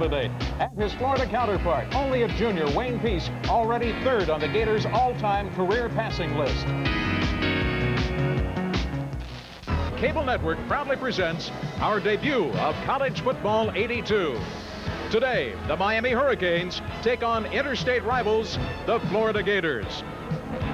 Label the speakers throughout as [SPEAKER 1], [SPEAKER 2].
[SPEAKER 1] Today, and his Florida counterpart, only a junior, Wayne Peace, already third on the Gators' all-time career passing list. Cable Network proudly presents our debut of College Football 82. Today, the Miami Hurricanes take on interstate rivals, the Florida Gators.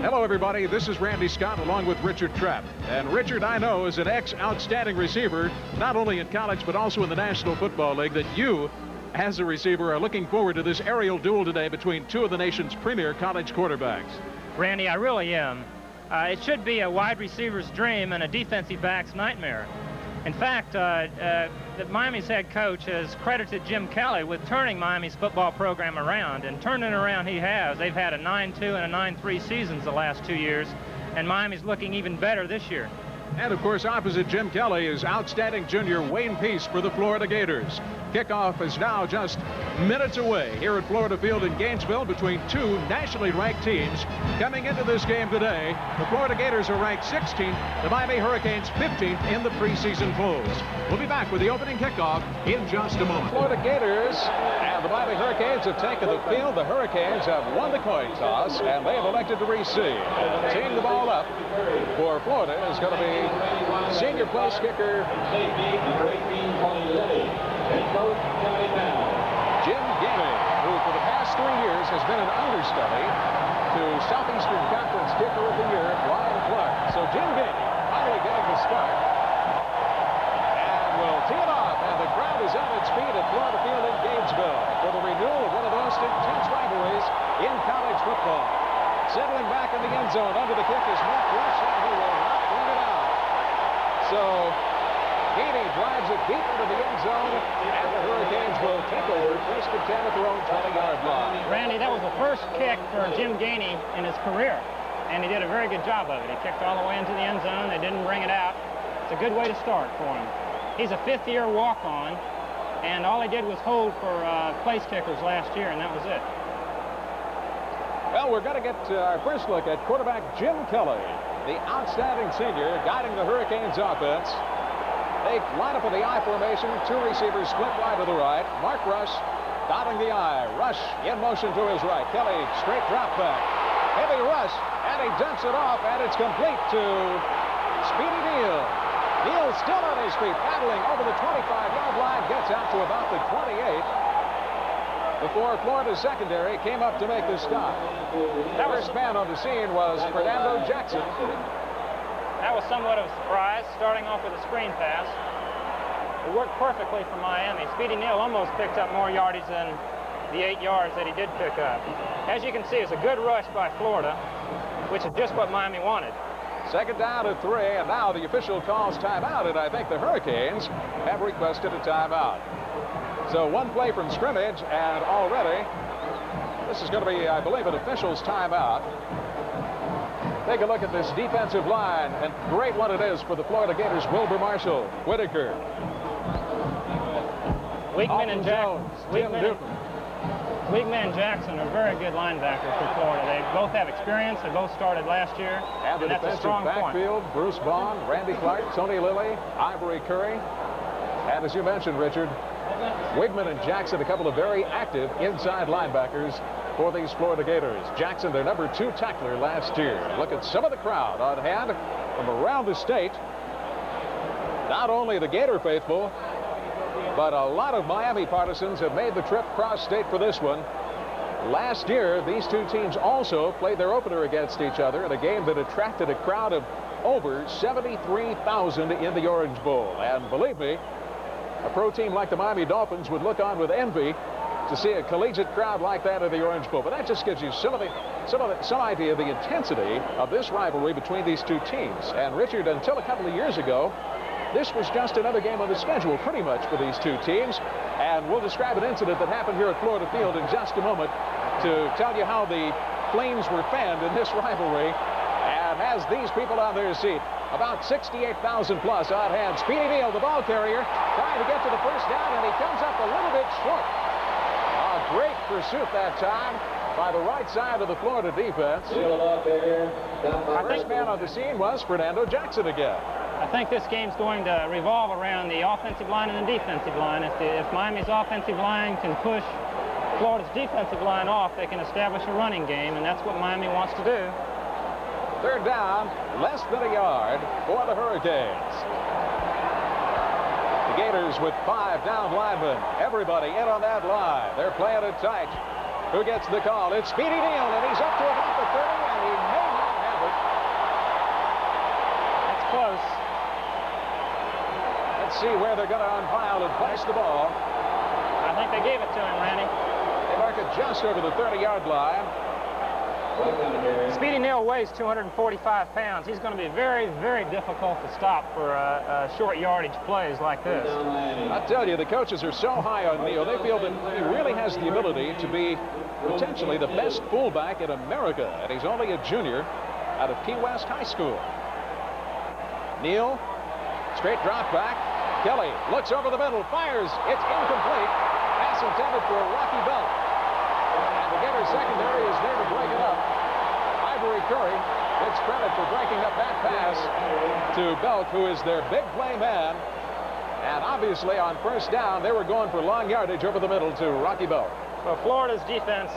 [SPEAKER 1] Hello, everybody. This is Randy Scott along with Richard Trapp. And Richard, I know, is an ex-outstanding receiver, not only in college but also in the National Football League, that you, as a receiver, are looking forward to this aerial duel today between two of the nation's premier college quarterbacks.
[SPEAKER 2] Randy, I really am. It should be a wide receiver's dream and a defensive back's nightmare. In fact, Miami's head coach has credited Jim Kelly with turning Miami's football program around, and turning around he has. They've had a 9-2 and a 9-3 seasons the last 2 years, and Miami's looking even better this year.
[SPEAKER 1] And, of course, opposite Jim Kelly is outstanding junior Wayne Peace for the Florida Gators. Kickoff is now just minutes away here at Florida Field in Gainesville between two nationally ranked teams. Coming into this game today, the Florida Gators are ranked 16th, the Miami Hurricanes 15th in the preseason polls. We'll be back with the opening kickoff in just a moment. Florida Gators and the Miami Hurricanes have taken the field. The Hurricanes have won the coin toss, and they have elected to receive. Teeing the ball up for Florida is going to be senior place kicker Jim Gainey, who for the past 3 years has been an understudy to Southeastern Conference Kicker of the Year, Ryan Clark. So Jim Gainey finally getting the start. And will tee it off, and the crowd is on its feet at Florida Field in Gainesville for the renewal of one of the most intense rivalries in college football. Settling back in the end zone under the kick is Mark Rush, and he will not bring it out. So Gainey drives it deep into the end zone, and the Hurricanes will take over first and 10 at their own 20-yard line.
[SPEAKER 2] Randy, that was the first kick for Jim Gainey in his career, and he did a very good job of it. He kicked all the way into the end zone. They didn't bring it out. It's a good way to start for him. He's a fifth-year walk-on, and all he did was hold for place kickers last year, and that was it.
[SPEAKER 1] Well, we're going to get our first look at quarterback Jim Kelly, the outstanding senior guiding the Hurricanes offense. They line up in the I formation. Two receivers split wide to the right. Mark Rush dotting the I. Rush in motion to his right. Kelly straight drop back. Heavy rush, and he dumps it off, and it's complete to Speedy Neal. Neal still on his feet, paddling over the 25-yard line, gets out to about the 28 before Florida's secondary came up to make the stop. The first man on the scene was Fernando Jackson.
[SPEAKER 2] That was somewhat of a surprise, starting off with a screen pass. It worked perfectly for Miami. Speedy Neal almost picked up more yardage than the 8 yards that he did pick up. As you can see, it's a good rush by Florida, which is just what Miami wanted.
[SPEAKER 1] Second down at 3, and now the official calls timeout, and I think the Hurricanes have requested a timeout. So one play from scrimmage, and already this is going to be, I believe, an official's timeout. Take a look at this defensive line, and great one it is for the Florida Gators. Wilbur Marshall, Whitaker,
[SPEAKER 2] Weigman and Jackson.
[SPEAKER 1] Weigman
[SPEAKER 2] and Jackson are very good linebackers for Florida. They both have experience. They both started last year.
[SPEAKER 1] And the
[SPEAKER 2] that's a
[SPEAKER 1] defensive
[SPEAKER 2] strong
[SPEAKER 1] backfield,
[SPEAKER 2] point.
[SPEAKER 1] Bruce Vaughn, Randy Clark, Tony Lilly, Ivory Curry. And as you mentioned, Richard, Weigman and Jackson, a couple of very active inside linebackers for these Florida Gators. Jackson, their number 2 tackler last year. Look at some of the crowd on hand from around the state. Not only the Gator faithful, but a lot of Miami partisans have made the trip cross-state for this one. Last year, these two teams also played their opener against each other in a game that attracted a crowd of over 73,000 in the Orange Bowl. And believe me, a pro team like the Miami Dolphins would look on with envy to see a collegiate crowd like that in the Orange Bowl. But that just gives you some idea of the intensity of this rivalry between these two teams. And Richard, until a couple of years ago, this was just another game on the schedule pretty much for these two teams. And we'll describe an incident that happened here at Florida Field in just a moment to tell you how the flames were fanned in this rivalry. And as these people on their seat, about 68,000 plus on hand. Speedy Neal, the ball carrier, trying to get to the first down, and he comes up a little bit short. A great pursuit that time by the right side of the Florida defense. The first man on the scene was Fernando Jackson again.
[SPEAKER 2] I think this game's going to revolve around the offensive line and the defensive line. If Miami's offensive line can push Florida's defensive line off, they can establish a running game, and that's what Miami wants to do.
[SPEAKER 1] Third down, less than a yard for the Hurricanes. The Gators with 5 down linemen. Everybody in on that line. They're playing it tight. Who gets the call? It's Speedy Neal, and he's up to about the 30, and he may not have it.
[SPEAKER 2] That's close.
[SPEAKER 1] Let's see where they're going to unpile and place the ball.
[SPEAKER 2] I think they gave it to him, Randy.
[SPEAKER 1] They mark it just over the 30-yard line.
[SPEAKER 2] Speedy Neal weighs 245 pounds. He's going to be very, very difficult to stop for short yardage plays like this.
[SPEAKER 1] I tell you, the coaches are so high on Neal. They feel that he really has the ability to be potentially the best fullback in America, and he's only a junior out of Key West High School. Neal, straight drop back. Kelly looks over the middle, fires. It's incomplete. Pass intended for Rocky Belt. And the Gator secondary is there to break it up. Ivory Curry gets credit for breaking up that pass to Belk, who is their big play man. And obviously on first down, they were going for long yardage over the middle to Rocky Belk.
[SPEAKER 2] Well, Florida's defense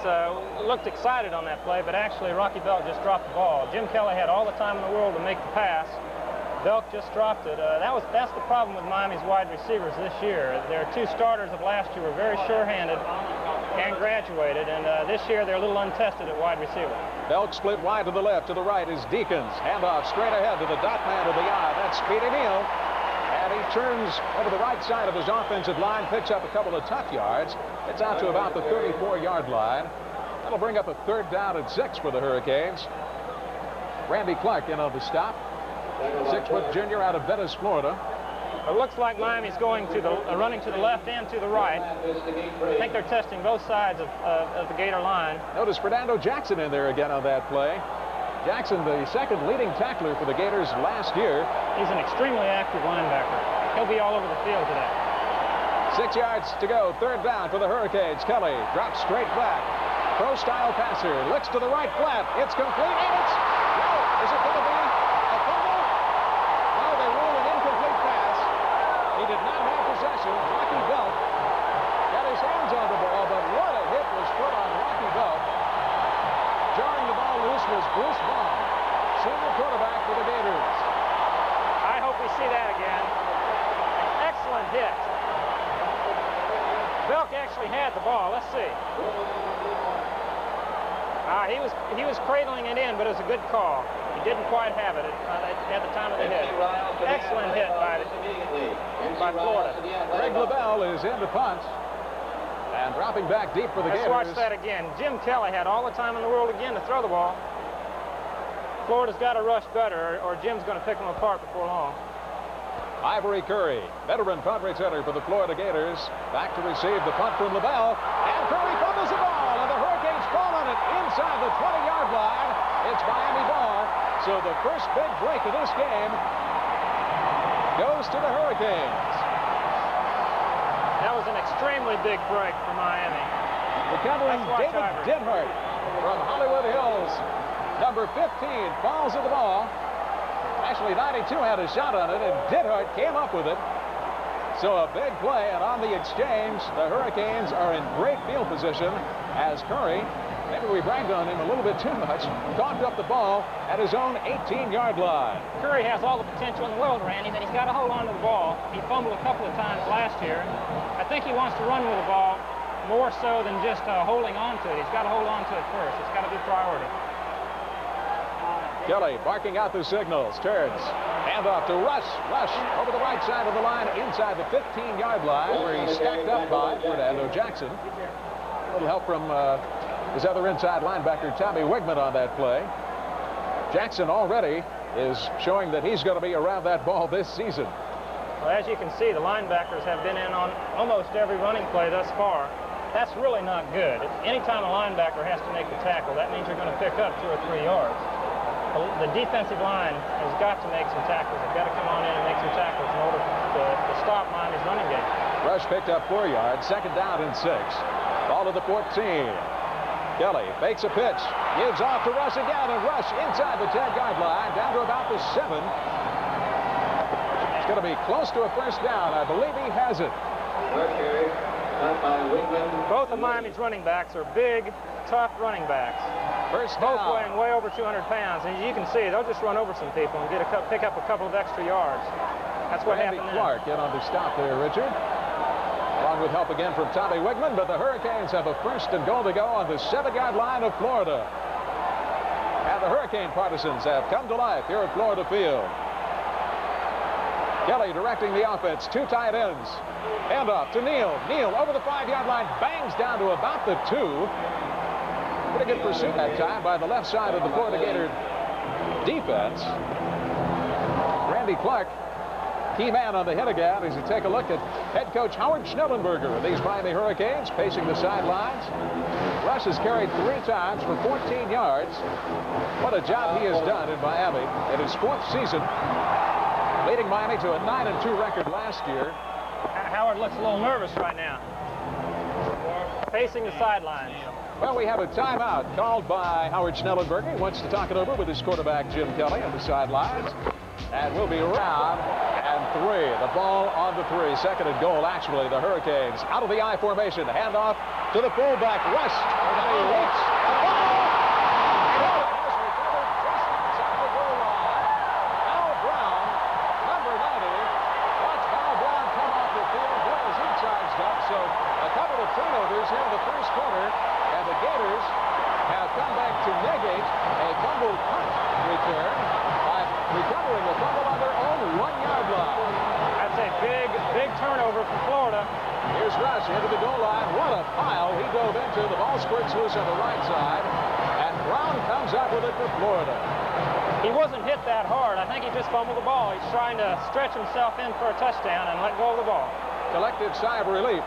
[SPEAKER 2] looked excited on that play, but actually Rocky Belk just dropped the ball. Jim Kelly had all the time in the world to make the pass. Belk just dropped it. That's the problem with Miami's wide receivers this year. Their 2 starters of last year were very sure-handed and graduated, and this year they're a little untested at wide receiver.
[SPEAKER 1] Belk split wide to the left. To the right is Deacons. Handoff straight ahead to the dot man of the eye. That's Speedy Neal. And he turns over the right side of his offensive line, picks up a couple of tough yards. It's out to about the 34-yard line. That'll bring up a third down and 6 for the Hurricanes. Randy Clark in on the stop. 6-foot junior out of Venice, Florida.
[SPEAKER 2] It looks like Miami's going to the running to the left and to the right. I think they're testing both sides of the Gator line.
[SPEAKER 1] Notice Fernando Jackson in there again on that play. Jackson, the second leading tackler for the Gators last year.
[SPEAKER 2] He's an extremely active linebacker. He'll be all over the field today.
[SPEAKER 1] 6 yards to go. Third down for the Hurricanes. Kelly drops straight back. Pro-style passer. Looks to the right flat. It's complete. And it's... No! Is it going to be a fumble? No, they rule an incomplete pass. He did not have possession. Rocky Belk got his hands on the ball, but what a hit was put on Rocky Belk. Jarring the ball loose was Bruce Vaughn, senior quarterback for the Gators.
[SPEAKER 2] I hope we see that again. Excellent hit. Belk actually had the ball. Let's see. He was cradling it in, but it was a good call. He didn't quite have it at the time of the hit. Excellent hit by Florida.
[SPEAKER 1] Greg LaBelle is in to punt. And dropping back deep for the Gators.
[SPEAKER 2] Let's watch that again. Jim Kelly had all the time in the world again to throw the ball. Florida's got to rush better, or Jim's going to pick them apart before long.
[SPEAKER 1] Ivory Curry, veteran punt returner for the Florida Gators, back to receive the punt from LaBelle. And Curry fumbles the ball, and the Hurricanes fall on it inside the 20-yard line. It's Miami ball. So the first big break of this game goes to the Hurricanes.
[SPEAKER 2] That was an extremely big break for Miami.
[SPEAKER 1] Recovering David Denhart from Hollywood Hills. Number 15 falls at the ball. Actually, 92 had a shot on it, and Denhart came up with it. So a big play, and on the exchange, the Hurricanes are in great field position as Curry, maybe we bragged on him a little bit too much, coughed up the ball at his own 18-yard line.
[SPEAKER 2] Curry has all the potential in the world, Randy, but he's got to hold on to the ball. He fumbled a couple of times last year. I think he wants to run with the ball more so than just holding on to it. He's got to hold on to it first. It's got to be priority.
[SPEAKER 1] Kelly barking out the signals, turns, handoff to Rush. Rush over the right side of the line, inside the 15-yard line, where he's stacked up by Fernando Jackson. A little help from his other inside linebacker, Tommy Wigman, on that play. Jackson already is showing that he's going to be around that ball this season.
[SPEAKER 2] Well, as you can see, the linebackers have been in on almost every running play thus far. That's really not good. Anytime a linebacker has to make the tackle, that means you're going to pick up 2 or 3 yards. The defensive line has got to make some tackles. They've got to come on in and make some tackles in order to stop Miami's running game.
[SPEAKER 1] Rush picked up 4 yards, second down and 6. Ball to the 14. Kelly fakes a pitch, gives off to Rush again, and Rush inside the 10-yard line, down to about the 7. going to be close to a first down. I believe he has it.
[SPEAKER 2] Both of Miami's running backs are big, tough running backs.
[SPEAKER 1] First down.
[SPEAKER 2] Both weighing way over 200 pounds. And you can see, they'll just run over some people and pick up a couple of extra yards. That's what
[SPEAKER 1] Randy
[SPEAKER 2] happened
[SPEAKER 1] Clark in on the stop there, Richard. Along with help again from Tommy Wigman, but the Hurricanes have a first and goal to go on the 7-yard line of Florida. And the Hurricane partisans have come to life here at Florida Field. Kelly directing the offense, 2 tight ends. Hand off to Neal. Neal over the 5-yard line, bangs down to about the 2. Pretty good pursuit that time by the left side of the Florida Gator defense. Randy Clark, key man on the hit again as you take a look at head coach Howard Schnellenberger of these Miami Hurricanes pacing the sidelines. Rush has carried 3 times for 14 yards. What a job he has done in Miami in his 4th season, leading Miami to a 9-2 record last year.
[SPEAKER 2] Howard looks a little nervous right now, pacing the sidelines.
[SPEAKER 1] Well, we have a timeout called by Howard Schnellenberger. He wants to talk it over with his quarterback, Jim Kelly, on the sidelines. And we'll be around and 3. The ball on the 3. Second and goal, actually. The Hurricanes out of the I formation. Handoff to the fullback, Rush. And he leaps. The ball! It has recovered just inside the goal line. Al Brown, number 90. Watch Al Brown come off the field. Boy, as he charged up. So a couple of turnovers here in the first quarter. And the Gators have come back to negate a fumble punt return by recovering the fumble on their own 1-yard line.
[SPEAKER 2] That's a big turnover for Florida.
[SPEAKER 1] Here's Rush into the goal line. What a pile he dove into. The ball squirts loose on the right side. And Brown comes up with it for Florida.
[SPEAKER 2] He wasn't hit that hard. I think he just fumbled the ball. He's trying to stretch himself in for a touchdown and let go of the ball.
[SPEAKER 1] Collective sigh of relief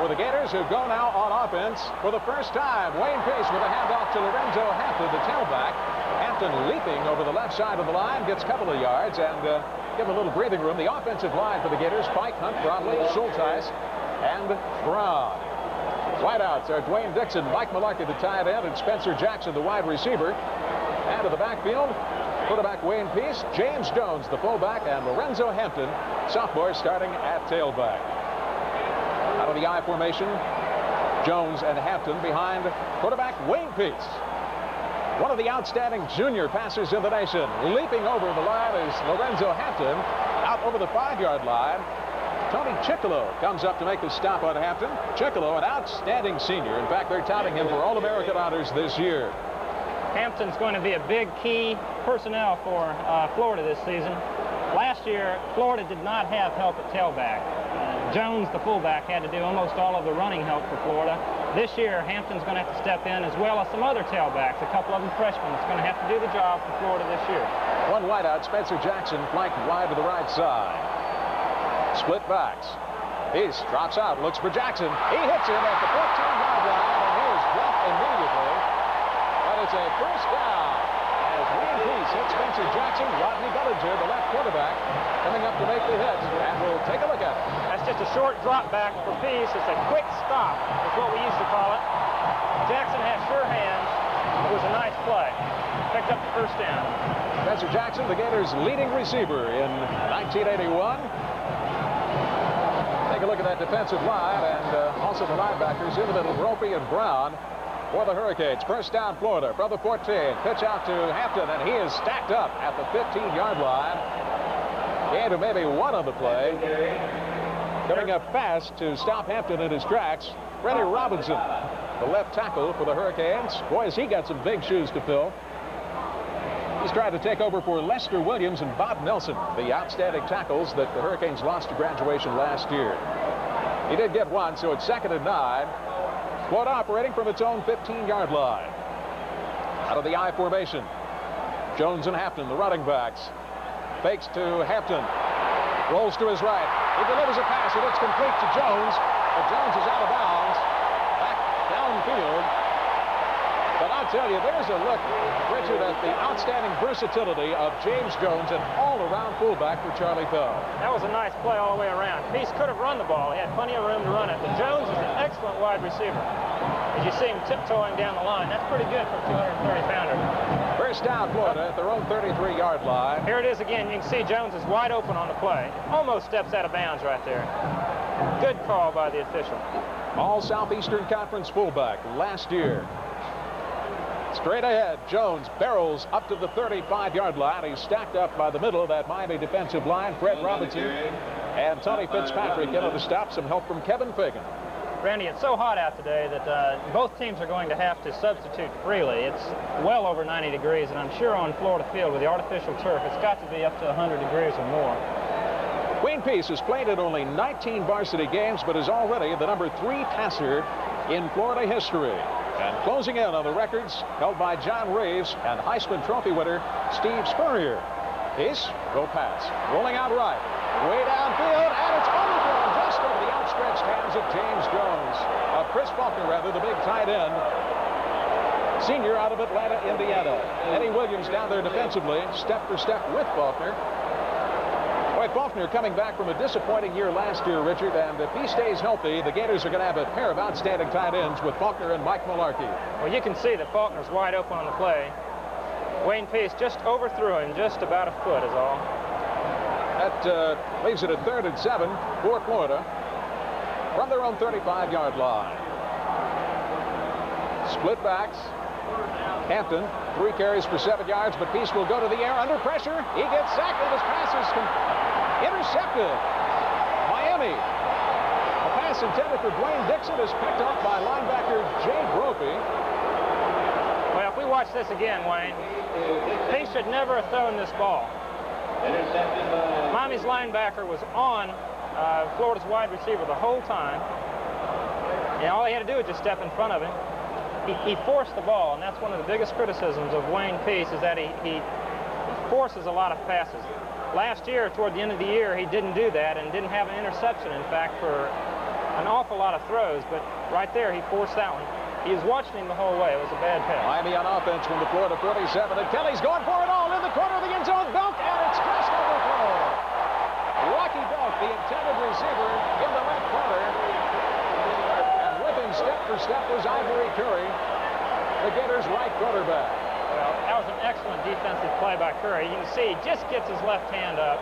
[SPEAKER 1] for the Gators, who go now on offense for the first time. Wayne Pace with a handoff to Lorenzo Hampton, the tailback. Hampton leaping over the left side of the line, gets a couple of yards and give him a little breathing room. The offensive line for the Gators, Pike, Hunt, Bromley, Schulteis, and Brown. Wideouts are Dwayne Dixon, Mike Malarkey, the tight end, and Spencer Jackson, the wide receiver. And to the backfield, quarterback Wayne Pace, James Jones, the fullback, and Lorenzo Hampton, sophomore, starting at tailback. Out of the I formation, Jones and Hampton behind quarterback Wayne Pace. One of the outstanding junior passers in the nation. Leaping over the line is Lorenzo Hampton. Out over the 5-yard line, Tony Chickalo comes up to make the stop on Hampton. Chickalo, an outstanding senior. In fact, they're touting him for All-American honors this year.
[SPEAKER 2] Hampton's going to be a big key personnel for Florida this season. Last year, Florida did not have help at tailback. Jones, the fullback, had to do almost all of the running help for Florida. This year, Hampton's going to have to step in, as well as some other tailbacks, a couple of them freshmen. That's going to have to do the job for Florida this year.
[SPEAKER 1] One wideout, Spencer Jackson, flanked wide to the right side. Split backs. East drops out, looks for Jackson. He hits him at the 14-yard line, and he is dropped immediately. But it's a first down. As Wayne Pace hits Spencer Jackson, Rodney Bellinger, the left quarterback, coming up to make the hit, and we'll take a look at it.
[SPEAKER 2] That's just a short drop back for Pace. It's a quick stop, is what we used to call it. Jackson has sure hands. It was a nice play. Picked up the first down.
[SPEAKER 1] Spencer Jackson, the Gators' leading receiver in 1981. Take a look at that defensive line, and also the linebackers in the middle, Ropey and Brown. For the Hurricanes, first down Florida from the 14. Pitch out to Hampton, and he is stacked up at the 15-yard line. Gain of maybe 1 on the play. Coming up fast to stop Hampton in his tracks, Freddie Robinson, the left tackle for the Hurricanes. Boy, has he got some big shoes to fill. He's trying to take over for Lester Williams and Bob Nelson, the outstanding tackles that the Hurricanes lost to graduation last year. He did get 1, so it's 2nd and 9. Florida operating from its own 15-yard line. Out of the I formation, Jones and Hampton, the running backs. Fakes to Hampton. Rolls to his right. He delivers a pass, and it's complete to Jones. But Jones is out of bounds. Back downfield. But out tell you, there's a look, Richard, at the outstanding versatility of James Jones, an all-around fullback for Charlie Pell.
[SPEAKER 2] That was a nice play all the way around. Peace could have run the ball. He had plenty of room to run it. But Jones is an excellent wide receiver. As you see him tiptoeing down the line, that's pretty good for a 230-pounder.
[SPEAKER 1] First down, Florida, at their own 33-yard line.
[SPEAKER 2] Here it is again. You can see Jones is wide open on the play. Almost steps out of bounds right there. Good call by the official.
[SPEAKER 1] All Southeastern Conference fullback last year. Straight ahead, Jones barrels up to the 35-yard line. He's stacked up by the middle of that Miami defensive line. Fred Robinson and Tony Fitzpatrick in on the stop. Some help from Kevin Fagan.
[SPEAKER 2] Randy, it's so hot out today that both teams are going to have to substitute freely. It's well over 90 degrees, and I'm sure on Florida Field with the artificial turf, it's got to be up to 100 degrees or more.
[SPEAKER 1] Wayne Peace has played in only 19 varsity games, but is already the #3 passer in Florida history. And closing in on the records held by John Reeves and Heisman Trophy winner Steve Spurrier. Peace will pass. Rolling out right. Way downfield, and it's overthrown just over the outstretched hands of James Jones. Chris Faulkner, rather, the big tight end. Senior out of Atlanta, Indiana. Eddie Williams down there defensively, step for step with Faulkner. Boy, Faulkner coming back from a disappointing year last year, Richard, and if he stays healthy, the Gators are going to have a pair of outstanding tight ends with Faulkner and Mike Malarkey.
[SPEAKER 2] Well, you can see that Faulkner's wide open on the play. Wayne Peace just overthrew him just about a foot is all.
[SPEAKER 1] That leaves it at 3rd and 7 for Florida from their own 35-yard line. Split backs. Hampton, 3 carries for 7 yards, but Peace will go to the air under pressure. He gets sacked, and his pass is intercepted. Miami. A pass intended for Dwayne Dixon is picked up by linebacker Jay Brophy.
[SPEAKER 2] Well, if we watch this again, Wayne, Peace should never have thrown this ball. Miami's linebacker was on Florida's wide receiver the whole time. And all he had to do was just step in front of him. He forced the ball, and that's one of the biggest criticisms of Wayne Peace is that he forces a lot of passes. Last year, toward the end of the year, he didn't do that and didn't have an interception, in fact, for an awful lot of throws. But right there, he forced that one. He was watching him the whole way. It was a bad pass.
[SPEAKER 1] Miami on offense from the Florida 47, and Kelly's going for it all in the corner of the end zone. Belk, and it's just overthrown. Rocky Belk, the intended receiver, in the left corner. And with him step for step was Ivory Curry, the Gators' right quarterback.
[SPEAKER 2] Well, that was an excellent defensive play by Curry. You can see he just gets his left hand up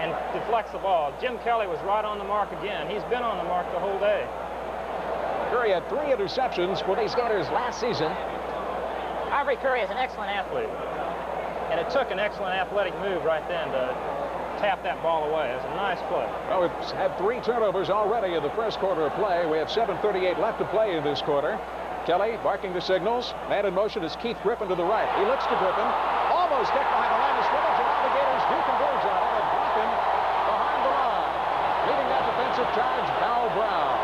[SPEAKER 2] and deflects the ball. Jim Kelly was right on the mark again. He's been on the mark the whole day.
[SPEAKER 1] Curry had 3 interceptions for these Gators last season.
[SPEAKER 2] Ivory Curry is an excellent athlete. And it took an excellent athletic move right then to tap that ball away. It was a nice play.
[SPEAKER 1] Well, we've had 3 turnovers already in the first quarter of play. We have 7:38 left to play in this quarter. Kelly barking the signals. Man in motion is Keith Griffin to the right. He looks to Griffin. Almost get behind the line of scrimmage, and now the Gators do converge on him and drop him behind the line. Leading that defensive charge, Val Brown.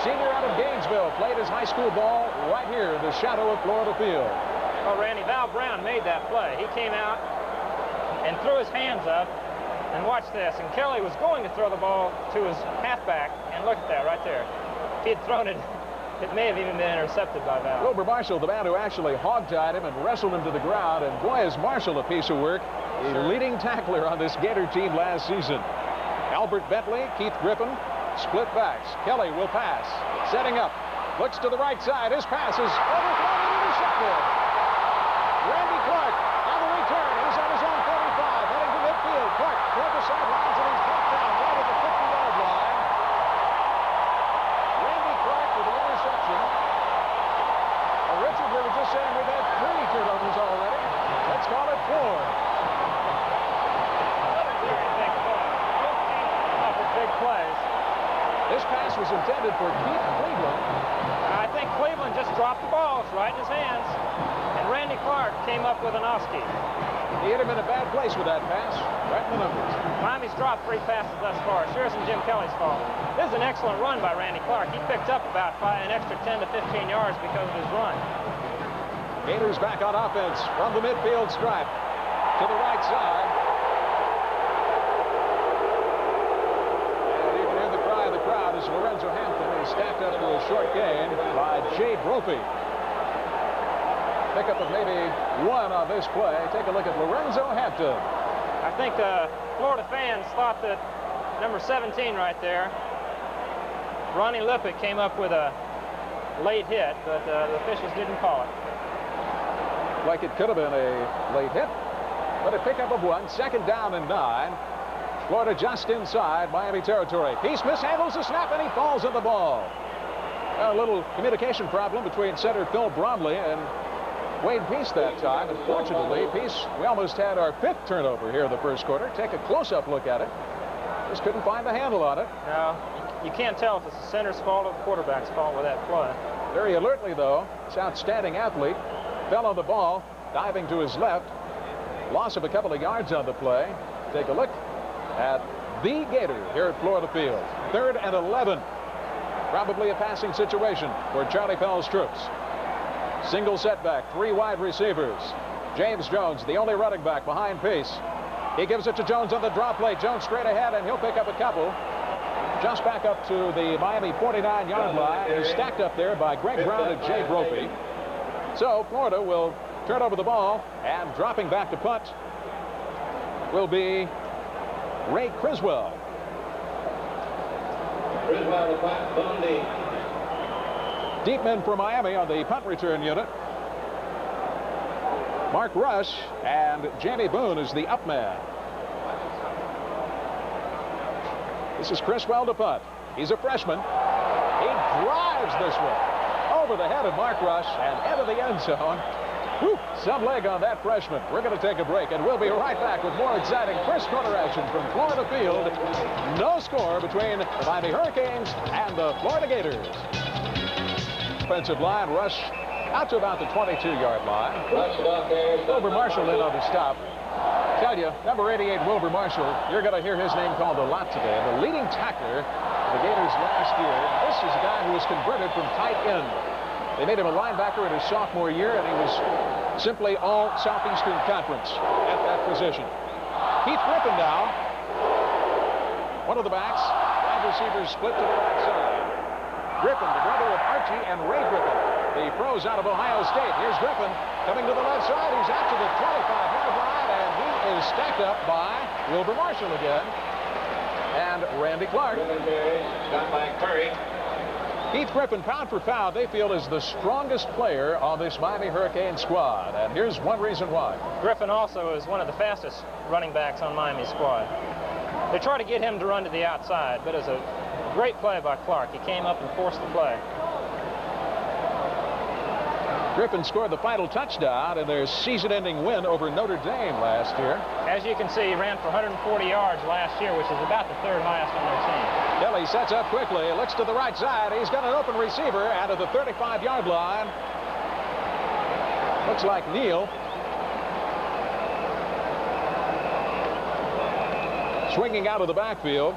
[SPEAKER 1] Senior out of Gainesville, played his high school ball right here in the shadow of Florida Field.
[SPEAKER 2] Well, Randy, Val Brown made that play. He came out and threw his hands up, and watch this. And Kelly was going to throw the ball to his halfback, and look at that right there. If he had thrown it, it may have even been intercepted by Val.
[SPEAKER 1] Wilbur Marshall, the man who actually hog-tied him and wrestled him to the ground, and boy, is Marshall a piece of work. A leading tackler on this Gator team last season. Albert Bentley, Keith Griffin, split backs. Kelly will pass. Setting up. Looks to the right side. His pass is overthrown and intercepted. Randy Clark on the return. He's on his own 35. Heading to midfield. Clark toward the sidelines, and he's brought down right at the 50-yard line. Randy Clark with an interception. Richard, we were just saying we've had 3 turnovers already. Let's call it 4.
[SPEAKER 2] Big plays.
[SPEAKER 1] This pass was intended for Keith Cleveland.
[SPEAKER 2] I think Cleveland just dropped the ball. It's right in his hands. And Randy Clark came up with an Oski.
[SPEAKER 1] He hit him in a bad place with that pass. Right in the numbers.
[SPEAKER 2] Miami's dropped 3 passes thus far. Sure isn't Jim Kelly's fault. This is an excellent run by Randy Clark. He picked up about an extra 10 to 15 yards because of his run.
[SPEAKER 1] Gators back on offense from the midfield stripe to the right side. As Lorenzo Hampton is stacked up for a short gain by Jay Brophy. Pickup of maybe 1 on this play. Take a look at Lorenzo Hampton.
[SPEAKER 2] I think Florida fans thought that number 17 right there, Ronnie Lippitt, came up with a late hit, but the officials didn't call it.
[SPEAKER 1] Like it could have been a late hit, but a pickup of 1, 2nd down and 9. Florida just inside Miami territory. Peace mishandles the snap and he falls on the ball. A little communication problem between center Phil Bromley and Wade Peace that time. Unfortunately, Peace, we almost had our 5th turnover here in the first quarter. Take a close-up look at it. Just couldn't find the handle on it.
[SPEAKER 2] No, you can't tell if it's the center's fault or the quarterback's fault with that play.
[SPEAKER 1] Very alertly, though, this outstanding athlete fell on the ball, diving to his left. Loss of a couple of yards on the play. Take a look at the Gator here at Florida Field. 3rd and 11. Probably a passing situation for Charlie Pell's troops. Single setback, 3 wide receivers. James Jones, the only running back behind Peace. He gives it to Jones on the draw play. Jones straight ahead, and he'll pick up a couple. Just back up to the Miami 49-yard line. He's stacked up there by Greg Brown and Jay Brophy. So Florida will turn over the ball, and dropping back to punt will be Ray Criswell.
[SPEAKER 3] Criswell, the punt, Bundy.
[SPEAKER 1] Deep men for Miami on the punt return unit. Mark Rush and Jamie Boone is the up man. This is Criswell to punt. He's a freshman. He drives this one over the head of Mark Rush and into the end zone. Whew, some leg on that freshman. We're going to take a break, and we'll be right back with more exciting first quarter action from Florida Field. No score between the Miami Hurricanes and the Florida Gators. Offensive line, Rush out to about the 22-yard line. Wilbur Marshall in on the stop. Tell you, number 88, Wilbur Marshall, you're going to hear his name called a lot today. The leading tackler of the Gators last year. This is a guy who was converted from tight end. They made him a linebacker in his sophomore year, and he was simply all Southeastern Conference at that position. Keith Griffin now, one of the backs. Wide receivers split to the right side. Griffin, the brother of Archie and Ray Griffin, the pros out of Ohio State. Here's Griffin coming to the left side. He's out to the 25-yard line, and he is stacked up by Wilbur Marshall again and Randy Clark.
[SPEAKER 3] Got by Curry.
[SPEAKER 1] Keith Griffin, pound for pound, they feel is the strongest player on this Miami Hurricane squad, and here's one reason why.
[SPEAKER 2] Griffin also is one of the fastest running backs on Miami's squad. They try to get him to run to the outside, but it's a great play by Clark. He came up and forced the play.
[SPEAKER 1] Griffin scored the final touchdown in their season-ending win over Notre Dame last year.
[SPEAKER 2] As you can see, he ran for 140 yards last year, which is about the 3rd highest on their team.
[SPEAKER 1] Kelly sets up quickly, looks to the right side. He's got an open receiver out of the 35-yard line. Looks like Neal. Swinging out of the backfield.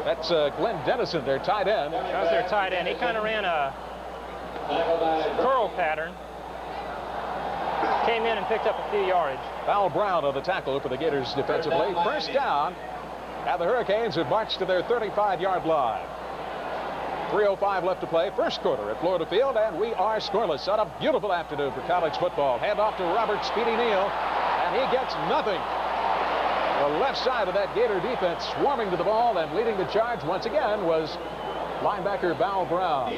[SPEAKER 1] That's Glenn Dennison, their tight end.
[SPEAKER 2] That was their tight end. He kind of ran a curl pattern. Came in and picked up a few yardage.
[SPEAKER 1] Val Brown on the tackle for the Gators defensively. First down, and the Hurricanes have marched to their 35-yard line. 3:05 left to play, first quarter at Florida Field, and we are scoreless on a beautiful afternoon for college football. Hand off to Robert Speedy Neal, and he gets nothing. The left side of that Gator defense swarming to the ball, and leading the charge once again was linebacker Val Brown.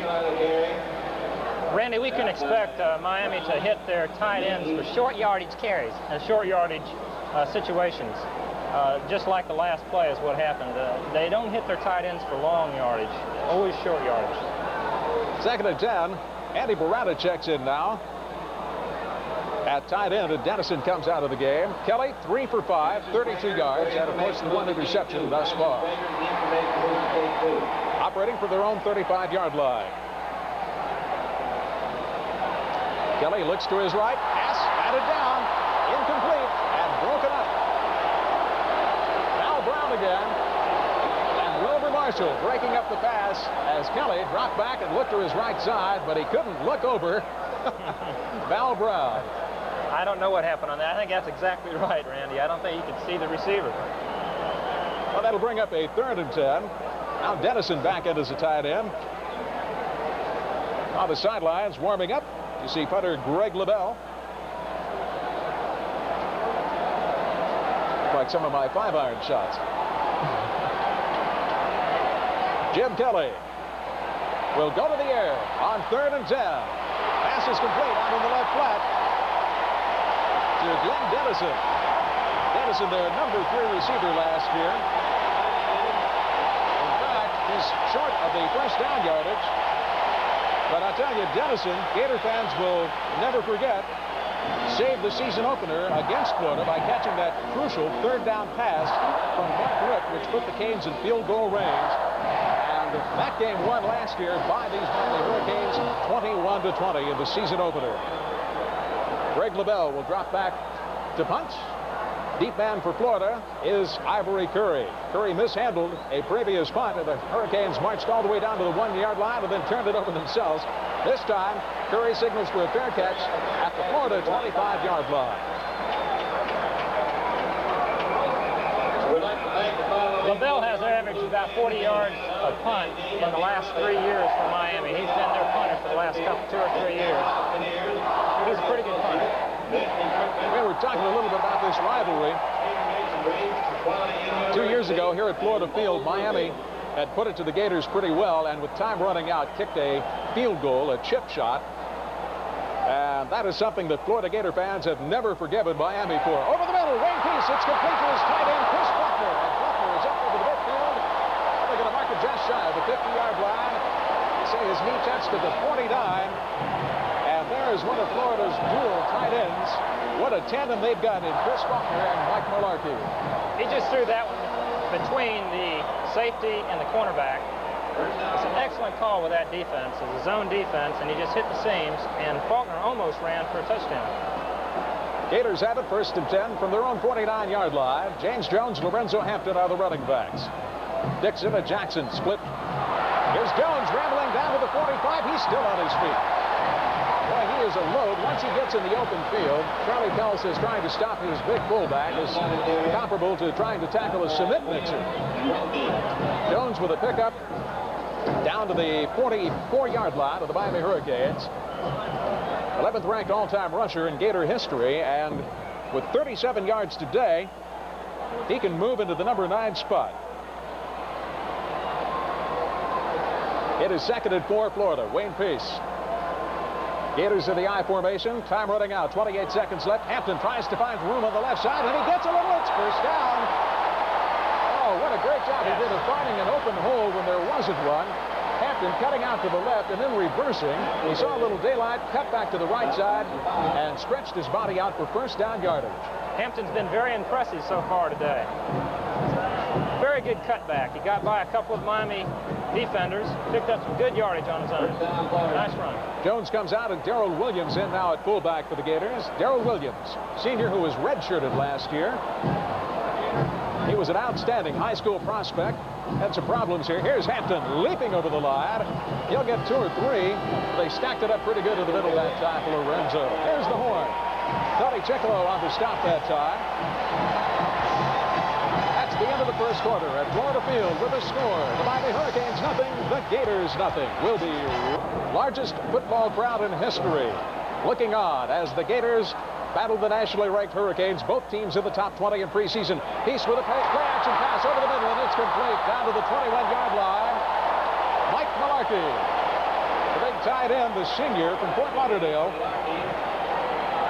[SPEAKER 2] Randy, we can expect Miami to hit their tight ends for short yardage carries and short yardage situations. Just like the last play is what happened. They don't hit their tight ends for long yardage, always short yardage.
[SPEAKER 1] 2nd and 10. Andy Barata checks in now at tight end, and Dennison comes out of the game. Kelly, 3 for 5, 32 yards, and of course the 1 interception thus far. Operating for their own 35-yard line. Kelly looks to his right, pass batted down, incomplete, and broken up. Val Brown again, and Wilbur Marshall breaking up the pass as Kelly dropped back and looked to his right side, but he couldn't look over Val Brown.
[SPEAKER 2] I don't know what happened on that. I think that's exactly right, Randy. I don't think he could see the receiver.
[SPEAKER 1] Well, that'll bring up a 3rd and 10. Now Dennison back in as a tight end. On the sidelines, warming up, you see punter Greg LaBelle. like some of my 5-iron shots. Jim Kelly will go to the air on 3rd and 10. Pass is complete out on the left flat to Glenn Dennison. Dennison, their number 3 receiver last year. In fact, he's short of the first down yardage. But I tell you, Dennison, Gator fans will never forget, saved the season opener against Florida by catching that crucial 3rd down pass from Mark Rick, which put the Canes in field goal range. And that game won last year by these Miami Hurricanes 21-20 in the season opener. Greg LaBelle will drop back to punt. Deep man for Florida is Ivory Curry. Curry mishandled a previous punt, and the Hurricanes marched all the way down to the 1-yard line and then turned it over themselves. This time, Curry signals for a fair catch at the Florida 25-yard line.
[SPEAKER 2] LaBelle has averaged about 40 yards a punt in the last 3 years for Miami. He's been their punter for the last 2 or 3 years. He's a pretty good punter.
[SPEAKER 1] We were talking a little bit about this rivalry. 2 years ago here at Florida Field, Miami had put it to the Gators pretty well, and with time running out, kicked a field goal, a chip shot. And that is something that Florida Gator fans have never forgiven Miami for. Over the middle, Wayne Peace, it's complete to his tight end, Chris Buckner. And Buckner is up over the midfield. They're going to mark it just shy of the 50-yard line. They say his knee touched at the 49. And there is one of Florida's dual tight ends. What a tandem they've got in Chris Buckner and Mike Mularkey.
[SPEAKER 2] He just threw that one between the safety and the cornerback. It's an excellent call with that defense. It's a zone defense, and he just hit the seams, and Faulkner almost ran for a touchdown.
[SPEAKER 1] Gators have it 1st and 10 from their own 49-yard line. James Jones, Lorenzo Hampton are the running backs. Dixon and Jackson split. Here's Jones rambling down to the 45. He's still on his feet. Boy, he is a load. Once he gets in the open field, Charlie Pell says trying to stop his big fullback is comparable to trying to tackle a cement mixer. Jones with a pickup down to the 44-yard line of the Miami Hurricanes. 11th ranked all-time rusher in Gator history, and with 37 yards today, he can move into the number 9 spot. It is 2nd and 4, Florida. Wayne Peace. Gators in the I formation. Time running out. 28 seconds left. Hampton tries to find room on the left side, and he gets a little. It's first down. Oh, what a great job he did of finding an open hole when there wasn't one. Hampton cutting out to the left and then reversing. He saw a little daylight, cut back to the right side, and stretched his body out for first down yardage.
[SPEAKER 2] Hampton's been very impressive so far today. Very good cutback. He got by a couple of Miami defenders, picked up some good yardage on his own. Nice run.
[SPEAKER 1] Jones comes out, and Darrell Williams in now at fullback for the Gators. Darrell Williams, senior who was redshirted last year. He was an outstanding high school prospect. Had some problems here. Here's Hampton leaping over the line. He'll get 2 or 3. They stacked it up pretty good in the middle that time for Lorenzo. Here's the horn. Tony Chickalo on the stop that time. That's the end of the first quarter at Florida Field with a score. The Miami Hurricanes nothing, the Gators nothing. Will be largest football crowd in history. Looking on as the Gators battle the nationally ranked Hurricanes. Both teams in the top 20 in preseason. Peace with a play action pass over the middle, and it's complete down to the 21-yard line. Mike Mularkey, the big tight end, the senior from Fort Lauderdale.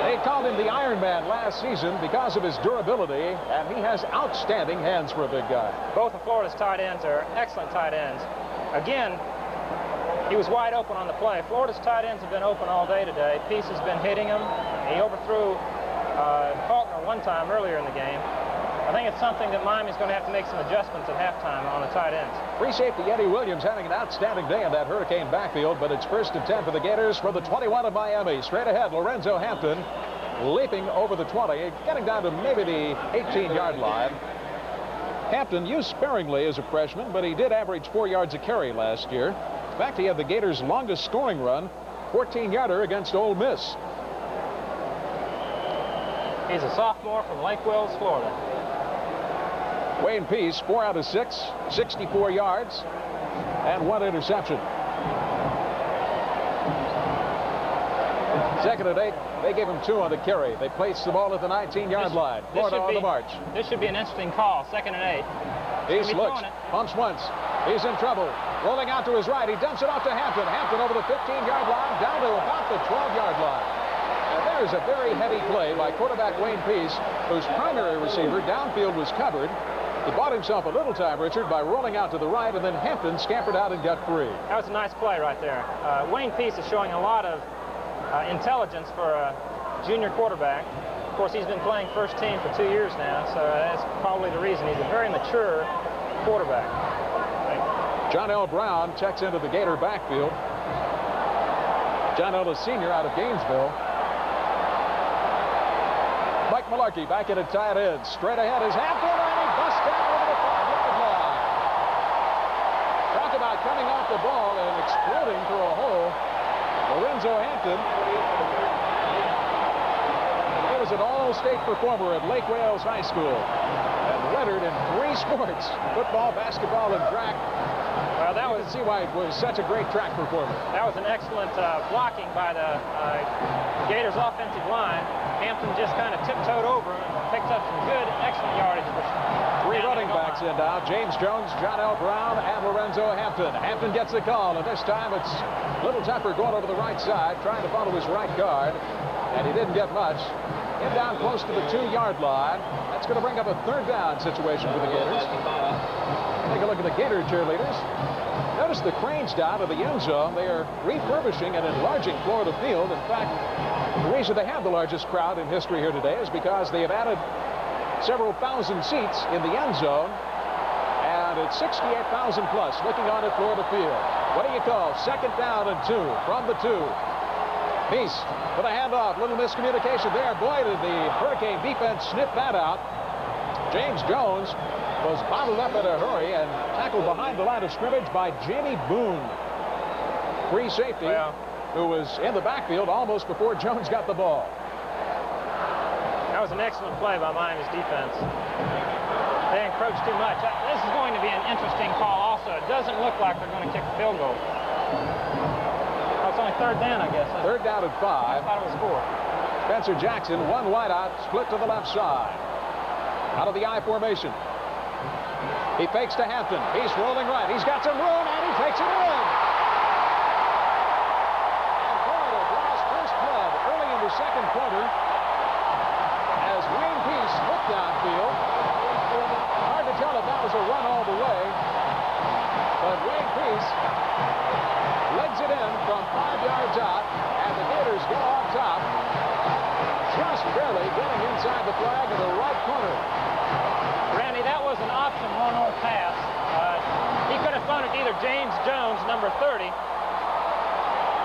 [SPEAKER 1] They called him the Iron Man last season because of his durability, and he has outstanding hands for a big guy.
[SPEAKER 2] Both of Florida's tight ends are excellent tight ends. Again, he was wide open on the play. Florida's tight ends have been open all day today. Peace has been hitting him. He overthrew Faulkner one time earlier in the game. I think it's something that Miami's going to have to make some adjustments at halftime on the tight ends.
[SPEAKER 1] Free safety Eddie Williams having an outstanding day in that Hurricane backfield, but it's 1st and 10 for the Gators for the 21 of Miami. Straight ahead, Lorenzo Hampton leaping over the 20, getting down to maybe the 18-yard line. Hampton used sparingly as a freshman, but he did average 4 yards a carry last year. In fact, he had the Gators' longest scoring run, 14-yarder against Ole Miss.
[SPEAKER 2] He's a sophomore from Lake Wells, Florida.
[SPEAKER 1] Wayne Peace, 4 out of 6, 64 yards, and 1 interception. Second and 8. They gave him 2 on the carry. They placed the ball at the 19-yard line. Florida on the march.
[SPEAKER 2] This should be an interesting call. Second and 8.
[SPEAKER 1] He looks, pumps once. He's in trouble. Rolling out to his right. He dumps it off to Hampton. Hampton over the 15-yard line, down to about the 12-yard line. And there's a very heavy play by quarterback Wayne Peace, whose primary receiver downfield was covered. He bought himself a little time, Richard, by rolling out to the right, and then Hampton scampered out and got free.
[SPEAKER 2] That was a nice play right there. Wayne Peace is showing a lot of intelligence for a junior quarterback. Of course, he's been playing first team for 2 years now, so that's probably the reason. He's a very mature quarterback.
[SPEAKER 1] John L. Brown checks into the Gator backfield. John Ellis Sr. out of Gainesville. Mike Malarkey back at a tight end. Straight ahead is Hampton, and he busts down over the 5-yard line. Talk about coming off the ball and exploding through a hole. Lorenzo Hampton. He was an all-state performer at Lake Wales High School and lettered in 3 sports: football, basketball, and track.
[SPEAKER 2] Well, that was,
[SPEAKER 1] see why it was such a great track performer.
[SPEAKER 2] That was an excellent blocking by the Gators offensive line. Hampton just kind of tiptoed over him and picked up some good, excellent yardage.
[SPEAKER 1] 3 running backs in now. James Jones, John L. Brown, and Lorenzo Hampton. Hampton gets the call, and this time it's Little Tepper going over the right side, trying to follow his right guard, and he didn't get much. Get down close to the 2-yard line. That's going to bring up a 3rd down situation for the Gators. Take a look at the Gator cheerleaders. Notice the cranes down to the end zone. They are refurbishing and enlarging Florida Field. In fact, the reason they have the largest crowd in history here today is because they have added several thousand seats in the end zone. And it's 68,000 plus looking on at Florida Field. What do you call? 2nd down and 2 from the 2. Peace with a handoff. Little miscommunication there. Boy, did the Hurricane defense sniff that out. James Jones was bottled up in a hurry and tackled behind the line of scrimmage by Jamie Boone. Free safety, who was in the backfield almost before Jones got the ball.
[SPEAKER 2] That was an excellent play by Miami's defense. They encroached too much. This is going to be an interesting call also. It doesn't look like they're going to kick the field goal. Oh, it's only 3rd down, I guess.
[SPEAKER 1] 3rd down and 5.
[SPEAKER 2] I thought it was 4.
[SPEAKER 1] Spencer Jackson, 1 wide out, split to the left side. Out of the I formation. He fakes to Hampton. He's rolling right. He's got some room, and he takes it in. And Florida draws first blood early in the 2nd quarter as Wayne Peace looked downfield. Hard to tell if that was a run all the way, but Wayne Peace legs it in from 5 yards out, and the Gators go on top, just barely getting inside the flag in the right corner.
[SPEAKER 2] Randy, that was an option one-hole pass. He could have thrown it to either James Jones, number 30,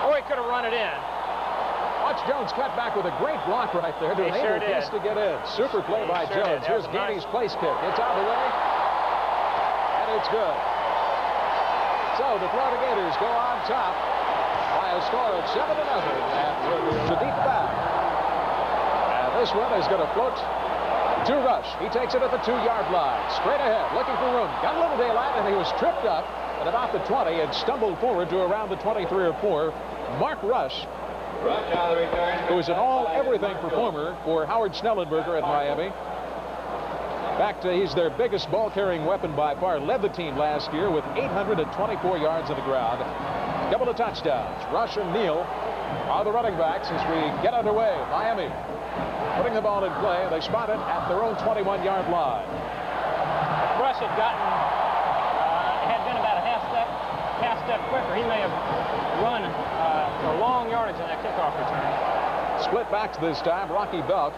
[SPEAKER 2] or he could have run it in.
[SPEAKER 1] Watch Jones cut back with a great block right there to enable Peace to get in. Super play by Jones. Here's Gainey's place kick. It's out of the way, and it's good. So the Florida Gators go on top by a score of 7-0 after Sadiq back. And this one is going to float to Rush. He takes it at the 2-yard line. Straight ahead, looking for room. Got a little daylight, and he was tripped up at about the 20 and stumbled forward to around the 23 or 4. Mark Rush, who is an all-everything performer for Howard Schnellenberger at Miami. In fact, he's their biggest ball-carrying weapon by far. Led the team last year with 824 yards on the ground. Couple of touchdowns. Rush and Neal are the running backs as we get underway. Miami putting the ball in play. They spot it at their own 21-yard line.
[SPEAKER 2] Rush had gotten, had been about a half step quicker. He may have run a long yardage in that kickoff return.
[SPEAKER 1] Split backs this time. Rocky Belk,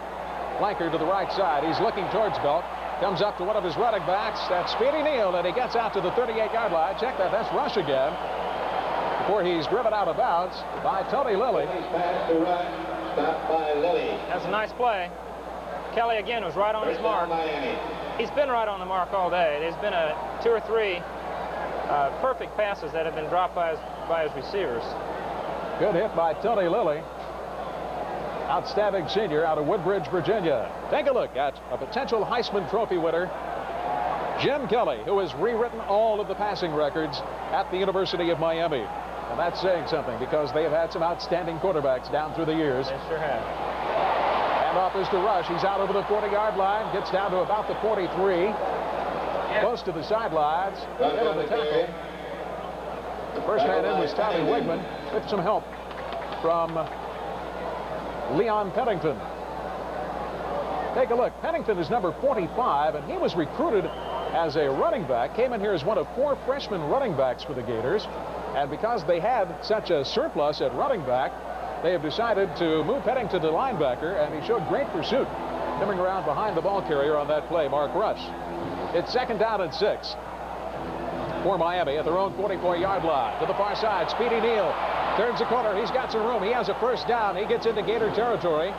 [SPEAKER 1] flanker to the right side. He's looking towards Belk. Comes up to one of his running backs. That's Speedy Neal, and he gets out to the 38-yard line. Check that. That's Rush again. Before he's driven out of bounds by Tony Lilly.
[SPEAKER 3] Stopped by Lilly.
[SPEAKER 2] That's a nice play. Kelly again was right on his mark. He's been right on the mark all day. There's been 2 or 3 perfect passes that have been dropped by his receivers.
[SPEAKER 1] Good hit by Tony Lilly. Outstanding senior out of Woodbridge, Virginia. Take a look at a potential Heisman Trophy winner, Jim Kelly, who has rewritten all of the passing records at the University of Miami. And that's saying something because they have had some outstanding quarterbacks down through the years.
[SPEAKER 2] They sure have.
[SPEAKER 1] Handoff is to Rush. He's out over the 40-yard line. Gets down to about the 43. Close to the sidelines. Into the tackle. The first man in was Tommy Wigman with some help from Leon Pennington. Take a look. Pennington is number 45, and he was recruited as a running back. Came in here as one of 4 freshman running backs for the Gators. And because they had such a surplus at running back, they have decided to move Pennington to linebacker, and he showed great pursuit coming around behind the ball carrier on that play, Mark Rush. It's 2nd down and 6 for Miami at their own 44-yard line. To the far side, Speedy Neal turns the corner. He's got some room. He has a first down. He gets into Gator territory.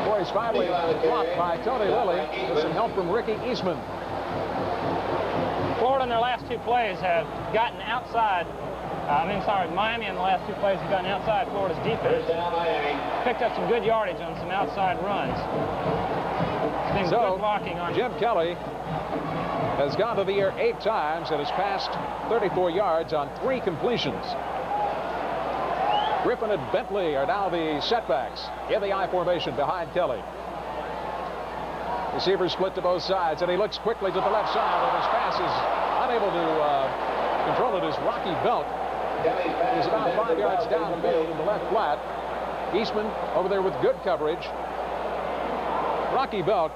[SPEAKER 1] Boy, he's finally blocked by Tony Lilly with some help from Ricky Eastman.
[SPEAKER 2] Florida in their last 2 plays have gotten outside. Miami in the last 2 plays have gotten outside Florida's defense. Picked up some good yardage on some outside runs. It's been good blocking on
[SPEAKER 1] Jim Kelly has gone to the air 8 times and has passed 34 yards on 3 completions. Griffin and Bentley are now the setbacks in the I formation behind Kelly. Receivers split to both sides, and he looks quickly to the left side, and his pass is unable to control it as Rocky Belt is about 5 yards downfield in the left flat. Eastman over there with good coverage. Rocky Belt,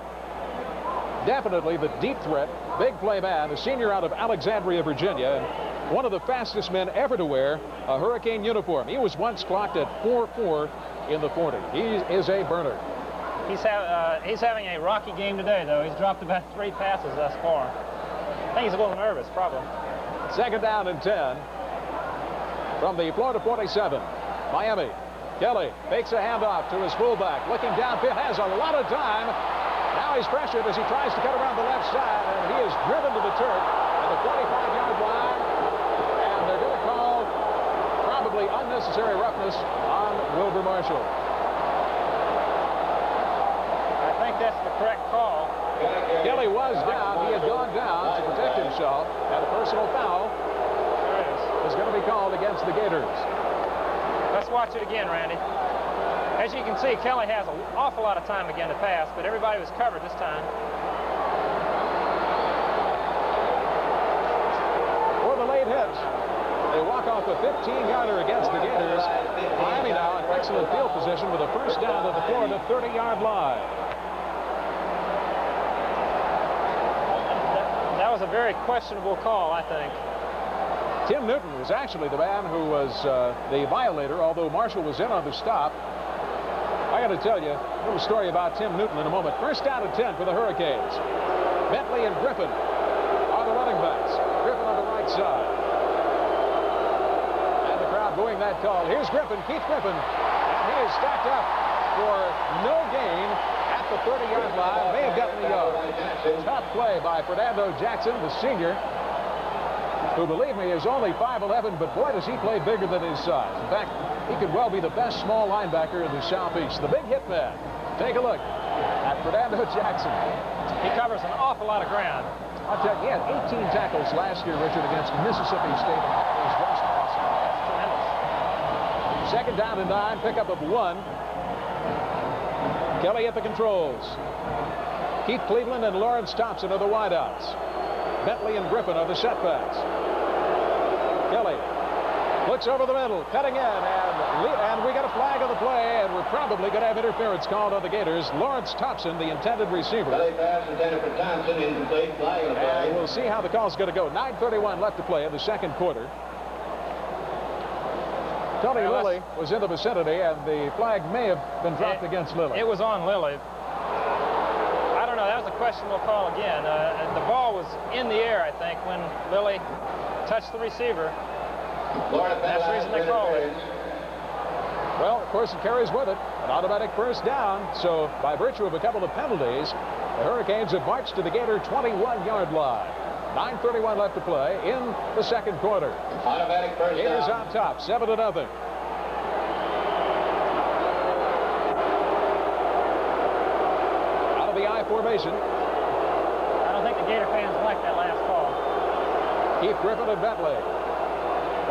[SPEAKER 1] definitely the deep threat, big play man, a senior out of Alexandria, Virginia, and one of the fastest men ever to wear a Hurricane uniform. He was once clocked at 4.4 in the 40. He is a burner.
[SPEAKER 2] He's having a rocky game today, though. He's dropped about 3 passes thus far. I think he's a little nervous, probably.
[SPEAKER 1] 2nd down and 10 from the Florida 47. Miami. Kelly fakes a handoff to his fullback. Looking downfield, has a lot of time. Now he's pressured as he tries to cut around the left side, and he is driven to the turf at the 45-yard line. And they're going to call probably unnecessary roughness on Wilbur Marshall.
[SPEAKER 2] I think that's the correct call.
[SPEAKER 1] Kelly was down. He had gone down to protect himself, and a personal foul is going to be called against the Gators.
[SPEAKER 2] Let's watch it again, Randy. As you can see, Kelly has an awful lot of time again to pass, but everybody was covered this time.
[SPEAKER 1] For the late hit, they walk off a 15-yarder against the Gators. Miami now in excellent field position with a first down at the Florida 30-yard line.
[SPEAKER 2] That was a very questionable call, I think.
[SPEAKER 1] Tim Newton was actually the man who was the violator, although Marshall was in on the stop. I got to tell you a little story about Tim Newton in a moment. First down and 10 for the Hurricanes. Bentley and Griffin are the running backs. Griffin on the right side. And the crowd booing that call. Here's Griffin, Keith Griffin. And he is stacked up for no gain at the 30-yard line. May have gotten the yard. Tough play by Fernando Jackson, the senior, who, believe me, is only 5'11", but boy, does he play bigger than his size. In fact, he could well be the best small linebacker in the Southeast. The big hit man. Take a look at Fernando Jackson.
[SPEAKER 2] He covers an awful lot of ground.
[SPEAKER 1] I'll tell you, he had 18 tackles last year, Richard, against Mississippi State. It was just awesome.
[SPEAKER 2] That's tremendous.
[SPEAKER 1] 2nd down and 9, pickup of 1. Kelly at the controls. Keith Cleveland and Lawrence Thompson are the wideouts. Bentley and Griffin are the setbacks. Kelly looks over the middle, cutting in, and we got a flag on the play, and we're probably going to have interference called on the Gators. Lawrence Thompson, the intended receiver. And we'll see how the call's going to go. 9:31 left to play in the 2nd quarter. Tony Lilly was in the vicinity, and the flag may have been dropped against Lilly.
[SPEAKER 2] It was on Lilly. I don't know. That was a questionable call again. The ball was in the air, I think, when Lilly touched the receiver. That's the reason they called it.
[SPEAKER 1] Well, of course, it carries with it an automatic first down. So, by virtue of a couple of penalties, the Hurricanes have marched to the Gator 21-yard line. 9:31 left to play in the 2nd quarter.
[SPEAKER 3] Automatic first
[SPEAKER 1] Gators
[SPEAKER 3] down.
[SPEAKER 1] on top, 7-0. Out of the I formation.
[SPEAKER 2] I don't think the Gator fans like that last call.
[SPEAKER 1] Keith Griffin and Bentley.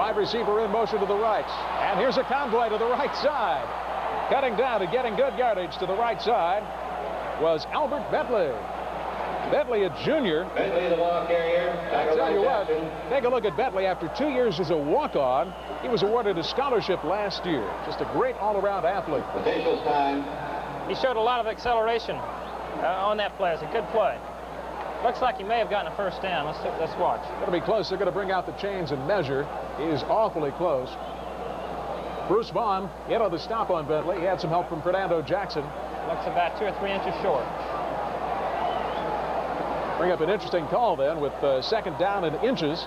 [SPEAKER 1] Wide receiver in motion to the right. And here's a convoy to the right side. Cutting down and getting good yardage to the right side was Albert Bentley. Bentley, a junior.
[SPEAKER 3] Bentley, the ball carrier.
[SPEAKER 1] I tell you what, take a look at Bentley. After 2 years as a walk-on, he was awarded a scholarship last year. Just a great all-around athlete.
[SPEAKER 3] Potential time.
[SPEAKER 2] He showed a lot of acceleration on that play. It's a good play. Looks like he may have gotten a first down. Let's watch.
[SPEAKER 1] Going to be close. They're going to bring out the chains and measure. He is awfully close. Bruce Vaughn in on the stop on Bentley. He had some help from Fernando Jackson.
[SPEAKER 2] Looks about 2 or 3 inches short.
[SPEAKER 1] Bring up an interesting call then with second down in inches.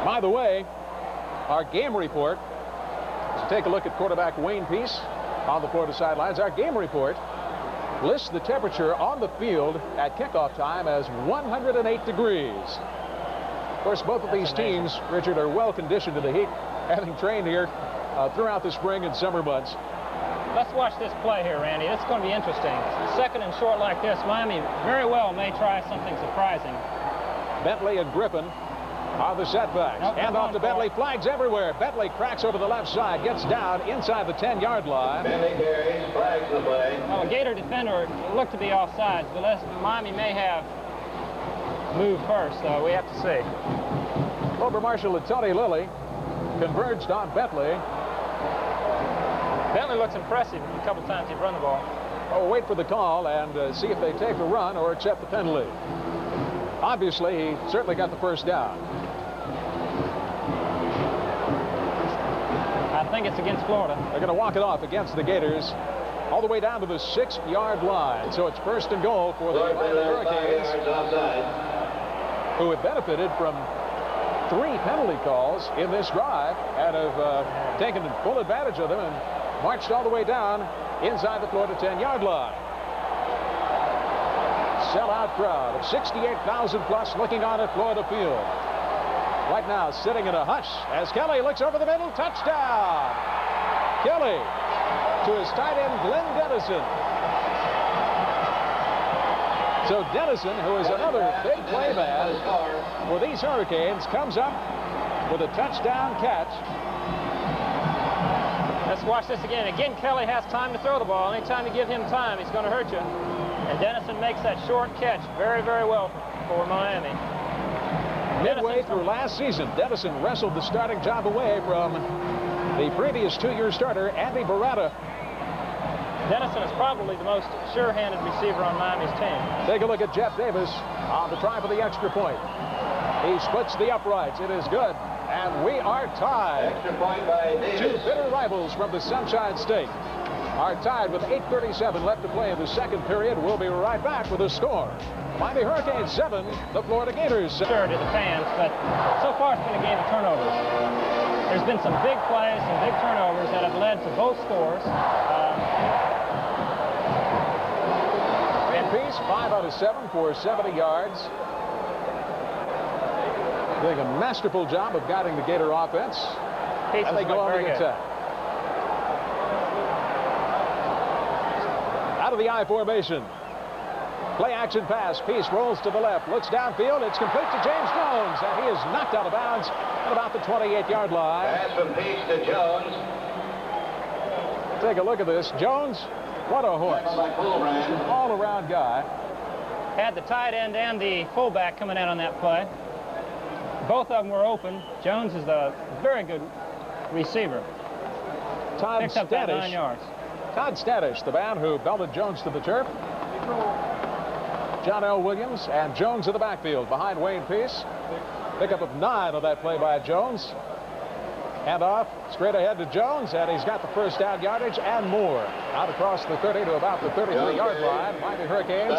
[SPEAKER 1] By the way, our game report, to take a look at quarterback Wayne Peace on the Florida sidelines. Our game report lists the temperature on the field at kickoff time as 108 degrees. Of course, both of these teams, Richard, are well conditioned to the heat, having trained here throughout the spring and summer months.
[SPEAKER 2] Let's watch this play here, Randy. It's going to be interesting. Second and short like this, Miami very well may try something surprising.
[SPEAKER 1] Bentley and Griffin are the setbacks. Hand off to Bentley. Flags everywhere. Bentley cracks over the left side, gets down inside the 10-yard line.
[SPEAKER 3] Bentley carries, flags the play.
[SPEAKER 2] Well, a Gator defender looked to be offsides, but Miami may have moved first, so we have to see.
[SPEAKER 1] Over Marshall and Tony Lilly converged on Bentley.
[SPEAKER 2] Bentley looks impressive. A couple times he's run the ball.
[SPEAKER 1] Oh, wait for the call and see if they take the run or accept the penalty. Obviously, he certainly got the first down.
[SPEAKER 2] I think it's against Florida.
[SPEAKER 1] They're going to walk it off against the Gators all the way down to the 6-yard line. So it's first and goal for the Hurricanes, who have benefited from 3 penalty calls in this drive and have taken full advantage of them and marched all the way down inside the Florida 10-yard line. Sellout crowd of 68,000 plus looking on at Florida Field. Right now sitting in a hush as Kelly looks over the middle. Touchdown! Kelly to his tight end Glenn Dennison. So Dennison, who is another big play man for these Hurricanes, comes up with a touchdown catch.
[SPEAKER 2] Let's watch this again. Again, Kelly has time to throw the ball. Anytime you give him time, he's going to hurt you. And Dennison makes that short catch very, very well for Miami.
[SPEAKER 1] Midway through last season, Dennison wrestled the starting job away from the previous 2-year starter, Andy Barata.
[SPEAKER 2] Dennison is probably the most sure-handed receiver on Miami's team.
[SPEAKER 1] Take a look at Jeff Davis on the try for the extra point. He splits the uprights. It is good. And we are tied.
[SPEAKER 3] Extra point by Davis.
[SPEAKER 1] 2 bitter rivals from the Sunshine State are tied with 8:37 left to play in the second period. We'll be right back with a score. Miami Hurricanes 7, the Florida Gators 7.
[SPEAKER 2] Sure to the fans, but so far it's been a game of turnovers. There's been some big plays, some big turnovers that have led to both scores.
[SPEAKER 1] And Peace, 5 out of 7 for 70 yards. Doing a masterful job of guiding the Gator offense. And they go on the attack. Out of the I formation. Play action pass. Peace rolls to the left. Looks downfield. It's complete to James Jones. And he is knocked out of bounds at about the 28-yard line.
[SPEAKER 3] Pass from Peace to Jones.
[SPEAKER 1] Take a look at this. Jones, what a horse. All-around guy.
[SPEAKER 2] Had the tight end and the fullback coming out on that play. Both of them were open. Jones is a very good receiver.
[SPEAKER 1] Todd
[SPEAKER 2] Picked up that 9
[SPEAKER 1] Stadish.
[SPEAKER 2] yards.
[SPEAKER 1] Todd Stadish, the man who belted Jones to the turf. John L. Williams and Jones in the backfield behind Wayne Peace. Pickup of 9 on that play by Jones. Hand off straight ahead to Jones, and he's got the first down yardage and more. Out across the 30 to about the 33-yard line. Miami Hurricanes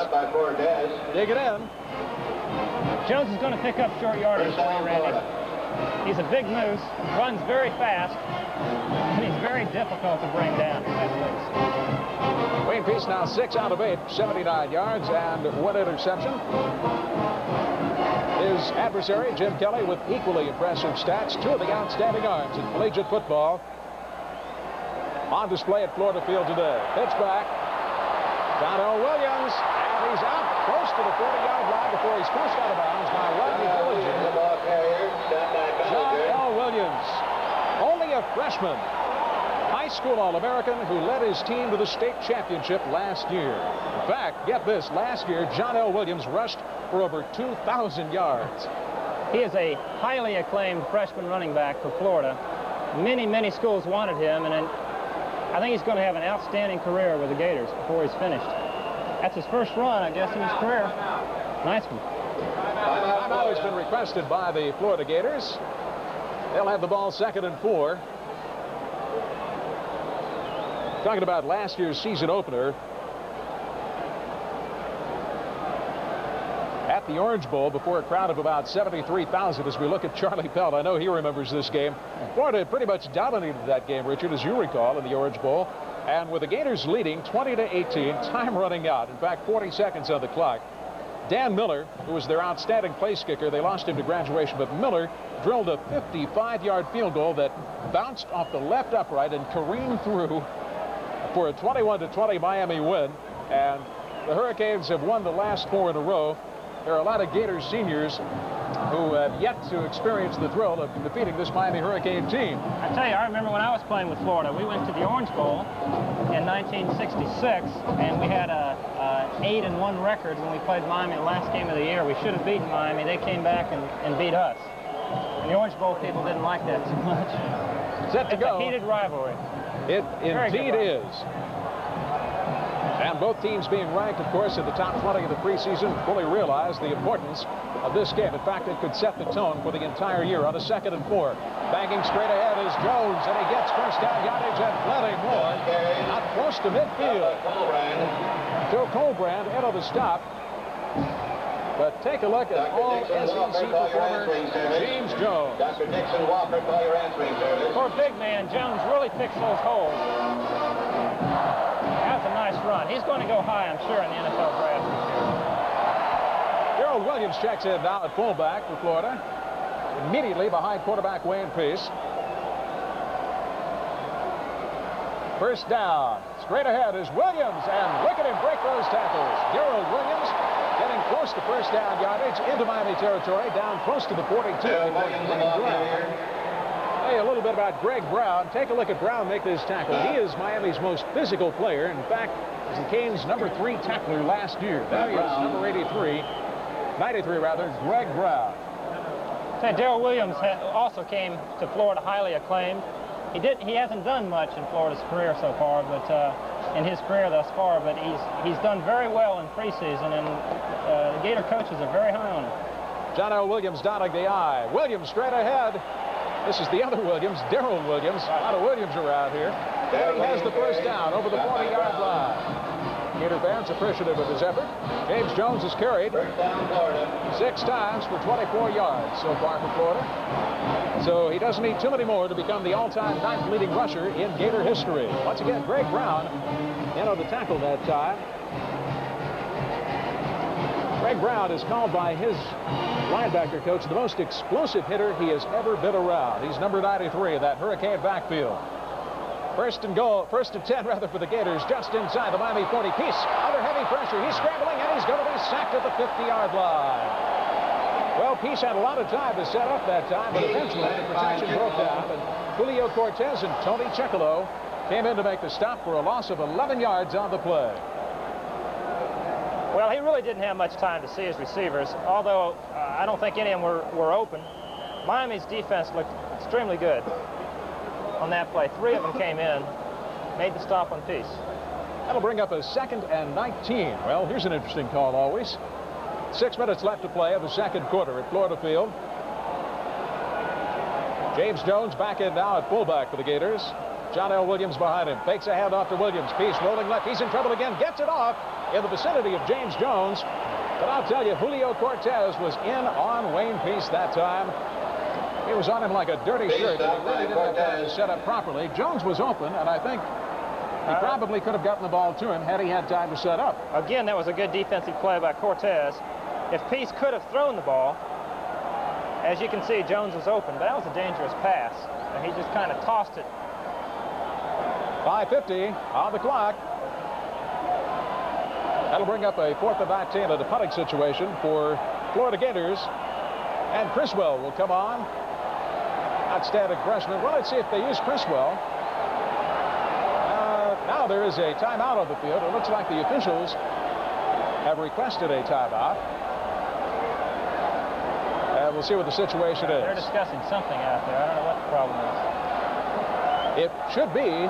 [SPEAKER 1] dig it in.
[SPEAKER 2] Jones is going to pick up short yardage for you, Randy. He's a big moose, runs very fast, and he's very difficult to bring down.
[SPEAKER 1] Wayne Peace now 6 out of 8, 79 yards and 1 interception. His adversary, Jim Kelly, with equally impressive stats, 2 of the outstanding arms in collegiate football. On display at Florida Field today. Pitch back. John L. Williams, and he's out close to the 40-yard line before he's pushed out of bounds by Rodney Collision.
[SPEAKER 3] The ball carrier, stop back
[SPEAKER 1] a freshman, high school All-American who led his team to the state championship last year. In fact, get this, last year, John L. Williams rushed for over 2,000 yards.
[SPEAKER 2] He is a highly acclaimed freshman running back for Florida. Many, many schools wanted him, and I think he's going to have an outstanding career with the Gators before he's finished. That's his first run, I guess, in his career. Nice one.
[SPEAKER 1] Timeout has been requested by the Florida Gators. They'll have the ball 2nd and 4. Talking about last year's season opener at the Orange Bowl before a crowd of about 73,000 as we look at Charlie Pelt. I know he remembers this game. Florida pretty much dominated that game, Richard, as you recall, in the Orange Bowl. And with the Gators leading 20-18, time running out. In fact, 40 seconds on the clock. Dan Miller, who was their outstanding place kicker, they lost him to graduation, but Miller drilled a 55-yard field goal that bounced off the left upright and careened through for a 21-20 Miami win. And the Hurricanes have won the last 4 in a row. There are a lot of Gators seniors who have yet to experience the thrill of defeating this Miami Hurricane team.
[SPEAKER 2] I tell you, I remember when I was playing with Florida, we went to the Orange Bowl in 1966, and we had a 8-1 record when we played Miami the last game of the year. We should have beaten Miami. They came back and beat us. And the Orange Bowl people didn't like that too much.
[SPEAKER 1] Set to go.
[SPEAKER 2] It's a heated rivalry.
[SPEAKER 1] It indeed is. And both teams being ranked, of course, in the top 20 of the preseason fully realize the importance of this game. In fact, it could set the tone for the entire year on a 2nd and 4. Banging straight ahead is Jones, and he gets first down yardage and plenty more. Not close to midfield. Phil Colbrand into the stop. But take a look at all SEC performer James Jones.
[SPEAKER 3] Dr. Dixon Walker, call your answering service.
[SPEAKER 2] For a big man, Jones really picks those holes. That's a nice run. He's going to go high, I'm sure, in the NFL draft this year.
[SPEAKER 1] Gerald Williams checks in now at fullback for Florida. Immediately behind quarterback Wayne Peace. First down. Straight ahead is Williams, and look at him break those tackles. Gerald Williams getting close to first down yardage into Miami territory, down close to the 42. Hey, a little bit about Greg Brown. Take a look at Brown make this tackle. He is Miami's most physical player. In fact, he's the Canes' #3 tackler last year. That is number 93 rather, Greg Brown.
[SPEAKER 2] Darrell Williams also came to Florida highly acclaimed. He hasn't done much in Florida's career so far, but in his career thus far, but he's done very well in preseason, and the Gator coaches are very high on him.
[SPEAKER 1] John L. Williams dotting the I. Williams straight ahead. This is the other Williams, Darrell Williams. A lot of Williams around here. And he has the first down over the 40-yard line. Gator fans appreciative of his effort. James Jones has carried 6 times for 24 yards so far for Florida. So he doesn't need too many more to become the all-time 9th leading rusher in Gator history. Once again, Greg Brown into the tackle that time. Greg Brown is called by his linebacker coach the most explosive hitter he has ever been around. He's number 93 in that Hurricane backfield. First and 10 rather for the Gators, just inside the Miami 40. Peace under heavy pressure. He's scrambling, and he's going to be sacked at the 50-yard line. Well, Peace had a lot of time to set up that time, but eventually the protection broke down, and Julio Cortez and Tony Cecolo came in to make the stop for a loss of 11 yards on the play.
[SPEAKER 2] Well, he really didn't have much time to see his receivers, although I don't think any of them were open. Miami's defense looked extremely good on that play. 3 of them came in, made the stop on Peace.
[SPEAKER 1] That'll bring up a 2nd and 19. Well, here's an interesting call always. 6 minutes left to play in the 2nd quarter at Florida Field. James Jones back in now at fullback for the Gators. John L. Williams behind him. Fakes a handoff to Williams. Peace rolling left. He's in trouble again. Gets it off in the vicinity of James Jones. But I'll tell you, Julio Cortez was in on Wayne Peace that time. He was on him like a dirty shirt. And he really didn't have time to set up properly. Jones was open, and I think he probably could have gotten the ball to him had he had time to set up.
[SPEAKER 2] Again, that was a good defensive play by Cortez. If Peace could have thrown the ball, as you can see, Jones was open, but that was a dangerous pass. And he just kind of tossed it.
[SPEAKER 1] 5:50 on the clock. That'll bring up a 4th and 19 at a punting situation for Florida Gators. And Criswell will come on outstanding freshman. Well, let's see if they use Criswell. Now there is a timeout on the field. It looks like the officials have requested a timeout. And we'll see what the situation is.
[SPEAKER 2] They're discussing something out there. I don't know what the problem is.
[SPEAKER 1] It should be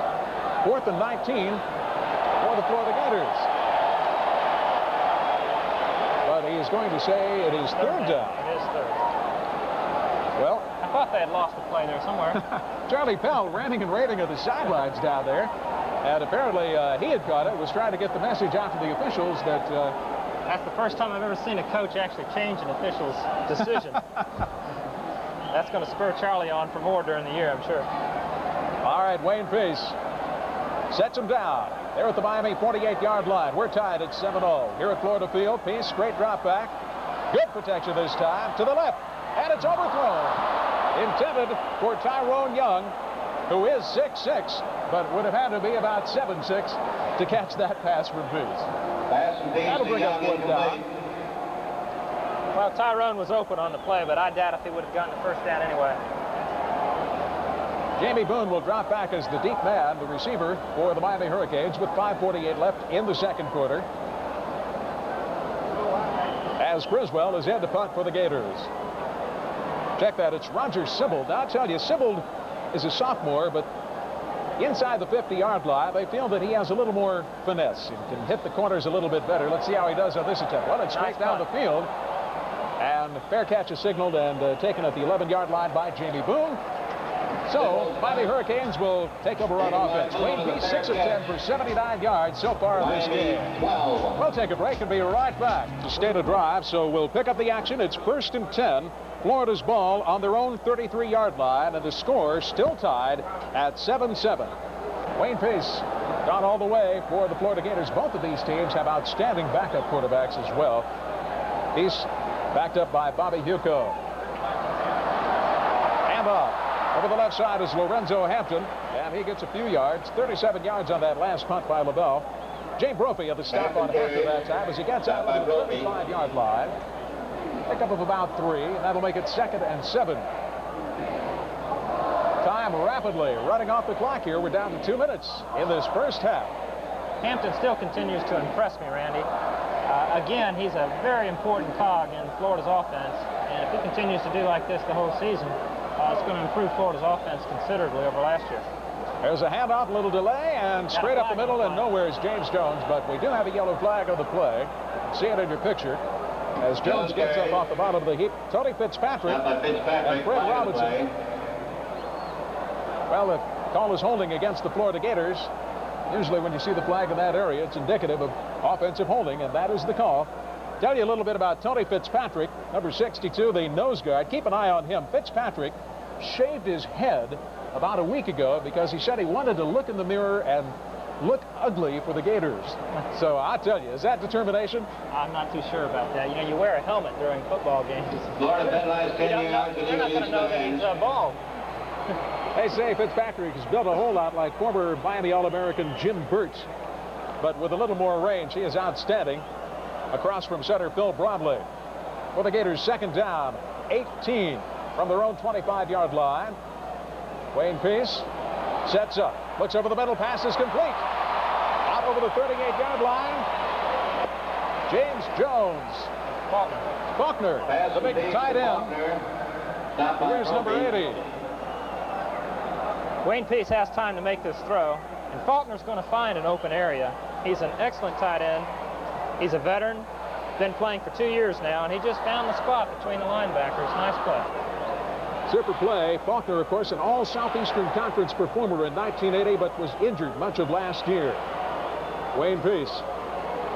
[SPEAKER 1] 4th and 19 for the Florida Gators. But he is going to say it is third down.
[SPEAKER 2] It is third.
[SPEAKER 1] Well,
[SPEAKER 2] I thought they had lost the play there somewhere.
[SPEAKER 1] Charlie Pell ranting and raving at the sidelines down there. And apparently he had caught it, was trying to get the message out to the officials that...
[SPEAKER 2] That's the first time I've ever seen a coach actually change an official's decision. That's going to spur Charlie on for more during the year, I'm sure.
[SPEAKER 1] All right, Wayne Peace sets him down. They're at the Miami 48-yard line. We're tied at 7-0. Here at Florida Field, Peace, straight drop back. Good protection this time to the left. And it's overthrown. Intended for Tyrone Young, who is 6'6", but would have had to be about 7'6" to catch that pass from Peace. That'll bring up 4th down.
[SPEAKER 2] Well, Tyrone was open on the play, but I doubt if he would have gotten the first down anyway.
[SPEAKER 1] Jamie Boone will drop back as the deep man, the receiver for the Miami Hurricanes, with 5:48 left in the second quarter. As Criswell is in to punt for the Gators. Check that, it's Roger Sibbald. Now, I'll tell you, Sibbald is a sophomore, but inside the 50-yard line, they feel that he has a little more finesse. He can hit the corners a little bit better. Let's see how he does on this attempt. Well, it's straight down the field. And fair catch is signaled and taken at the 11-yard line by Jamie Boone. So, Miami Hurricanes will take over on offense. Wayne Peace, 6 of 10 for 79 yards so far in this game. We'll take a break and be right back to State of Drive. So we'll pick up the action. It's 1st and 10. Florida's ball on their own 33-yard line, and the score still tied at 7-7. Wayne Peace gone all the way for the Florida Gators. Both of these teams have outstanding backup quarterbacks as well. Peace backed up by Bobby Huco. And over the left side is Lorenzo Hampton, and he gets a few yards, 37 yards on that last punt by LaBelle. Jay Brophy at the stop on after that time as he gets out to the 35-yard line. Pickup of about 3, and that'll make it 2nd and 7. Time rapidly running off the clock here. We're down to 2 minutes in this first half.
[SPEAKER 2] Hampton still continues to impress me, Randy. Again, he's a very important cog in Florida's offense, and if he continues to do like this the whole season, it's going to improve Florida's offense considerably over last year.
[SPEAKER 1] There's a handoff, a little delay, and straight up the middle, and nowhere is James Jones, but we do have a yellow flag on the play. You can see it in your picture. As Jones gets up off the bottom of the heap, Tony Fitzpatrick and Fred Robinson. Well, the call is holding against the Florida Gators. Usually when you see the flag in that area, it's indicative of offensive holding, and that is the call. Tell you a little bit about Tony Fitzpatrick, number 62, the nose guard. Keep an eye on him. Fitzpatrick shaved his head about a week ago because he said he wanted to look in the mirror and look ugly for the Gators. So I tell you, is that determination?
[SPEAKER 2] I'm not too sure about that. You know, you wear a helmet during football games.
[SPEAKER 3] Florida penalized 10 yards.
[SPEAKER 2] You're not going to know that he's bald.
[SPEAKER 1] They say Fitzpatrick is built a whole lot like former Miami All-American Jim Burt, but with a little more range. He is outstanding. Across from center, Phil Bromley. For the Gators, 2nd down, 18 from their own 25-yard line. Wayne Peace sets up. Looks over the middle, pass is complete. Out over the 38-yard line. James Jones. Faulkner, the big tight end. Here's number 80.
[SPEAKER 2] Wayne Peace has time to make this throw, and Faulkner's going to find an open area. He's an excellent tight end. He's a veteran, been playing for 2 years now, and he just found the spot between the linebackers. Nice play.
[SPEAKER 1] Super play. Faulkner, of course, an all-Southeastern Conference performer in 1980, but was injured much of last year. Wayne Peace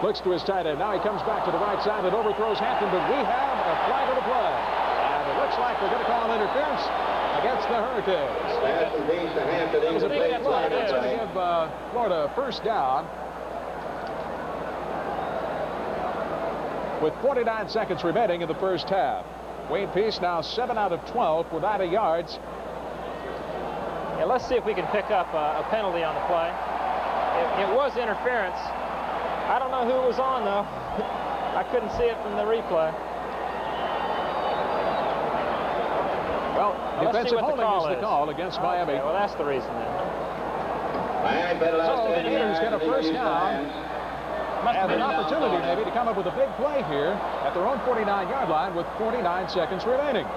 [SPEAKER 1] looks to his tight end. Now he comes back to the right side and overthrows Hampton, but we have a flag of the play. And it looks like they're going to call an interference against the Hurricanes. That's going to give Florida a first down. With 49 seconds remaining in the first half. Wayne Peace now 7 out of 12 for 90 yards.
[SPEAKER 2] Yeah, let's see if we can pick up a penalty on the play. It was interference. I don't know who it was on, though. I couldn't see it from the replay.
[SPEAKER 1] Well, Defensive holding is the call against Miami.
[SPEAKER 2] Well, that's the reason then.
[SPEAKER 1] So the Gators get a first down. Have an opportunity maybe to come up with a big play here at their own 49-yard line with 49 seconds remaining.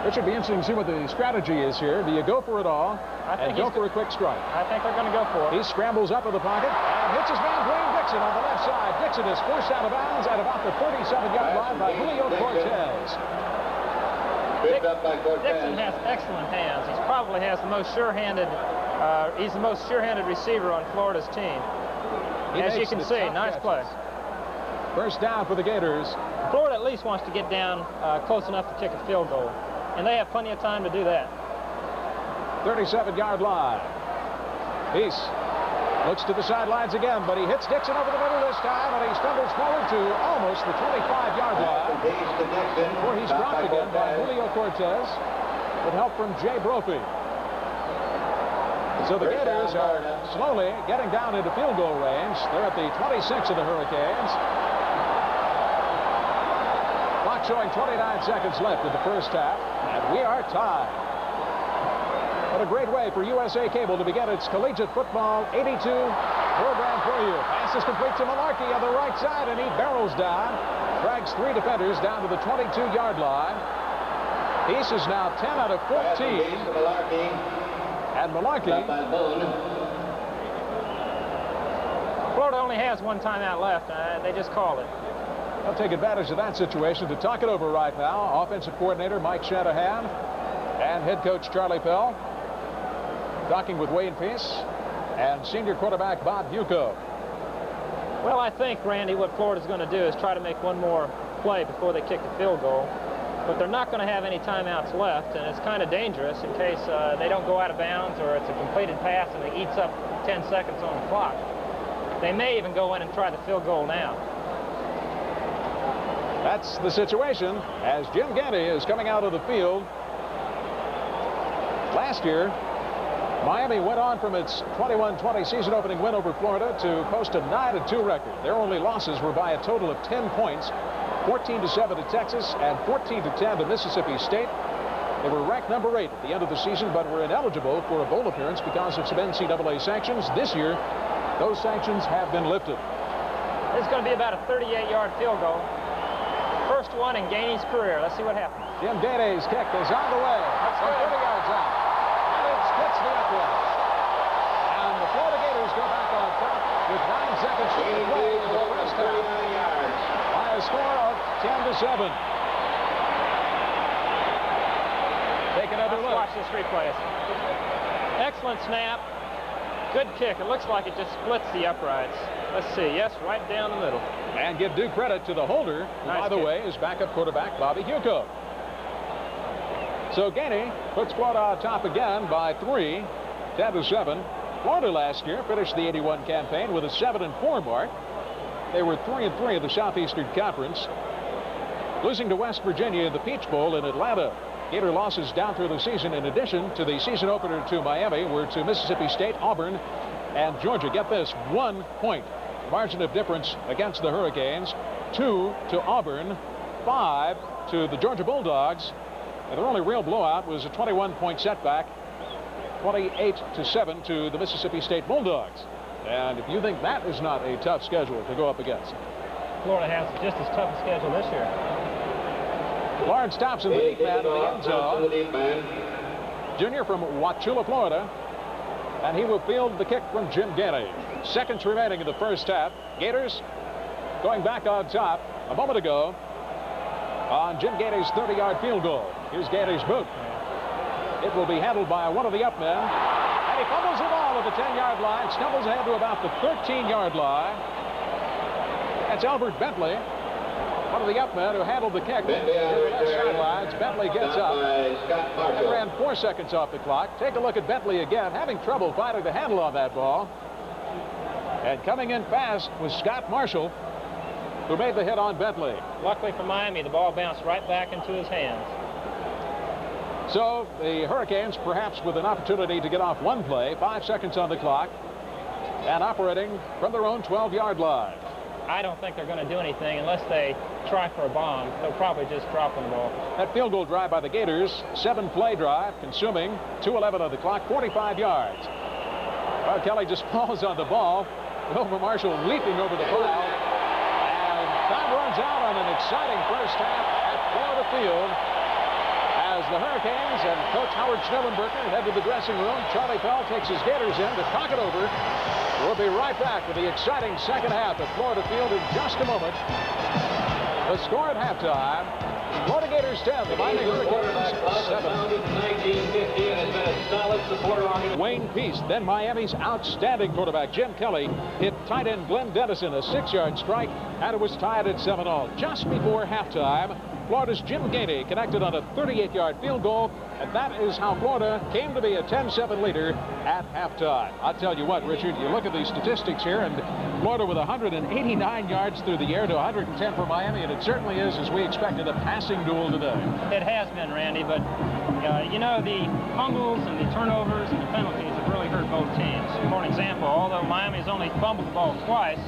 [SPEAKER 1] It should be interesting to see what the strategy is here. Do you go for it all and go for a quick strike?
[SPEAKER 2] I think they're going to go for it.
[SPEAKER 1] He scrambles up in the pocket and hits his man Dwayne Dixon on the left side. Dixon is forced out of bounds at about the 37-yard line by Julio Cortez.
[SPEAKER 2] Dixon has excellent hands. He probably has the most sure-handed. He's the most sure-handed receiver on Florida's team. As you can see, nice play.
[SPEAKER 1] First down for the Gators.
[SPEAKER 2] Florida at least wants to get down close enough to kick a field goal, and they have plenty of time to do that.
[SPEAKER 1] 37-yard line. Peace looks to the sidelines again, but he hits Dixon over the middle this time, and he stumbles forward to almost the 25-yard line, where he's dropped again by Julio Cortez with help from Jay Brophy. So the Gators are slowly getting down into field goal range. They're at the 26 of the Hurricanes. Clock showing 29 seconds left in the first half, and we are tied. What a great way for USA Cable to begin its collegiate football 82 program for you. Pass is complete to Malarkey on the right side, and he barrels down, drags 3 defenders down to the 22-yard line. Peace is now 10 out of 14. And Malarkey.
[SPEAKER 2] Florida only has one timeout left. They just called it.
[SPEAKER 1] They'll take advantage of that situation to talk it over right now. Offensive coordinator Mike Shanahan and head coach Charlie Pell talking with Wayne Peace and senior quarterback Bob Bucco.
[SPEAKER 2] Well, I think, Randy, what Florida's going to do is try to make one more play before they kick the field goal. But they're not going to have any timeouts left, and it's kind of dangerous in case they don't go out of bounds or it's a completed pass and it eats up 10 seconds on the clock. They may even go in and try the field goal now.
[SPEAKER 1] That's the situation as Jim Gandy is coming out of the field. Last year, Miami went on from its 21-20 season opening win over Florida to post a 9-2 record. Their only losses were by a total of 10 points. 14-7 to Texas and 14-10 to Mississippi State. They were ranked number 8 at the end of the season, but were ineligible for a bowl appearance because of some NCAA sanctions. This year, those sanctions have been lifted.
[SPEAKER 2] It's going to be about a 38-yard field goal. First one in Gainey's career. Let's see what happens.
[SPEAKER 1] Jim Gainey's kick is on the way. That's 30 yards out. And it splits the uprights. And the Florida Gators go back on top with 9 seconds to play in the first half. A score of 10-7. Take another look.
[SPEAKER 2] Watch this replay. Excellent snap. Good kick. It looks like it just splits the uprights. Let's see. Yes, right down the middle.
[SPEAKER 1] And give due credit to the holder, who, by the way, is backup quarterback Bobby Bucco. So Gainey puts Florida on top again by 3, 10-7. Florida last year finished the 81 campaign with a 7-4 mark. They were 3-3 in the Southeastern Conference, losing to West Virginia in the Peach Bowl in Atlanta. Gator losses down through the season, in addition to the season opener to Miami, were to Mississippi State, Auburn, and Georgia. Get this, 1 point margin of difference against the Hurricanes, 2 to Auburn, 5 to the Georgia Bulldogs, and their only real blowout was a 21-point setback, 28-7 to the Mississippi State Bulldogs. And if you think that is not a tough schedule to go up against.
[SPEAKER 2] Florida has just as tough a schedule this year.
[SPEAKER 1] Lawrence Thompson, the deep man in the end zone. Junior from Wauchula, Florida. And he will field the kick from Jim Gainey. Seconds remaining in the first half. Gators going back on top a moment ago on Jim Gainey's 30-yard field goal. Here's Gainey's boot. It will be handled by one of the up men. And he fumbles the ball at the 10-yard line, stumbles ahead to about the 13-yard line. That's Albert Bentley, one of the up men who handled the kick. Sidelines. Bentley gets up and ran 4 seconds off the clock. Take a look at Bentley again, having trouble finding the handle on that ball. And coming in fast was Scott Marshall, who made the hit on Bentley.
[SPEAKER 2] Luckily for Miami, the ball bounced right back into his hands.
[SPEAKER 1] So the Hurricanes, perhaps with an opportunity to get off one play, 5 seconds on the clock, and operating from their own 12-yard line.
[SPEAKER 2] I don't think they're going to do anything unless they try for a bomb. They'll probably just drop on the ball.
[SPEAKER 1] That field goal drive by the Gators, 7-play drive, consuming 2:11 on the clock, 45 yards. Well, Kelly just falls on the ball. Wilbur Marshall leaping over the pile. And time runs out on an exciting first half at Florida Field as the Hurricanes and Coach Howard Schnellenberger head to the dressing room. Charlie Pell takes his Gators in to talk it over. We'll be right back with the exciting second half at Florida Field in just a moment. The score at halftime, Florida Gators 10, the Miami Hurricanes 7. Wayne Peace, then Miami's outstanding quarterback Jim Kelly, hit tight end Glenn Dennison a 6-yard strike, and it was tied at 7-all. Just before halftime, Florida's Jim Gainey connected on a 38-yard field goal, and that is how Florida came to be a 10-7 leader at halftime. I'll tell you what, Richard, you look at these statistics here, and Florida with 189 yards through the air to 110 for Miami, and it certainly is, as we expected, a passing duel today.
[SPEAKER 2] It has been, Randy, but you know, the fumbles and the turnovers and the penalties have really hurt both teams. For an example, although Miami's only fumbled the ball twice,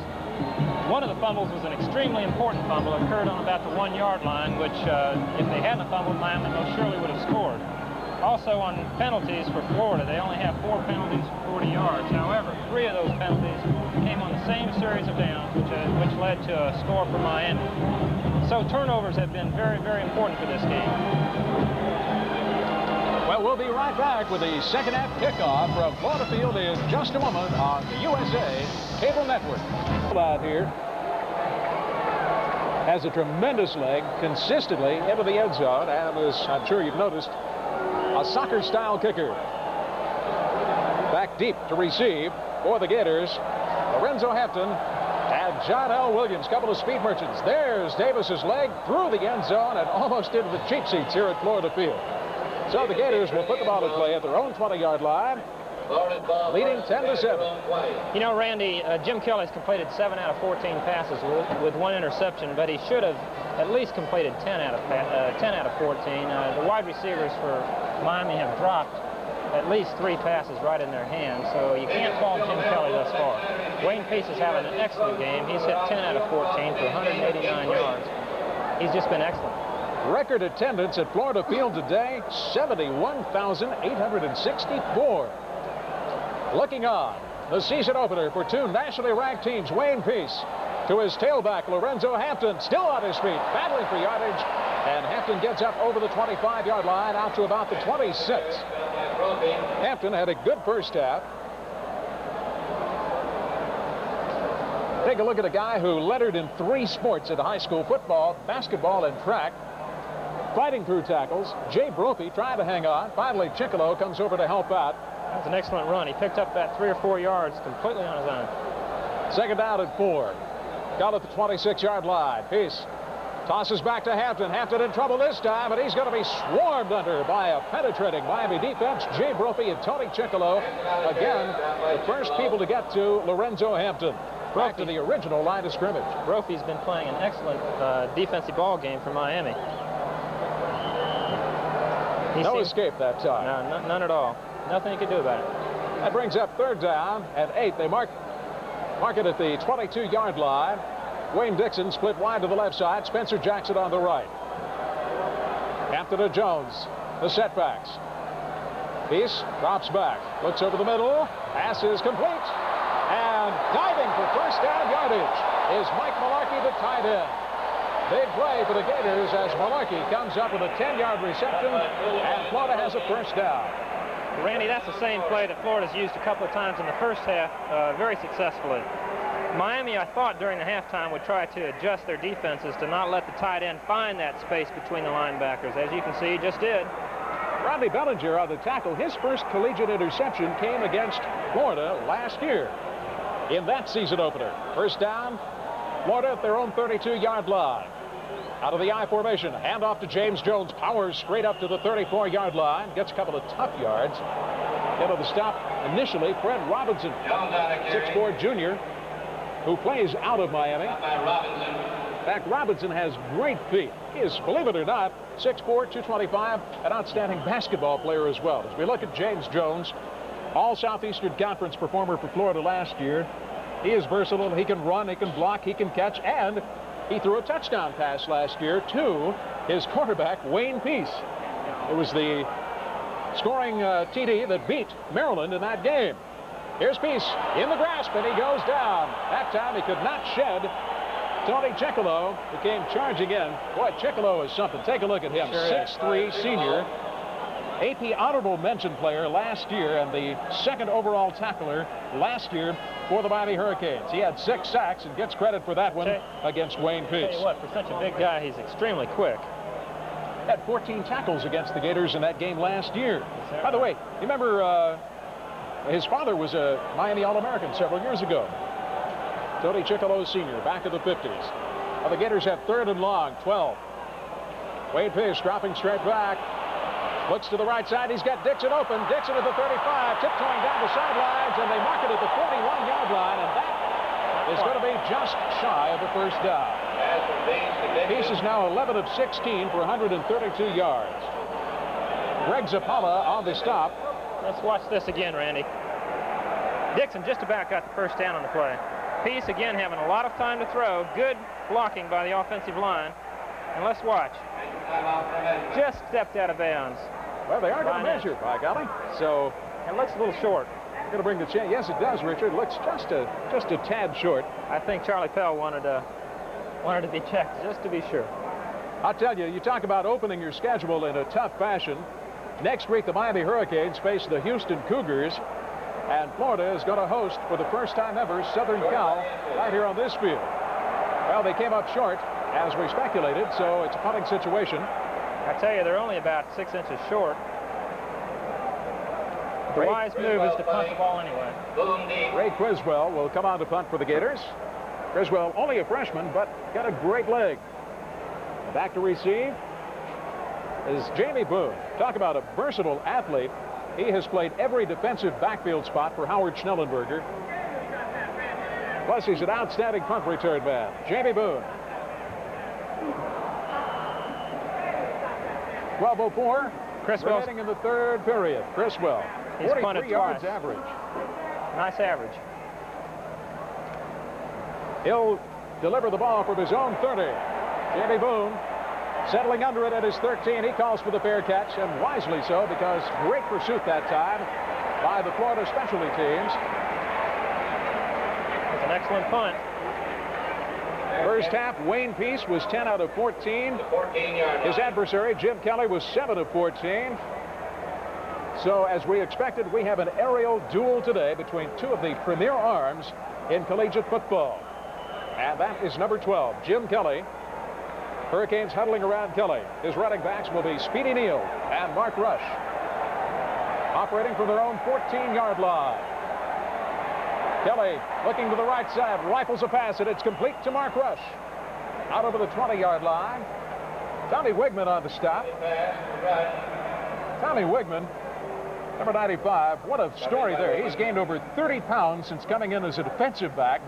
[SPEAKER 2] one of the fumbles was an extremely important fumble. It occurred on about the 1-yard line, which if they hadn't fumbled, Miami most surely would have scored. Also on penalties for Florida, they only have 4 penalties for 40 yards. However, 3 of those penalties came on the same series of downs, which led to a score for Miami. So turnovers have been very, very important for this game.
[SPEAKER 1] Well, we'll be right back with the second half kickoff from Florida Field in just a moment on the USA Cable Network. Out here has a tremendous leg consistently into the end zone, and as I'm sure you've noticed, a soccer-style kicker. Back deep to receive for the Gators, Lorenzo Hampton and John L. Williams, couple of speed merchants. There's Davis's leg through the end zone and almost into the cheap seats here at Florida Field. So the Gators will put the ball in play at their own 20-yard line, leading 10-7.
[SPEAKER 2] You know, Randy, Jim Kelly's completed 7 out of 14 passes with 1 interception, but he should have at least completed 10 out of 14. The wide receivers for Miami have dropped at least 3 passes right in their hands, so you can't fault Jim Kelly thus far. Wayne Peace is having an excellent game. He's hit 10 out of 14 for 189 yards. He's just been excellent.
[SPEAKER 1] Record attendance at Florida Field today, 71,864. Looking on, the season opener for 2 nationally ranked teams, Wayne Peace to his tailback, Lorenzo Hampton, still on his feet, battling for yardage, and Hampton gets up over the 25-yard line, out to about the 26. Hampton had a good first half. Take a look at a guy who lettered in 3 sports at high school: football, basketball, and track. Fighting through tackles, Jay Brophy trying to hang on. Finally, Chickalo comes over to help out.
[SPEAKER 2] That's an excellent run. He picked up that 3 or 4 yards completely on his own.
[SPEAKER 1] Second down and 4. Got at the 26-yard line. Peace tosses back to Hampton. Hampton in trouble this time, and he's going to be swarmed under by a penetrating Miami defense. Jay Brophy and Tony Chickalo. Again, the first people to get to Lorenzo Hampton. Back to the original line of scrimmage.
[SPEAKER 2] Brophy's been playing an excellent defensive ball game for Miami.
[SPEAKER 1] No escape that time.
[SPEAKER 2] No, none at all. Nothing he could do about it.
[SPEAKER 1] That brings up 3rd down and 8. They mark it at the 22-yard line. Wayne Dixon split wide to the left side. Spencer Jackson on the right. Hampton to Jones. The setbacks. Peace drops back. Looks over the middle. Pass is complete. And diving for first down yardage is Mike Malarkey, the tight end. Big play for the Gators as Malarkey comes up with a 10-yard reception, and Florida has a first down.
[SPEAKER 2] Randy, that's the same play that Florida's used a couple of times in the first half very successfully. Miami, I thought during the halftime, would try to adjust their defenses to not let the tight end find that space between the linebackers. As you can see, he just did.
[SPEAKER 1] Rodney Bellinger on the tackle. His first collegiate interception came against Florida last year in that season opener. First down, Florida at their own 32-yard line. Out of the I formation, handoff to James Jones, powers straight up to the 34-yard line, gets a couple of tough yards. Get to the stop initially, Fred Robinson, 6'4" junior, who plays out of Miami. In fact, Robinson has great feet. He is, believe it or not, 6'4", 225, an outstanding basketball player as well. As we look at James Jones, all Southeastern Conference performer for Florida last year, He is versatile. He can run, he can block, he can catch, and he threw a touchdown pass last year to his quarterback, Wayne Peace. It was the scoring TD that beat Maryland in that game. Here's Peace in the grasp, and he goes down. That time he could not shed Tony Chickalo, who came charging in. Boy, Chickalo is something. Take a look at him.
[SPEAKER 2] Sure
[SPEAKER 1] 6'3" senior. AP honorable mention player last year and the second overall tackler last year for the Miami Hurricanes. He had 6 sacks and gets credit for that one against Wayne Peace.
[SPEAKER 2] Tell you what, for such a big guy, he's extremely quick.
[SPEAKER 1] Had 14 tackles against the Gators in that game last year. By the way, you remember his father was a Miami All-American several years ago. Tony Chickalo Sr., back in the 50s. Well, the Gators have 3rd and long, 12. Wayne Peace dropping straight back. Looks to the right side. He's got Dixon open. Dixon at the 35, tiptoeing down the sidelines, and they mark it at the 41-yard line, and that is going to be just shy of the first down. Peace is now 11 of 16 for 132 yards. Greg Zappala on the stop.
[SPEAKER 2] Let's watch this again, Randy. Dixon just about got the first down on the play. Peace again having a lot of time to throw. Good blocking by the offensive line. And let's watch. Just stepped out of bounds.
[SPEAKER 1] Well, they are going to measure, by golly. So
[SPEAKER 2] it looks a little short.
[SPEAKER 1] Going to bring the chance. Yes, it does, Richard. It looks just a tad short.
[SPEAKER 2] I think Charlie Pell wanted to be checked just to be sure.
[SPEAKER 1] I'll tell you, you talk about opening your schedule in a tough fashion. Next week, the Miami Hurricanes face the Houston Cougars, and Florida is going to host, for the first time ever, Southern Cal right here on this field. Well, they came up short, as we speculated, so it's a punting situation.
[SPEAKER 2] I tell you, they're only about 6 inches short. The wise move is to punt the ball anyway.
[SPEAKER 1] Ray Criswell will come on to punt for the Gators. Criswell, only a freshman, but got a great leg. Back to receive is Jamie Boone. Talk about a versatile athlete. He has played every defensive backfield spot for Howard Schnellenberger. Plus, he's an outstanding punt return man. Jamie Boone. 12:04.
[SPEAKER 2] Criswell
[SPEAKER 1] remaining in the 3rd period. Criswell.
[SPEAKER 2] He's
[SPEAKER 1] 43 yards
[SPEAKER 2] twice.
[SPEAKER 1] average.
[SPEAKER 2] Nice average.
[SPEAKER 1] He'll deliver the ball from his own 30. Jamie Boone settling under it at his 13. He calls for the fair catch, and wisely so, because great pursuit that time by the Florida specialty teams.
[SPEAKER 2] It's an excellent punt.
[SPEAKER 1] First half, Wayne Peace was 10 out of 14. His adversary, Jim Kelly, was 7 of 14. So, as we expected, we have an aerial duel today between two of the premier arms in collegiate football. And that is number 12, Jim Kelly. Hurricanes huddling around Kelly. His running backs will be Speedy Neal and Mark Rush. Operating from their own 14-yard line. Kelly looking to the right side, rifles a pass, and it's complete to Mark Rush. Out over the 20-yard line. Tommy Wigman on the stop. Tommy Wigman, number 95, what a story there. He's gained over 30 pounds since coming in as a defensive back.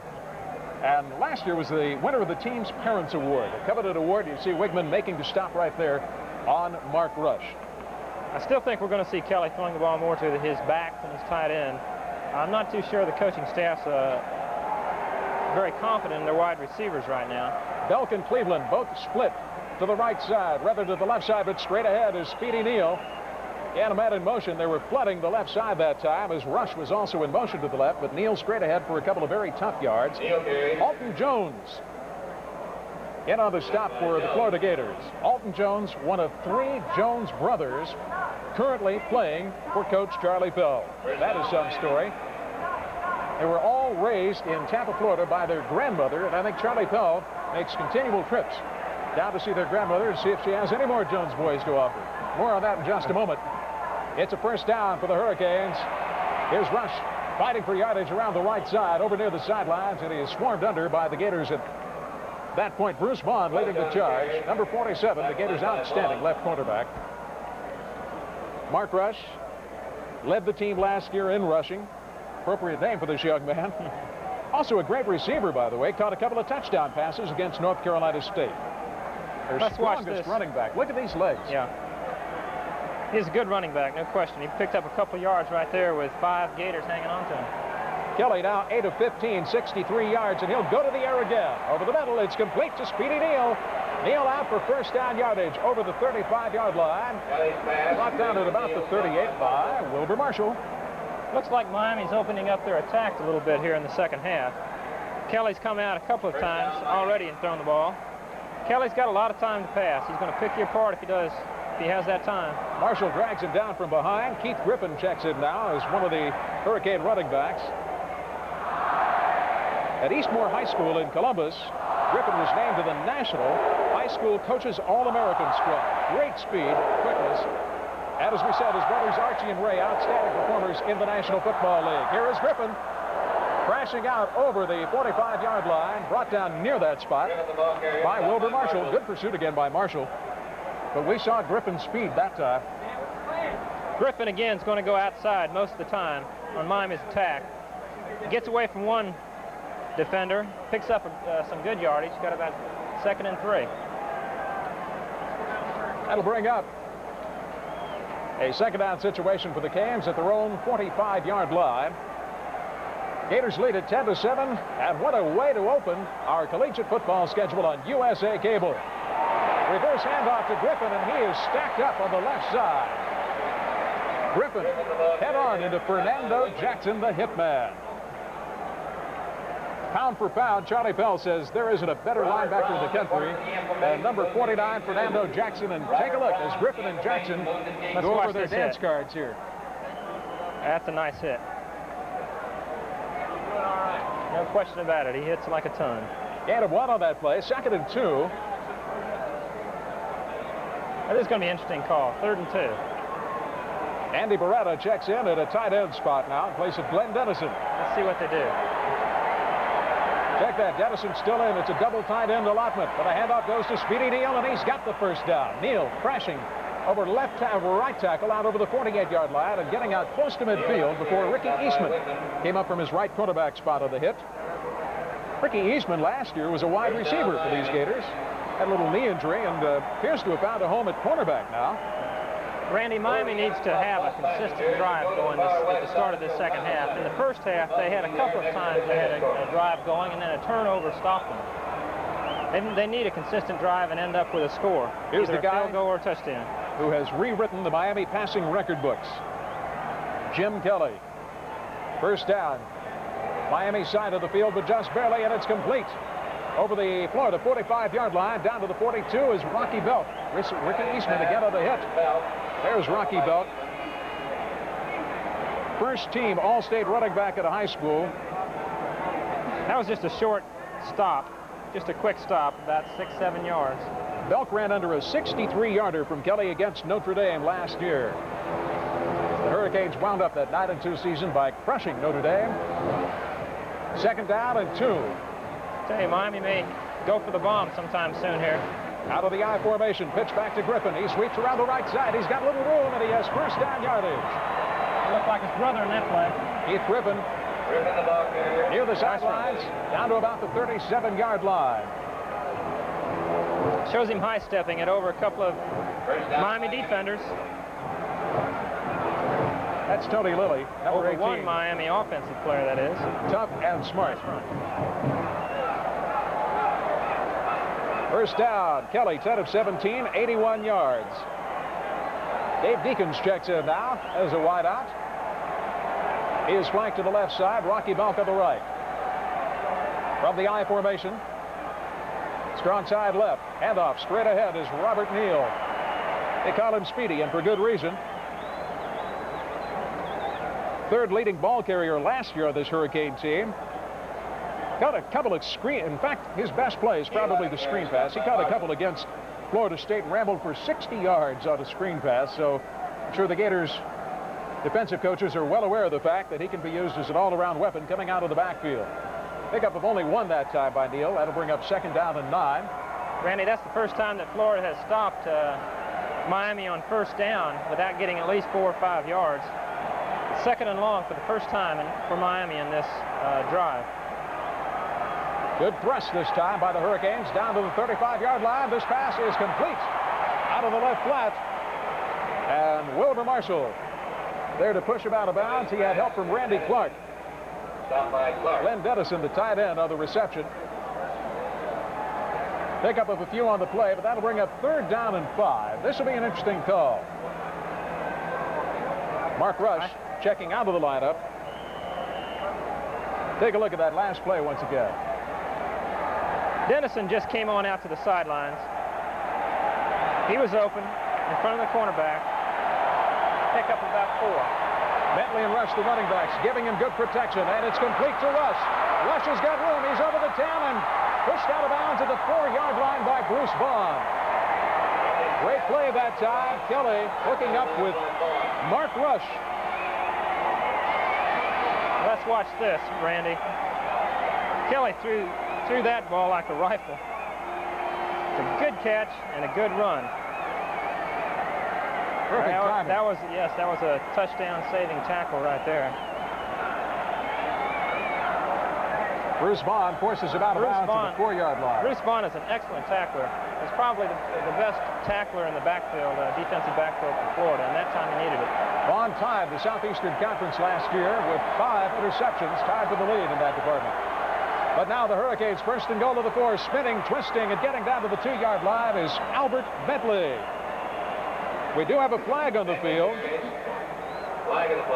[SPEAKER 1] And last year was the winner of the Team's Parents Award, a coveted award. You see Wigman making the stop right there on Mark Rush.
[SPEAKER 2] I still think we're going to see Kelly throwing the ball more to his back than his tight end. I'm not too sure the coaching staff's very confident in their wide receivers right now.
[SPEAKER 1] Belk and Cleveland both split to the right side, rather to the left side, but straight ahead is Speedy Neal. Animat in motion. They were flooding the left side that time as Rush was also in motion to the left, but Neal straight ahead for a couple of very tough yards. Alton Jones in on the stop for the Florida Gators. Alton Jones, one of 3 Jones brothers currently playing for Coach Charlie Pell. That is some story. They were all raised in Tampa, Florida by their grandmother, and I think Charlie Pell makes continual trips down to see their grandmother to see if she has any more Jones boys to offer. More on that in just a moment. It's a first down for the Hurricanes. Here's Rush fighting for yardage around the right side over near the sidelines, and he is swarmed under by the Gators at that point. Bruce Vaughn leading the charge. Number 47, the Gators' outstanding left cornerback. Mark Rush led the team last year in rushing. Appropriate name for this young man. Also a great receiver, by the way. Caught a couple of touchdown passes against North Carolina State. Their strongest running back. Look at these legs.
[SPEAKER 2] Yeah. He's a good running back, no question. He picked up a couple yards right there with 5 Gators hanging on to him.
[SPEAKER 1] Kelly now 8 of 15, 63 yards, and he'll go to the air again. Over the middle, it's complete to Speedy Neal. Neal out for first down yardage over the 35-yard line. Brought down at about the 38 by Wilbur Marshall.
[SPEAKER 2] Looks like Miami's opening up their attack a little bit here in the second half. Kelly's come out a couple of times already and thrown the ball. Kelly's got a lot of time to pass. He's going to pick you apart if he has that time.
[SPEAKER 1] Marshall drags him down from behind. Keith Griffin checks in now as one of the Hurricane running backs. At Eastmore High School in Columbus, Griffin was named to the National High School Coaches All-American Squad. Great speed, quickness. And as we said, his brothers Archie and Ray, outstanding performers in the National Football League. Here is Griffin crashing out over the 45-yard line, brought down near that spot by Wilbur Marshall. Good pursuit again by Marshall. But we saw Griffin's speed that time.
[SPEAKER 2] Griffin again is going to go outside most of the time on Miami's attack. He gets away from one defender, picks up some good yardage, got about 2nd and 3.
[SPEAKER 1] That'll bring up a second down situation for the Canes at their own 45-yard line. Gators lead at 10-7, and what a way to open our collegiate football schedule on USA Cable. Reverse handoff to Griffin, and he is stacked up on the left side. Griffin head on into Fernando Jackson, the hitman. Pound for pound, Charlie Pell says there isn't a better linebacker in the country than number 49, Fernando Jackson. And take a look as Griffin and Jackson go over their dance cards here.
[SPEAKER 2] That's a nice hit. No question about it. He hits like a ton.
[SPEAKER 1] Gain of 1 on that play. 2nd and 2.
[SPEAKER 2] Now, this is going to be an interesting call. 3rd and 2.
[SPEAKER 1] Andy Beretta checks in at a tight end spot now in place of Glenn Dennison.
[SPEAKER 2] Let's see what they do.
[SPEAKER 1] Check that. Dennison's still in. It's a double tight end allotment. But a handoff goes to Speedy Neal, and he's got the first down. Neal crashing over right tackle out over the 48-yard line and getting out close to midfield before Ricky Eastman came up from his right quarterback spot of the hit. Ricky Eastman last year was a wide receiver for these Gators. Had a little knee injury and appears to have found a home at cornerback now.
[SPEAKER 2] Randy, Miami needs to have a consistent drive going at the start of this second half. In the first half, they had a couple of times they had a drive going, and then a turnover stopped them. They need a consistent drive and end up with a score.
[SPEAKER 1] Here's
[SPEAKER 2] either
[SPEAKER 1] the guy
[SPEAKER 2] a field goal or a touchdown.
[SPEAKER 1] Who has rewritten the Miami passing record books. Jim Kelly. First down. Miami side of the field, but just barely, and it's complete. Over the Florida 45-yard line, down to the 42 is Rocky Belt. Ricky Eastman again on the hit. There's Rocky Belt. First team All-State running back at a high school.
[SPEAKER 2] That was just a short stop. Just a quick stop, about 6-7 yards.
[SPEAKER 1] Belk ran under a 63-yarder from Kelly against Notre Dame last year. The Hurricanes wound up that 9-2 season by crushing Notre Dame. 2nd down and 2.
[SPEAKER 2] Tell you, Miami may go for the bomb sometime soon here.
[SPEAKER 1] Out of the I formation, pitch back to Griffin. He sweeps around the right side. He's got a little room, and he has first down yardage.
[SPEAKER 2] He looked like his brother in that play.
[SPEAKER 1] Keith Griffin near the sidelines, down to about the 37-yard line.
[SPEAKER 2] Shows him high-stepping it over a couple of Miami defenders.
[SPEAKER 1] That's Tony Lilly, number 18.
[SPEAKER 2] One Miami offensive player, that is.
[SPEAKER 1] Tough and smart. First down, Kelly, 10 of 17, 81 yards. Dave Deacons checks in now as a wideout. He is flanked to the left side, Rocky Belk on the right. From the I formation, strong side left, handoff straight ahead is Robert Neal. They call him Speedy, and for good reason. 3rd leading ball carrier last year on this Hurricane team. Got a couple of in fact, his best play is probably the screen pass. He caught a couple against Florida State and rambled for 60 yards on a screen pass. So I'm sure the Gators defensive coaches are well aware of the fact that he can be used as an all-around weapon coming out of the backfield. Pickup of only 1 that time by Neal. That'll bring up 2nd down and 9.
[SPEAKER 2] Randy, that's the first time that Florida has stopped Miami on first down without getting at least 4 or 5 yards. 2nd and long for the first time for Miami in this drive.
[SPEAKER 1] Good thrust this time by the Hurricanes down to the 35-yard line. This pass is complete out of the left flat. And Wilbur Marshall there to push him out of bounds. He had help from Randy Clark.
[SPEAKER 3] Stop by Clark.
[SPEAKER 1] Glenn Dennison, the tight end, on the reception. Pickup of a few on the play, but that'll bring up 3rd down and 5. This will be an interesting call. Mark Rush checking out of the lineup. Take a look at that last play once again.
[SPEAKER 2] Dennison just came on out to the sidelines. He was open in front of the cornerback. Pick up about 4.
[SPEAKER 1] Bentley and Rush, the running backs, giving him good protection, and it's complete to Rush. Rush has got room. He's over the 10 and pushed out of bounds at the 4-yard line by Bruce Bond. Great play that time. Kelly hooking up with Mark Rush.
[SPEAKER 2] Let's watch this, Randy. Kelly threw that ball like a rifle. It's a good catch and a good run.
[SPEAKER 1] Perfect timing.
[SPEAKER 2] That was a touchdown-saving tackle right there.
[SPEAKER 1] Bruce Bond forces him out of bounds at the 4-yard line.
[SPEAKER 2] Bruce Bond is an excellent tackler. He's probably the best tackler in the backfield, defensive backfield for Florida, and that time he needed it.
[SPEAKER 1] Bond tied the Southeastern Conference last year with 5 interceptions, tied for the lead in that department. But now the Hurricanes first and goal to the 4, spinning, twisting, and getting down to the 2-yard line is Albert Bentley. We do have a flag on the field.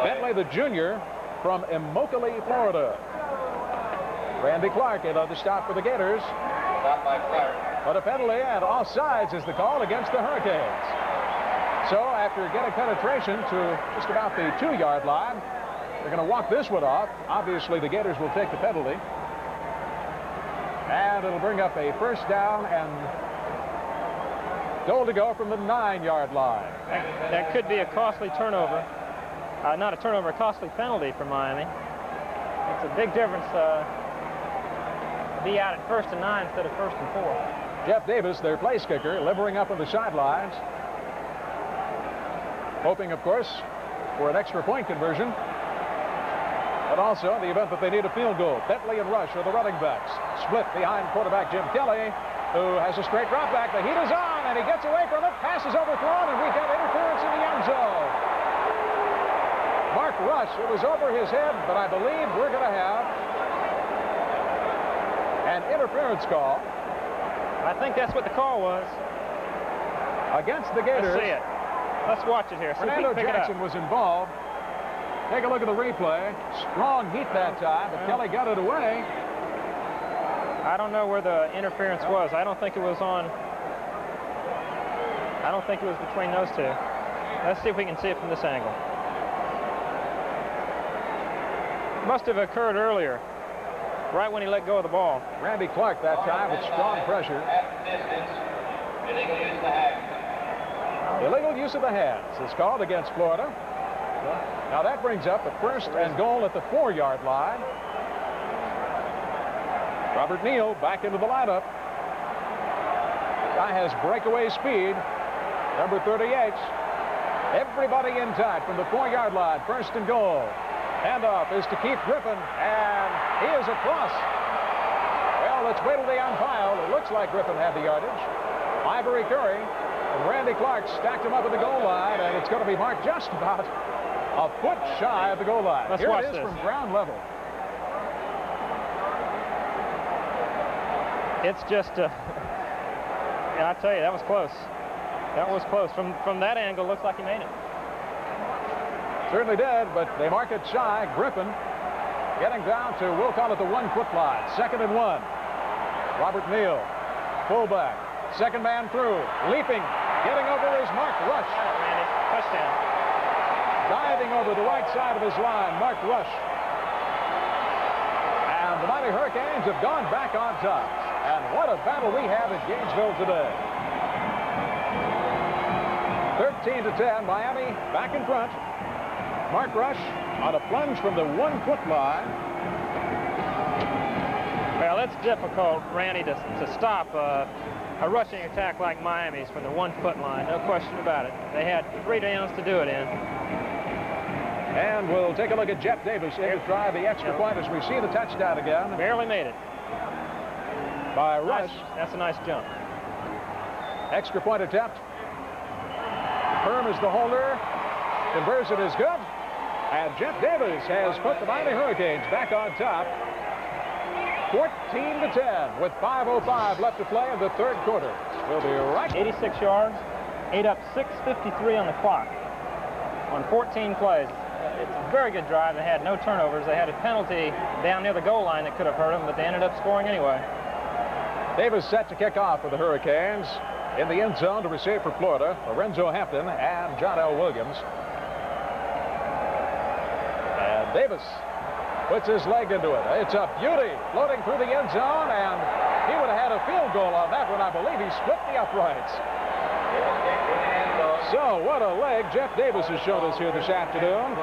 [SPEAKER 1] Bentley, the junior, from Immokalee, Florida. Randy Clark in on the stop for the Gators.
[SPEAKER 3] Stop by Clark.
[SPEAKER 1] But a penalty and offsides is the call against the Hurricanes. So after getting penetration to just about the 2-yard line, they're going to walk this one off. Obviously, the Gators will take the penalty. And it'll bring up a 1st down and goal to go from the 9-yard line.
[SPEAKER 2] That could be a costly turnover. Not a turnover, a costly penalty for Miami. It's a big difference be out at 1st and 9 instead of 1st and 4.
[SPEAKER 1] Jeff Davis, their place kicker, limbering up on the sidelines. Hoping, of course, for an extra point conversion. But also, in the event that they need a field goal, Bentley and Rush are the running backs. Split behind quarterback Jim Kelly, who has a straight drop back. The heat is on, and he gets away from it. Pass is overthrown, and we've got interference in the end zone. Mark Rush, it was over his head, but I believe we're going to have an interference call.
[SPEAKER 2] I think that's what the call was.
[SPEAKER 1] Against the Gators.
[SPEAKER 2] Let's see it. Let's watch it here.
[SPEAKER 1] Fernando Jackson was involved. Take a look at the replay. Strong heat that time, but Kelly got it away.
[SPEAKER 2] I don't know where the interference was. I don't think it was on. I don't think it was between those two. Let's see if we can see it from this angle. It must have occurred earlier, right when he let go of the ball.
[SPEAKER 1] Randy Clark that time with strong pressure.
[SPEAKER 3] Illegal use of the hands.
[SPEAKER 1] Illegal use of the hands is called against Florida. Now that brings up a 1st and goal at the 4-yard line. Robert Neal back into the lineup. Guy has breakaway speed. Number 38. Everybody in tight from the 4-yard line. 1st and goal. Handoff is to Keith Griffin, and he is across. Well, let's wait till the umpire. It looks like Griffin had the yardage. Ivory Curry and Randy Clark stacked him up at the goal line, and it's going to be marked just about a foot shy of the goal line.
[SPEAKER 2] Let's
[SPEAKER 1] Here
[SPEAKER 2] watch
[SPEAKER 1] it is
[SPEAKER 2] this.
[SPEAKER 1] from ground level.
[SPEAKER 2] It's just, I tell you, that was close. That was close. From that angle, looks like he made it.
[SPEAKER 1] Certainly did, but they mark it shy. Griffin getting down to, we'll call it the 1-foot line. 2nd and 1. Robert Neal, fullback. 2nd man through. Leaping. Getting over is Mark Rush.
[SPEAKER 2] Randy, touchdown.
[SPEAKER 1] Diving over the right side of his line, Mark Rush. And the mighty Hurricanes have gone back on top. And what a battle we have in Gainesville today. 13-10, Miami back in front. Mark Rush on a plunge from the 1-foot line.
[SPEAKER 2] Well, it's difficult, Randy, to stop a rushing attack like Miami's from the 1-foot line. No question about it. They had 3 downs to do it in.
[SPEAKER 1] And we'll take a look at Jeff Davis in to try the extra point as we see the touchdown again.
[SPEAKER 2] Barely made it.
[SPEAKER 1] By Rush.
[SPEAKER 2] That's a nice jump.
[SPEAKER 1] Extra point attempt. Herm is the holder. Conversion is good. And Jeff Davis has put the Miami Hurricanes back on top. 14-10 with 5:05 left to play in the third quarter. We'll be right.
[SPEAKER 2] 86 yards, ate up 6:53 on the clock on 14 plays. It's a very good drive. They had no turnovers. They had a penalty down near the goal line that could have hurt them, but they ended up scoring anyway.
[SPEAKER 1] Davis set to kick off for the Hurricanes. In the end zone to receive for Florida, Lorenzo Hampton and John L. Williams. And Davis puts his leg into it. It's a beauty, floating through the end zone, and he would have had a field goal on that one. I believe he split the uprights. So what a leg Jeff Davis has shown us here this afternoon.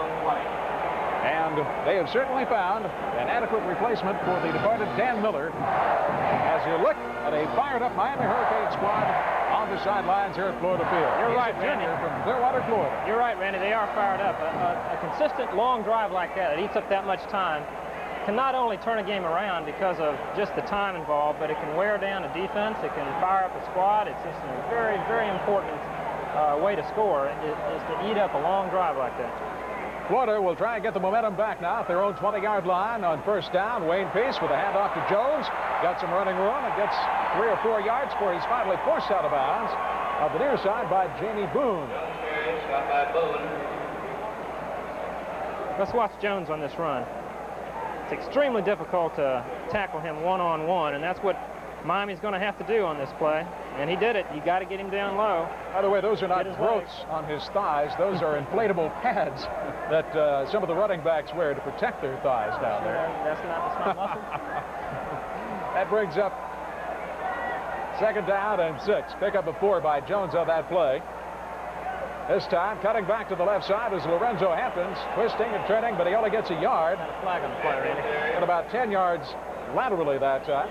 [SPEAKER 1] And they have certainly found an adequate replacement for the departed Dan Miller as you look at a fired-up Miami Hurricane squad on the sidelines here at Florida Field.
[SPEAKER 2] You're right, Randy.
[SPEAKER 1] From Clearwater, Florida.
[SPEAKER 2] You're right, Randy. They are fired up. A consistent long drive like that, it eats up that much time, can not only turn a game around because of just the time involved, but it can wear down a defense. It can fire up a squad. It's just a very, very important way to score is to eat up a long drive like that.
[SPEAKER 1] Florida will try and get the momentum back now at their own 20-yard line on first down. Wayne Peace with a handoff to Jones. Got some running room and gets 3 or 4 yards before he's finally forced out of bounds of the near side by Jamie Boone.
[SPEAKER 2] Let's watch Jones on this run. It's extremely difficult to tackle him one-on-one, and that's what Miami's going to have to do on this play. And he did it. You got to get him down low.
[SPEAKER 1] By the way, those are not groats on his thighs. Those are inflatable pads that some of the running backs wear to protect their thighs down there.
[SPEAKER 2] That's not the smart muscle.
[SPEAKER 1] That brings up second down and 6. Pick up a 4 by Jones on that play. This time, cutting back to the left side is Lorenzo Hampton, twisting and turning, but he only gets a yard.
[SPEAKER 2] Got a flag on the play, Randy.
[SPEAKER 1] And about 10 yards laterally that time.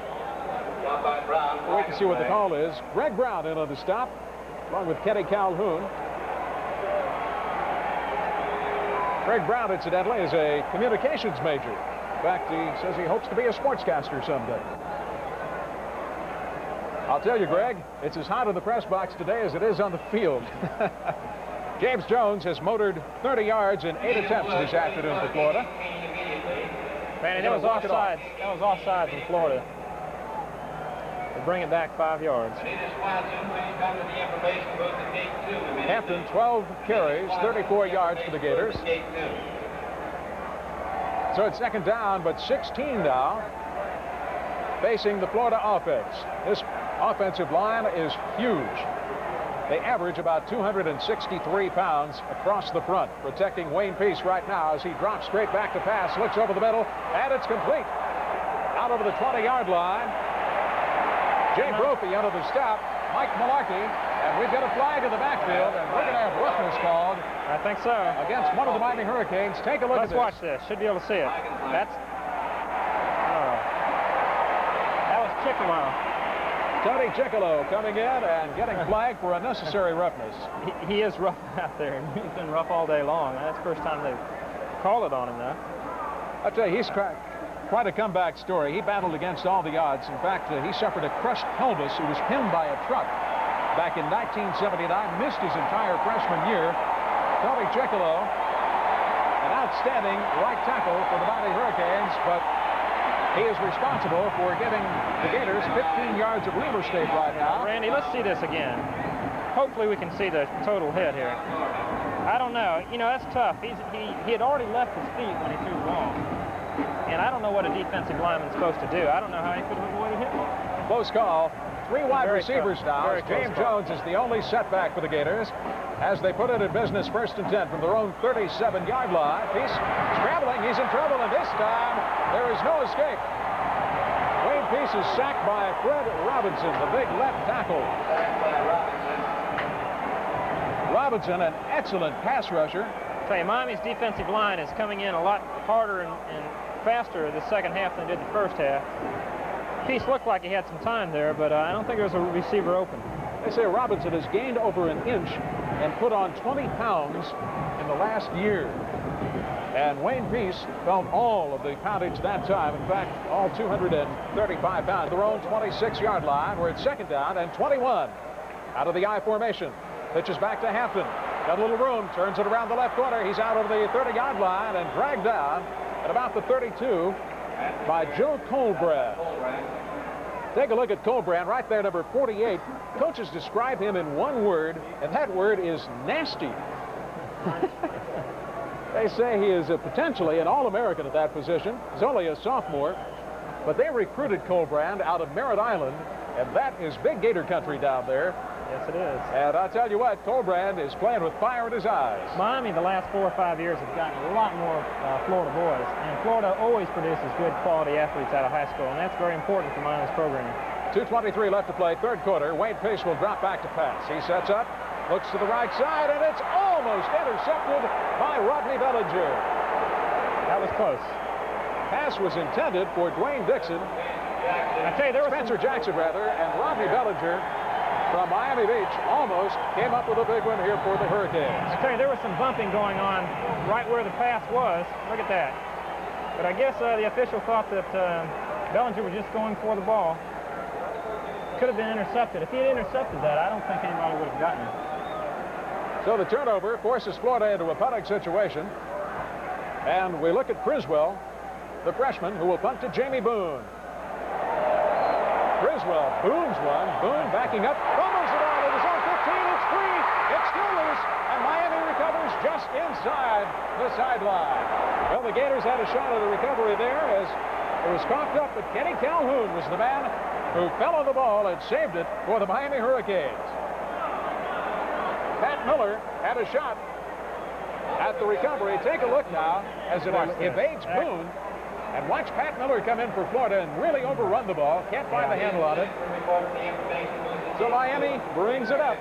[SPEAKER 1] We can see what the call is. Greg Brown in on the stop, along with Kenny Calhoun. Greg Brown, incidentally, is a communications major. In fact, he says he hopes to be a sportscaster someday. I'll tell you, Greg, it's as hot in the press box today as it is on the field. James Jones has motored 30 yards in 8 attempts this afternoon for Florida.
[SPEAKER 2] Randy, that was offsides. That was offsides in Florida. They bring it back 5 yards.
[SPEAKER 1] Hampton, 12 carries, 34 yards for the Gators. So it's second down, but 16 now, facing the Florida offense. This offensive line is huge. They average about 263 pounds across the front, protecting Wayne Peace right now as he drops straight back to pass, looks over the middle, and it's complete. Out over the 20-yard line. Jay Brophy under the stop, Mike Malarkey, and we've got a flag in the backfield, and we're going to have roughness called.
[SPEAKER 2] I think so.
[SPEAKER 1] Against one of the Miami Hurricanes. Take a look at this.
[SPEAKER 2] Let's watch this. Should be able to see it. That's... that was Chickalow.
[SPEAKER 1] Tony Chickalow coming in and getting flagged for unnecessary roughness.
[SPEAKER 2] He is rough out there. He's been rough all day long. That's the first time they've called it on him, though.
[SPEAKER 1] I'll tell you, he's quite a comeback story. He battled against all the odds. In fact, he suffered a crushed pelvis. He was pinned by a truck back in 1979, missed his entire freshman year. Tony Chickalow, an outstanding right tackle for the Miami Hurricanes, but he is responsible for giving the Gators 15 yards of real estate right now.
[SPEAKER 2] Randy, let's see this again. Hopefully we can see the total hit here. I don't know. You know, that's tough. He had already left his feet when he threw the ball. And I don't know what a defensive lineman's supposed to do. I don't know how he could have avoided hit one.
[SPEAKER 1] Close call. 3 wide receivers now.
[SPEAKER 2] James
[SPEAKER 1] Jones is the only setback for the Gators as they put it in business 1st and 10 from their own 37-yard line. Peace scrambling. He's in trouble, and this time there is no escape. Wayne Peace is sacked by Fred Robinson, the big left tackle. Robinson, an excellent pass rusher.
[SPEAKER 2] I'll tell you, Miami's defensive line is coming in a lot harder and faster the second half than it did the first half. Peace looked like he had some time there, but I don't think there was a receiver open.
[SPEAKER 1] They say Robinson has gained over an inch and put on 20 pounds in the last year. And Wayne Peace felt all of the poundage that time. In fact, all 235 pounds. Their own 26-yard line. We're at second down and 21 out of the I formation. Pitches back to Hampton. Got a little room, turns it around the left corner. He's out over the 30-yard line and dragged down at about the 32 by Joe Colbrand. Take a look at Colbrand right there, number 48. Coaches describe him in one word, and that word is nasty. They say he is potentially an All-American at that position. He's only a sophomore, but they recruited Colbrand out of Merritt Island, and that is big Gator country down there.
[SPEAKER 2] Yes, it is.
[SPEAKER 1] And I'll tell you what, Colbrand is playing with fire in his eyes.
[SPEAKER 2] Miami, the last 4 or 5 years, have gotten a lot more Florida boys. And Florida always produces good quality athletes out of high school, and that's very important for Miami's program.
[SPEAKER 1] 2:23 left to play, third quarter. Wade Pace will drop back to pass. He sets up, looks to the right side, and it's almost intercepted by Rodney Bellinger.
[SPEAKER 2] That was close.
[SPEAKER 1] Pass was intended for Dwayne Dixon.
[SPEAKER 2] I tell you, there was
[SPEAKER 1] Spencer Jackson, rather, and Rodney Bellinger from Miami Beach almost came up with a big one here for the Hurricanes.
[SPEAKER 2] I tell you, there was some bumping going on right where the pass was. Look at that. But I guess the official thought that Bellinger was just going for the ball. Could have been intercepted. If he had intercepted that, I don't think anybody would have gotten it.
[SPEAKER 1] So the turnover forces Florida into a punting situation. And we look at Criswell, the freshman, who will punt to Jamie Boone. Criswell booms one. Boone backing up, fumbles it out. It is on 15. It's free. It's still loose, and Miami recovers just inside the sideline. Well, the Gators had a shot at a recovery there as it was coughed up, but Kenny Calhoun was the man who fell on the ball and saved it for the Miami Hurricanes. Pat Miller had a shot at the recovery. Take a look now as it evades Boone. And watch Pat Miller come in for Florida and really overrun the ball. Can't find the handle on it. So Miami brings it up.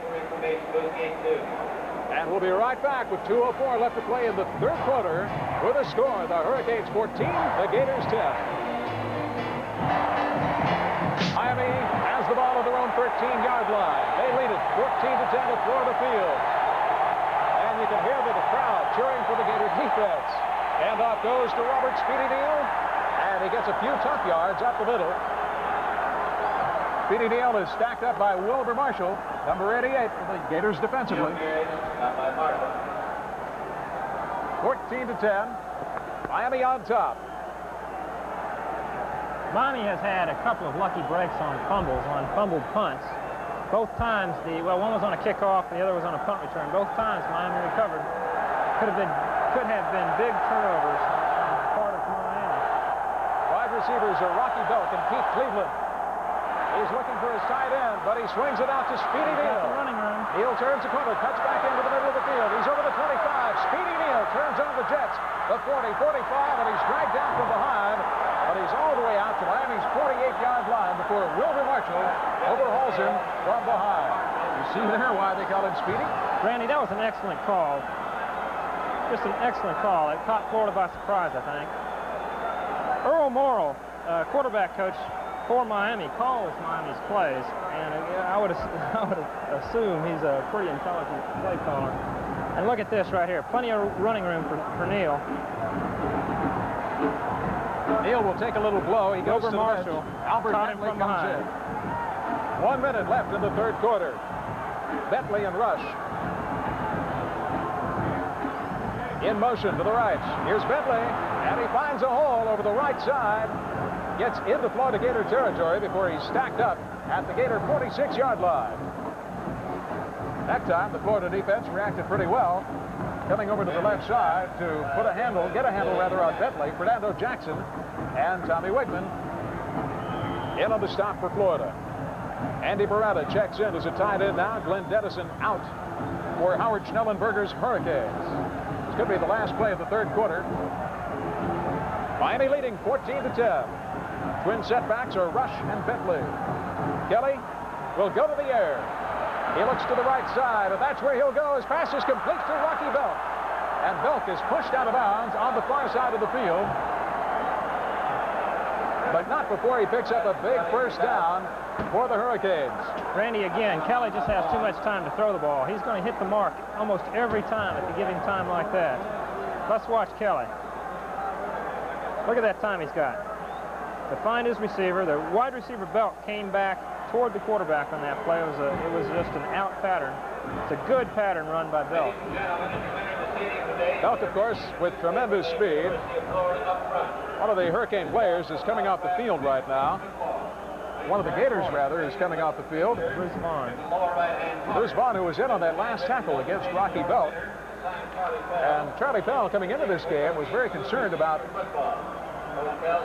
[SPEAKER 1] And we'll be right back with 2:04 left to play in the third quarter with a score. The Hurricanes 14, the Gators 10. Miami has the ball at their own 13-yard line. They lead it 14-10 at Florida Field. And you can hear the crowd cheering for the Gator defense. And off goes to Robert Speedy Neal, and he gets a few tough yards up the middle. Speedy Neal is stacked up by Wilbur Marshall, number 88 for the Gators defensively. 14-10, Miami on top.
[SPEAKER 2] Miami has had a couple of lucky breaks on fumbles, on fumbled punts. Both times, one was on a kickoff, the other was on a punt return. Both times Miami recovered. Could have been big turnovers on the part of Miami.
[SPEAKER 1] Wide receivers are Rocky Belk and Keith Cleveland. He's looking for his tight end, but he swings it out to Speedy Neal.
[SPEAKER 2] Running room.
[SPEAKER 1] Neal turns the corner, cuts back into the middle of the field. He's over the 25. Speedy Neal turns on the Jets. The 40, 45, and he's dragged down from behind. But he's all the way out to Miami's 48-yard line before Wilbur Marshall overhauls him from behind. You see there why they call him Speedy?
[SPEAKER 2] Randy, that was an excellent call. Just an excellent call. It caught Florida by surprise, I think. Earl Morrill, quarterback coach for Miami, calls Miami's plays, and I would assume he's a pretty intelligent play caller. And look at this right here. Plenty of running room for Neal.
[SPEAKER 1] Neal will take a little blow. He goes
[SPEAKER 2] Wilbur
[SPEAKER 1] to
[SPEAKER 2] Marshall.
[SPEAKER 1] Albert
[SPEAKER 2] Caught him
[SPEAKER 1] Bentley
[SPEAKER 2] from
[SPEAKER 1] comes
[SPEAKER 2] behind.
[SPEAKER 1] in. 1 minute left in the third quarter. Bentley and Rush in motion to the right. Here's Bentley, and he finds a hole over the right side. Gets into Florida Gator territory before he's stacked up at the Gator 46-yard line. That time, the Florida defense reacted pretty well, coming over to the left side to get a handle on Bentley. Fernando Jackson and Tommy Wigman in on the stop for Florida. Andy Beretta checks in as a tight end now. Glenn Dennison out for Howard Schnellenberger's Hurricanes. Could be the last play of the third quarter. Miami leading 14-10. Twin setbacks are Rush and Bentley. Kelly will go to the air. He looks to the right side, and that's where he'll go. His pass is complete to Rocky Belk. And Belk is pushed out of bounds on the far side of the field. But not before he picks up a big first down for the Hurricanes.
[SPEAKER 2] Randy, again, Kelly just has too much time to throw the ball. He's going to hit the mark almost every time if you give him time like that. Let's watch Kelly. Look at that time he's got to find his receiver. The wide receiver Belk came back toward the quarterback on that play. It was just an out pattern. It's a good pattern run by Belk.
[SPEAKER 1] Belk, of course, with tremendous speed. One of the Hurricane players is coming off the field right now. One of the Gators, rather, is coming off the field.
[SPEAKER 2] Bruce Vaughn.
[SPEAKER 1] Bruce Vaughn, who was in on that last tackle against Rocky Belk. And Charlie Pell, coming into this game, was very concerned about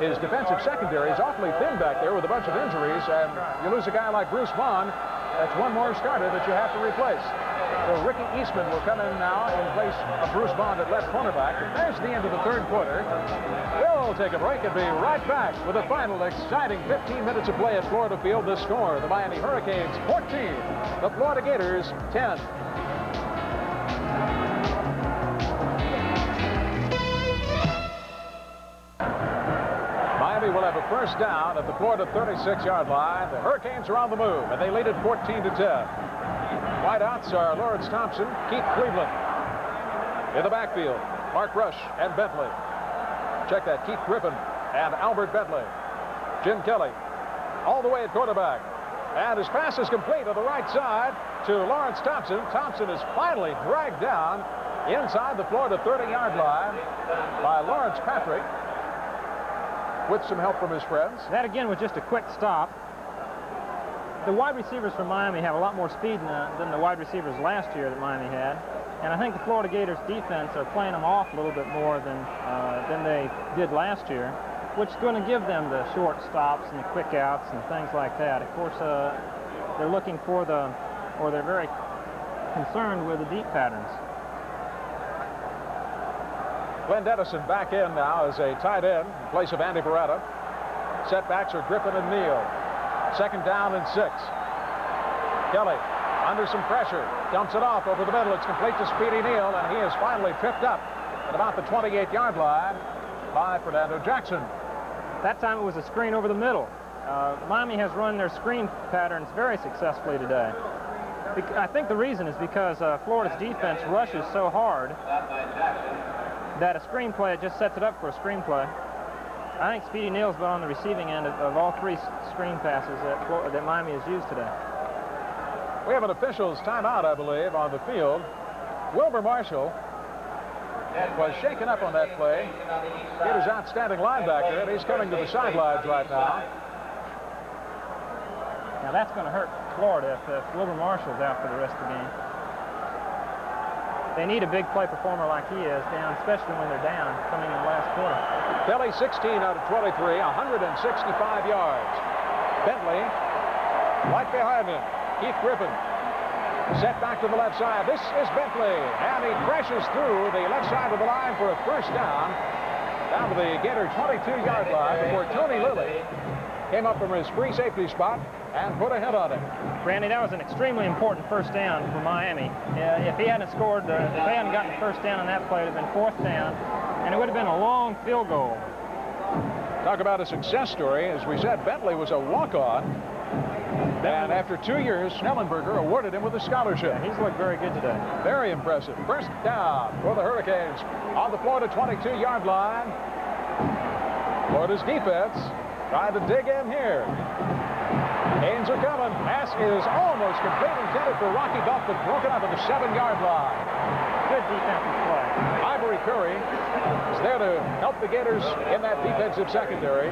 [SPEAKER 1] his defensive secondary. Is awfully thin back there with a bunch of injuries, and you lose a guy like Bruce Vaughn, that's one more starter that you have to replace. So Ricky Eastman will come in now in place of Bruce Vaughn at left cornerback. And there's the end of the third quarter. We'll take a break and be right back with a final exciting 15 minutes of play at Florida Field. The score, the Miami Hurricanes 14, the Florida Gators 10. Miami will have a first down at the Florida 36-yard line. The Hurricanes are on the move, and they lead it 14-10. Wideouts are Lawrence Thompson, Keith Cleveland. In the backfield, Mark Rush and Bentley. Check that, Keith Griffin and Albert Bentley. Jim Kelly all the way at quarterback. And his pass is complete on the right side to Lawrence Thompson. Thompson is finally dragged down inside the Florida 30-yard line by Lawrence Patrick with some help from his friends.
[SPEAKER 2] That again was just a quick stop. The wide receivers from Miami have a lot more speed than the wide receivers last year that Miami had. And I think the Florida Gators defense are playing them off a little bit more than they did last year, which is going to give them the short stops and the quick outs and things like that. Of course, they're looking for they're very concerned with the deep patterns.
[SPEAKER 1] Glenn Dennison back in now as a tight end in place of Andy Beretta. Setbacks are Griffin and Neal. Second down and 6. Kelly under some pressure, dumps it off over the middle. It's complete to Speedy Neal, and he is finally tripped up at about the 28-yard line by Fernando Jackson.
[SPEAKER 2] That time it was a screen over the middle. Miami has run their screen patterns very successfully today. I think the reason is because Florida's defense rushes so hard that a screenplay, it just sets it up for a screenplay. I think Speedy Neal's been on the receiving end of all three screen passes that Miami has used today.
[SPEAKER 1] We have an official's timeout, I believe, on the field. Wilbur Marshall was shaken up on that play. Gators' outstanding linebacker, and he's coming to the sidelines right now.
[SPEAKER 2] Now that's going to hurt Florida if Wilbur Marshall's out for the rest of the game. They need a big play performer like he is down, especially when they're down coming in the last quarter.
[SPEAKER 1] Kelly 16 out of 23, 165 yards. Bentley right behind him. Keith Griffin set back to the left side. This is Bentley, and he crashes through the left side of the line for a first down to the Gator 22-yard line before Tony Lilly came up from his free safety spot and put a hit on him.
[SPEAKER 2] Randy, that was an extremely important first down for Miami. If he hadn't scored, if they hadn't gotten the first down on that play, it would have been fourth down, and it would have been a long field goal.
[SPEAKER 1] Talk about a success story. As we said, Bentley was a walk-on, and after 2 years, Schnellenberger awarded him with a scholarship.
[SPEAKER 2] Yeah, he's looked very good today.
[SPEAKER 1] Very impressive. First down for the Hurricanes on the Florida 22-yard line. Florida's defense trying to dig in here. Canes are coming. Pass is almost complete, intended for Rocky Belk, but broken up at the 7-yard line.
[SPEAKER 2] Good defensive play.
[SPEAKER 1] Ivory Curry is there to help the Gators in that defensive secondary.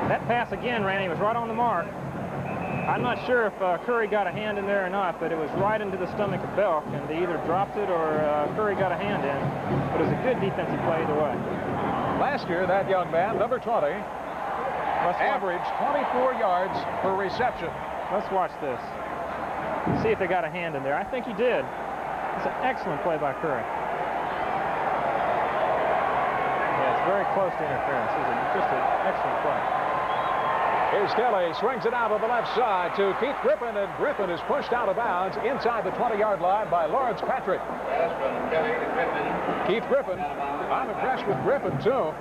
[SPEAKER 2] That pass again, Randy, was right on the mark. I'm not sure if Curry got a hand in there or not, but it was right into the stomach of Belk, and they either dropped it or Curry got a hand in. But it was a good defensive play either way.
[SPEAKER 1] Last year, that young man, number 20, averaged 24 yards per reception.
[SPEAKER 2] Let's watch this. See if they got a hand in there. I think he did. It's an excellent play by Curry. Yeah, it's very close to interference. It's just an excellent play.
[SPEAKER 1] Here's Kelly, swings it out on the left side to Keith Griffin, and Griffin is pushed out of bounds inside the 20-yard line by Lawrence Patrick. Keith Griffin, I'm impressed with Griffin, too.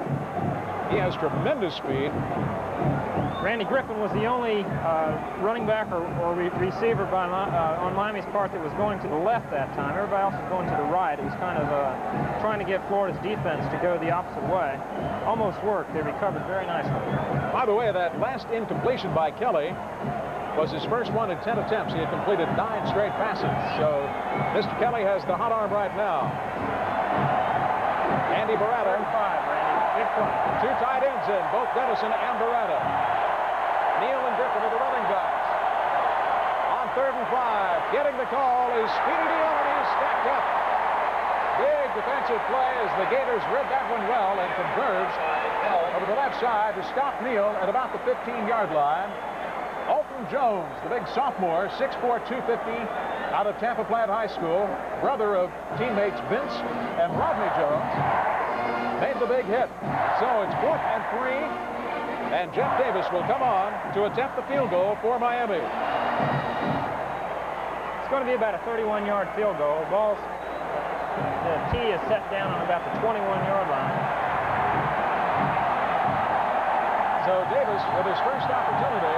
[SPEAKER 1] He has tremendous speed.
[SPEAKER 2] Randy Griffin was the only running back or receiver on Miami's part that was going to the left that time. Everybody else was going to the right. It was kind of trying to get Florida's defense to go the opposite way. Almost worked. They recovered very nicely.
[SPEAKER 1] By the way, that last incompletion by Kelly was his first one in 10 attempts. He had completed 9 straight passes. So Mr. Kelly has the hot arm right now. Andy Barretta.
[SPEAKER 2] 5, Randy. Good play.
[SPEAKER 1] 2 tight ends in, both Dennison and Barretta. Neal and Griffin are the running backs. On 3rd and 5, getting the call is Speedy Neal, and he's stacked up. Big defensive play as the Gators read that one well and converged over the left side to stop Neal at about the 15-yard line. Alton Jones, the big sophomore, 6'4", 250, out of Tampa Platte High School, brother of teammates Vince and Rodney Jones, made the big hit. So it's 4th and 3, and Jeff Davis will come on to attempt the field goal for Miami.
[SPEAKER 2] It's going to be about a 31-yard field goal. The tee is set down on about the 21-yard line.
[SPEAKER 1] So Davis with his first opportunity.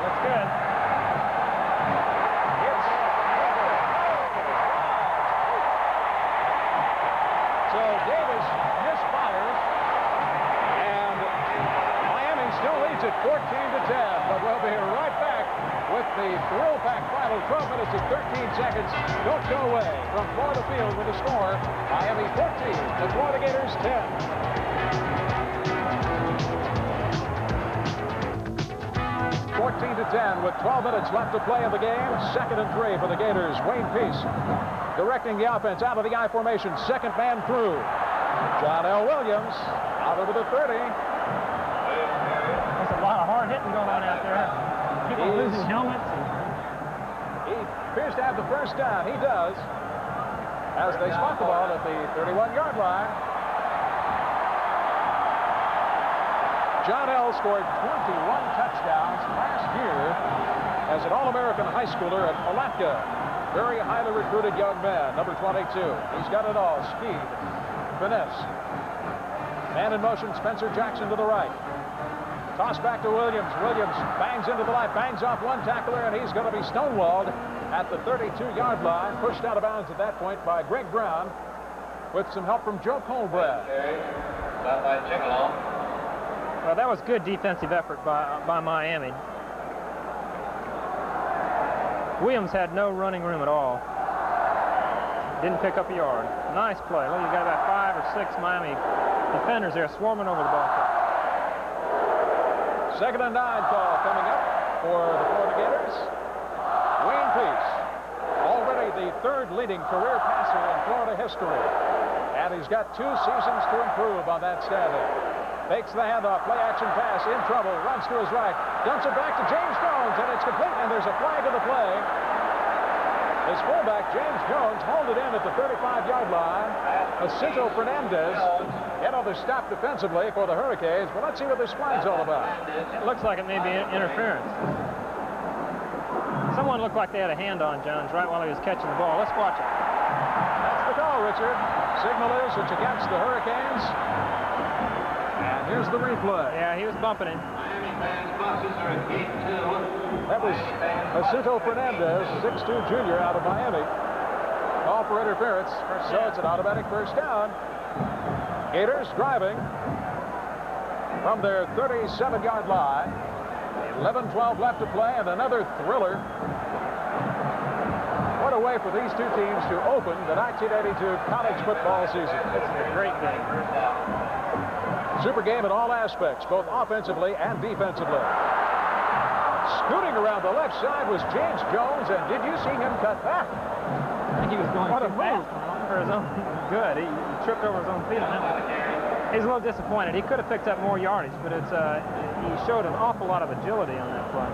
[SPEAKER 2] That's good.
[SPEAKER 1] So Davis misfires, and Miami still leads it 14-10, but we'll be right back with the thrill-packed final 12 minutes and 13 seconds. Don't go away from Florida Field with the score, Miami 14, the Florida Gators 10. 14-10 with 12 minutes left to play in the game. 2nd and 3 for the Gators. Wayne Peace directing the offense out of the I formation. Second man through. John L. Williams out over the 30.
[SPEAKER 2] There's a lot of hard hitting going on out there. People losing helmets.
[SPEAKER 1] He appears to have the first down. He does. As they spot the ball at the 31-yard line. John L. scored 21 touchdowns last year as an All-American high schooler at Palatka. Very highly recruited young man, number 22. He's got it all. Speed, finesse. Man in motion, Spencer Jackson to the right. Toss back to Williams. Williams bangs into the light, bangs off one tackler, and he's going to be stonewalled at the 32-yard line. Pushed out of bounds at that point by Greg Brown with some help from Joe Colbrad.
[SPEAKER 3] Stop by Chickalong.
[SPEAKER 2] Well, that was good defensive effort by Miami. Williams had no running room at all. Didn't pick up a yard. Nice play. Look, you got about 5 or 6 Miami defenders there swarming over the ball.
[SPEAKER 1] 2nd and 9 call coming up for the Florida Gators. Wayne Peace, already the 3rd leading career passer in Florida history. And he's got 2 seasons to improve on that standing. Takes the handoff, play action pass, in trouble, runs to his right, dumps it back to James Jones, and it's complete, and there's a flag in the play. His fullback, James Jones, hauled it in at the 35-yard line. Jacinto Fernandez get on the stop defensively for the Hurricanes, but let's see what this flag's all about.
[SPEAKER 2] It looks like it may be interference. Someone looked like they had a hand on Jones right while he was catching the ball. Let's watch it.
[SPEAKER 1] That's the call, Richard. Signal is it's against the Hurricanes. And here's the replay.
[SPEAKER 2] Yeah, he was bumping him.
[SPEAKER 1] That was Jacinto Fernandez, 6'2" junior out of Miami. Call for interference, so it's an automatic first down. Gators driving from their 37-yard line. 11-12 left to play, and another thriller. What a way for these 2 teams to open the 1982 college football season.
[SPEAKER 2] It's a great game.
[SPEAKER 1] Super game in all aspects, both offensively and defensively. Scooting around the left side was James Jones, and did you see him cut back?
[SPEAKER 2] I think he was going too fast for his own good. He tripped over his own feet on that one. He's a little disappointed. He could have picked up more yardage, but he showed an awful lot of agility on that play.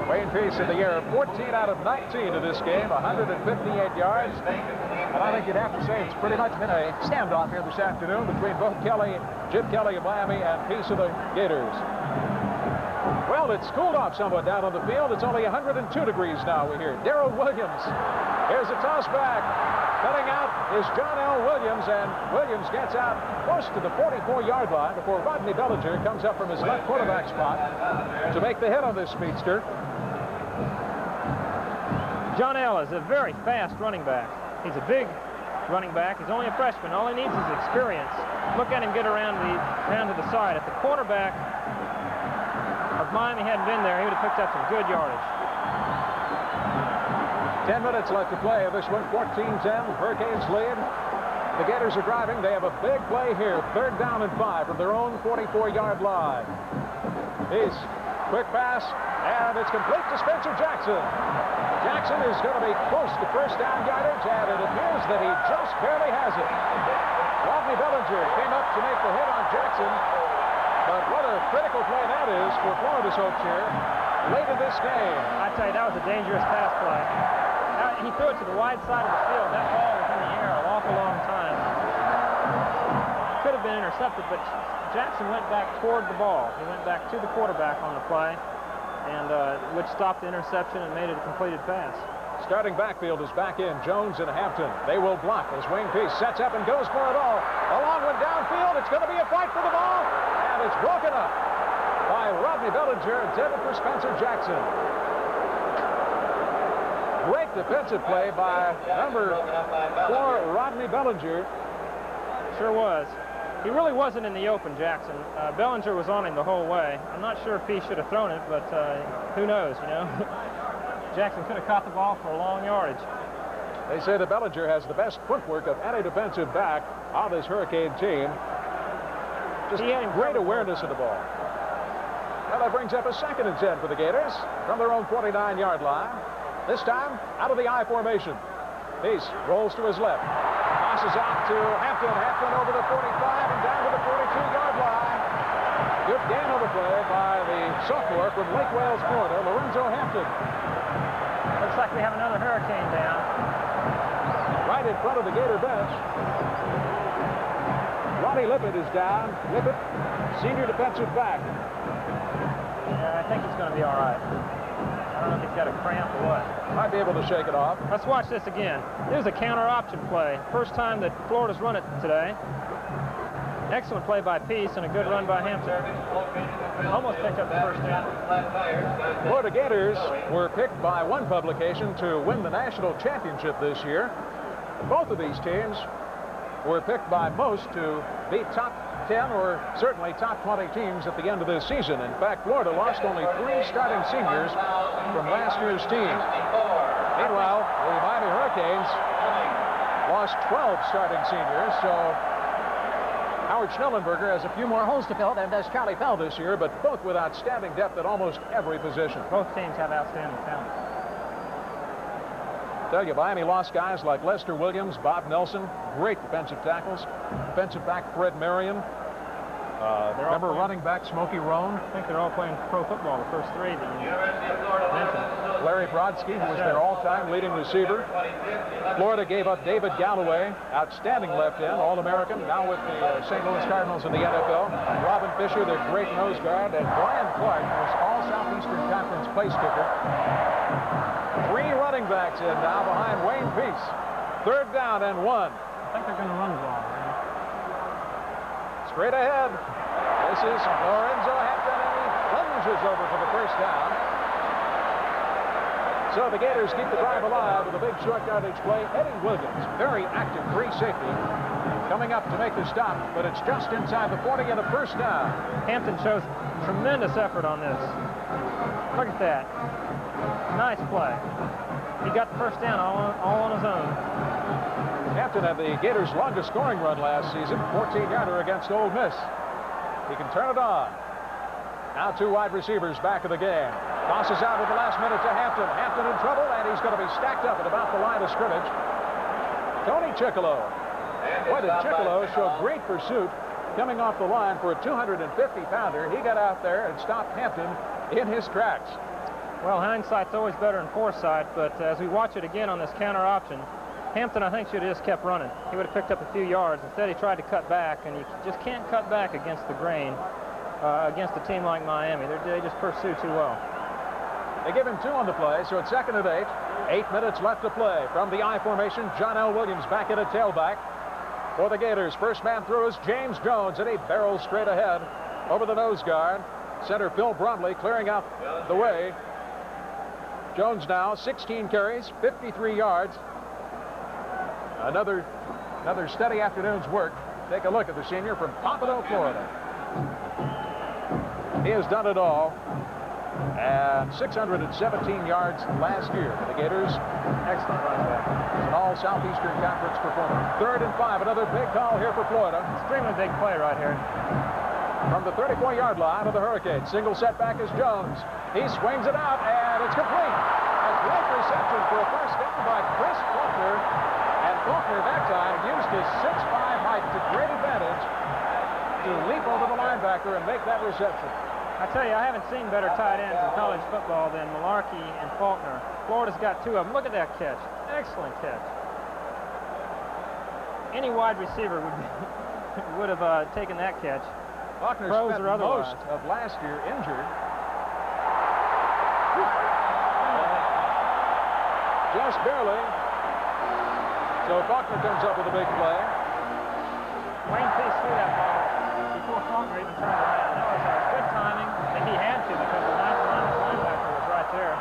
[SPEAKER 1] Wayne Peace in the air, 14 out of 19 in this game, 158 yards. And I think you'd have to say it's pretty much been a standoff here this afternoon between both Jim Kelly of Miami and Peace of the Gators. Well, it's cooled off somewhat down on the field. It's only 102 degrees now, we hear. Darrell Williams. Here's a toss back. Cutting out is John L. Williams, and Williams gets out close to the 44-yard line before Rodney Bellinger comes up from his left quarterback spot to make the hit on this speedster.
[SPEAKER 2] John L. is a very fast running back. He's a big running back. He's only a freshman. All he needs is experience. Look at him get around to the side. At the cornerback of Miami hadn't been there, he would have picked up some good yardage.
[SPEAKER 1] 10 minutes left to play. This one, 14-10. Hurricanes lead. The Gators are driving. They have a big play here. 3rd down and 5 from their own 44-yard line. He's quick pass, and it's complete to Spencer Jackson. Jackson is going to be close to first down yardage, and it appears that he just barely has it. Rodney Bellinger came up to make the hit on Jackson, but what a critical play that is for Florida's hopes here late in this game.
[SPEAKER 2] I tell you, that was a dangerous pass play. He threw it to the wide side of the field. That ball was in the air an awful long time. Could have been intercepted, but Jackson went back toward the ball. He went back to the quarterback on the play, and which stopped the interception and made it a completed pass.
[SPEAKER 1] Starting backfield is back in. Jones and Hampton. They will block as Wayne Peace sets up and goes for it all. A long one downfield. It's going to be a fight for the ball, and it's broken up by Rodney Bellinger, intended for Spencer Jackson. Great defensive play by number 4, Rodney Bellinger.
[SPEAKER 2] Sure was. He really wasn't in the open, Jackson. Bellinger was on him the whole way. I'm not sure if he should have thrown it, but who knows, you know. Jackson could have caught the ball for a long yardage.
[SPEAKER 1] They say that Bellinger has the best footwork of any defensive back on this Hurricane team. Just great awareness of the ball. Well, that brings up a 2nd and 10 for the Gators from their own 49-yard line. This time, out of the I formation. Peace rolls to his left. Passes out to Hampton. Hampton over the 45 and down to the 42-yard line. Good gain on the play by the sophomore from Lake Wales, Florida, Lorenzo Hampton.
[SPEAKER 2] Looks like we have another Hurricane down.
[SPEAKER 1] Right in front of the Gator bench. Ronnie Lippett is down. Lippett, senior defensive back.
[SPEAKER 2] Yeah, I think he's going to be all right. I don't know if he's got a cramp or what.
[SPEAKER 1] Might be able to shake it off.
[SPEAKER 2] Let's watch this again. Here's a counter option play. First time that Florida's run it today. Excellent play by Peace and a good run by Hampton. Almost picked up the first down.
[SPEAKER 1] Florida Gators were picked by one publication to win the national championship this year. Both of these teams were picked by most to be top 10 or certainly top 20 teams at the end of this season. In fact, Florida lost only 3 starting seniors from last year's team. Meanwhile, the Miami Hurricanes lost 12 starting seniors, so Howard Schnellenberger has a few more holes to fill than does Charlie Pell this year, but both with outstanding depth at almost every position.
[SPEAKER 2] Both teams have outstanding talent.
[SPEAKER 1] Tell you, Miami lost guys like Lester Williams, Bob Nelson, great defensive tackles. Defensive back Fred Marion. Remember running back Smokey Roan?
[SPEAKER 2] I think they're all playing pro football, the first 3 that you mentioned.
[SPEAKER 1] Larry Brodsky, who was their all-time leading receiver. Florida gave up David Galloway, outstanding left end, All-American, now with the St. Louis Cardinals in the NFL. Robin Fisher, their great nose guard, and Brian Clark was all-Southeastern Conference place kicker. 3 running backs in now behind Wayne Peace. 3rd down and 1.
[SPEAKER 2] I think they're going to run the ball.
[SPEAKER 1] Straight ahead. This is Lorenzo Hampton, and he lunges over for the first down. So the Gators keep the drive alive with a big short yardage play. Eddie Williams, very active free safety, coming up to make the stop, but it's just inside the 40 and a first down.
[SPEAKER 2] Hampton shows tremendous effort on this. Look at that. Nice play. He got the first down all on his own.
[SPEAKER 1] Hampton had the Gators' longest scoring run last season, 14-yarder against Ole Miss. He can turn it on. Now 2 wide receivers back in the game. Tosses out at the last minute to Hampton. Hampton in trouble, and he's going to be stacked up at about the line of scrimmage. Tony Chickolo. Boy, did Chickolo show great pursuit coming off the line for a 250-pounder. He got out there and stopped Hampton in his tracks.
[SPEAKER 2] Well, hindsight's always better than foresight, but as we watch it again on this counter option, Hampton, I think, should have just kept running. He would have picked up a few yards. Instead, he tried to cut back, and you just can't cut back against the grain against a team like Miami. They just pursue too well.
[SPEAKER 1] They give him 2 on the play, so it's 2nd and 8. 8 minutes left to play. From the I formation, John L. Williams back at a tailback. For the Gators, first man through is James Jones, and he barrels straight ahead over the nose guard. Center Phil Bromley clearing out the way. Jones now 16 carries, 53 yards. Another steady afternoon's work. Take a look at the senior from Pompano, Florida. He has done it all. and 617 yards last year for the Gators.
[SPEAKER 2] Excellent running back.
[SPEAKER 1] An all Southeastern Conference performer. 3rd and 5, another big call here for Florida.
[SPEAKER 2] Extremely big play right here.
[SPEAKER 1] From the 34-yard line of the Hurricanes. Single setback is Jones. He swings it out, and it's complete. A great reception for a first down by Chris Faulkner. And Faulkner that time used his 6'5" height to great advantage to leap over the linebacker and make that reception.
[SPEAKER 2] I tell you, I haven't seen better tight ends in college football than Malarkey and Faulkner. Florida's got 2 of them. Look at that catch. Excellent catch. Any wide receiver would have taken that catch.
[SPEAKER 1] Faulkner
[SPEAKER 2] Pros
[SPEAKER 1] spent
[SPEAKER 2] or otherwise.
[SPEAKER 1] most of last year injured. Just barely. So Faulkner comes up with a big play.
[SPEAKER 2] Wayne Peace threw that ball before Faulkner even turned around. That was good timing, and he had to because the linebacker was right there.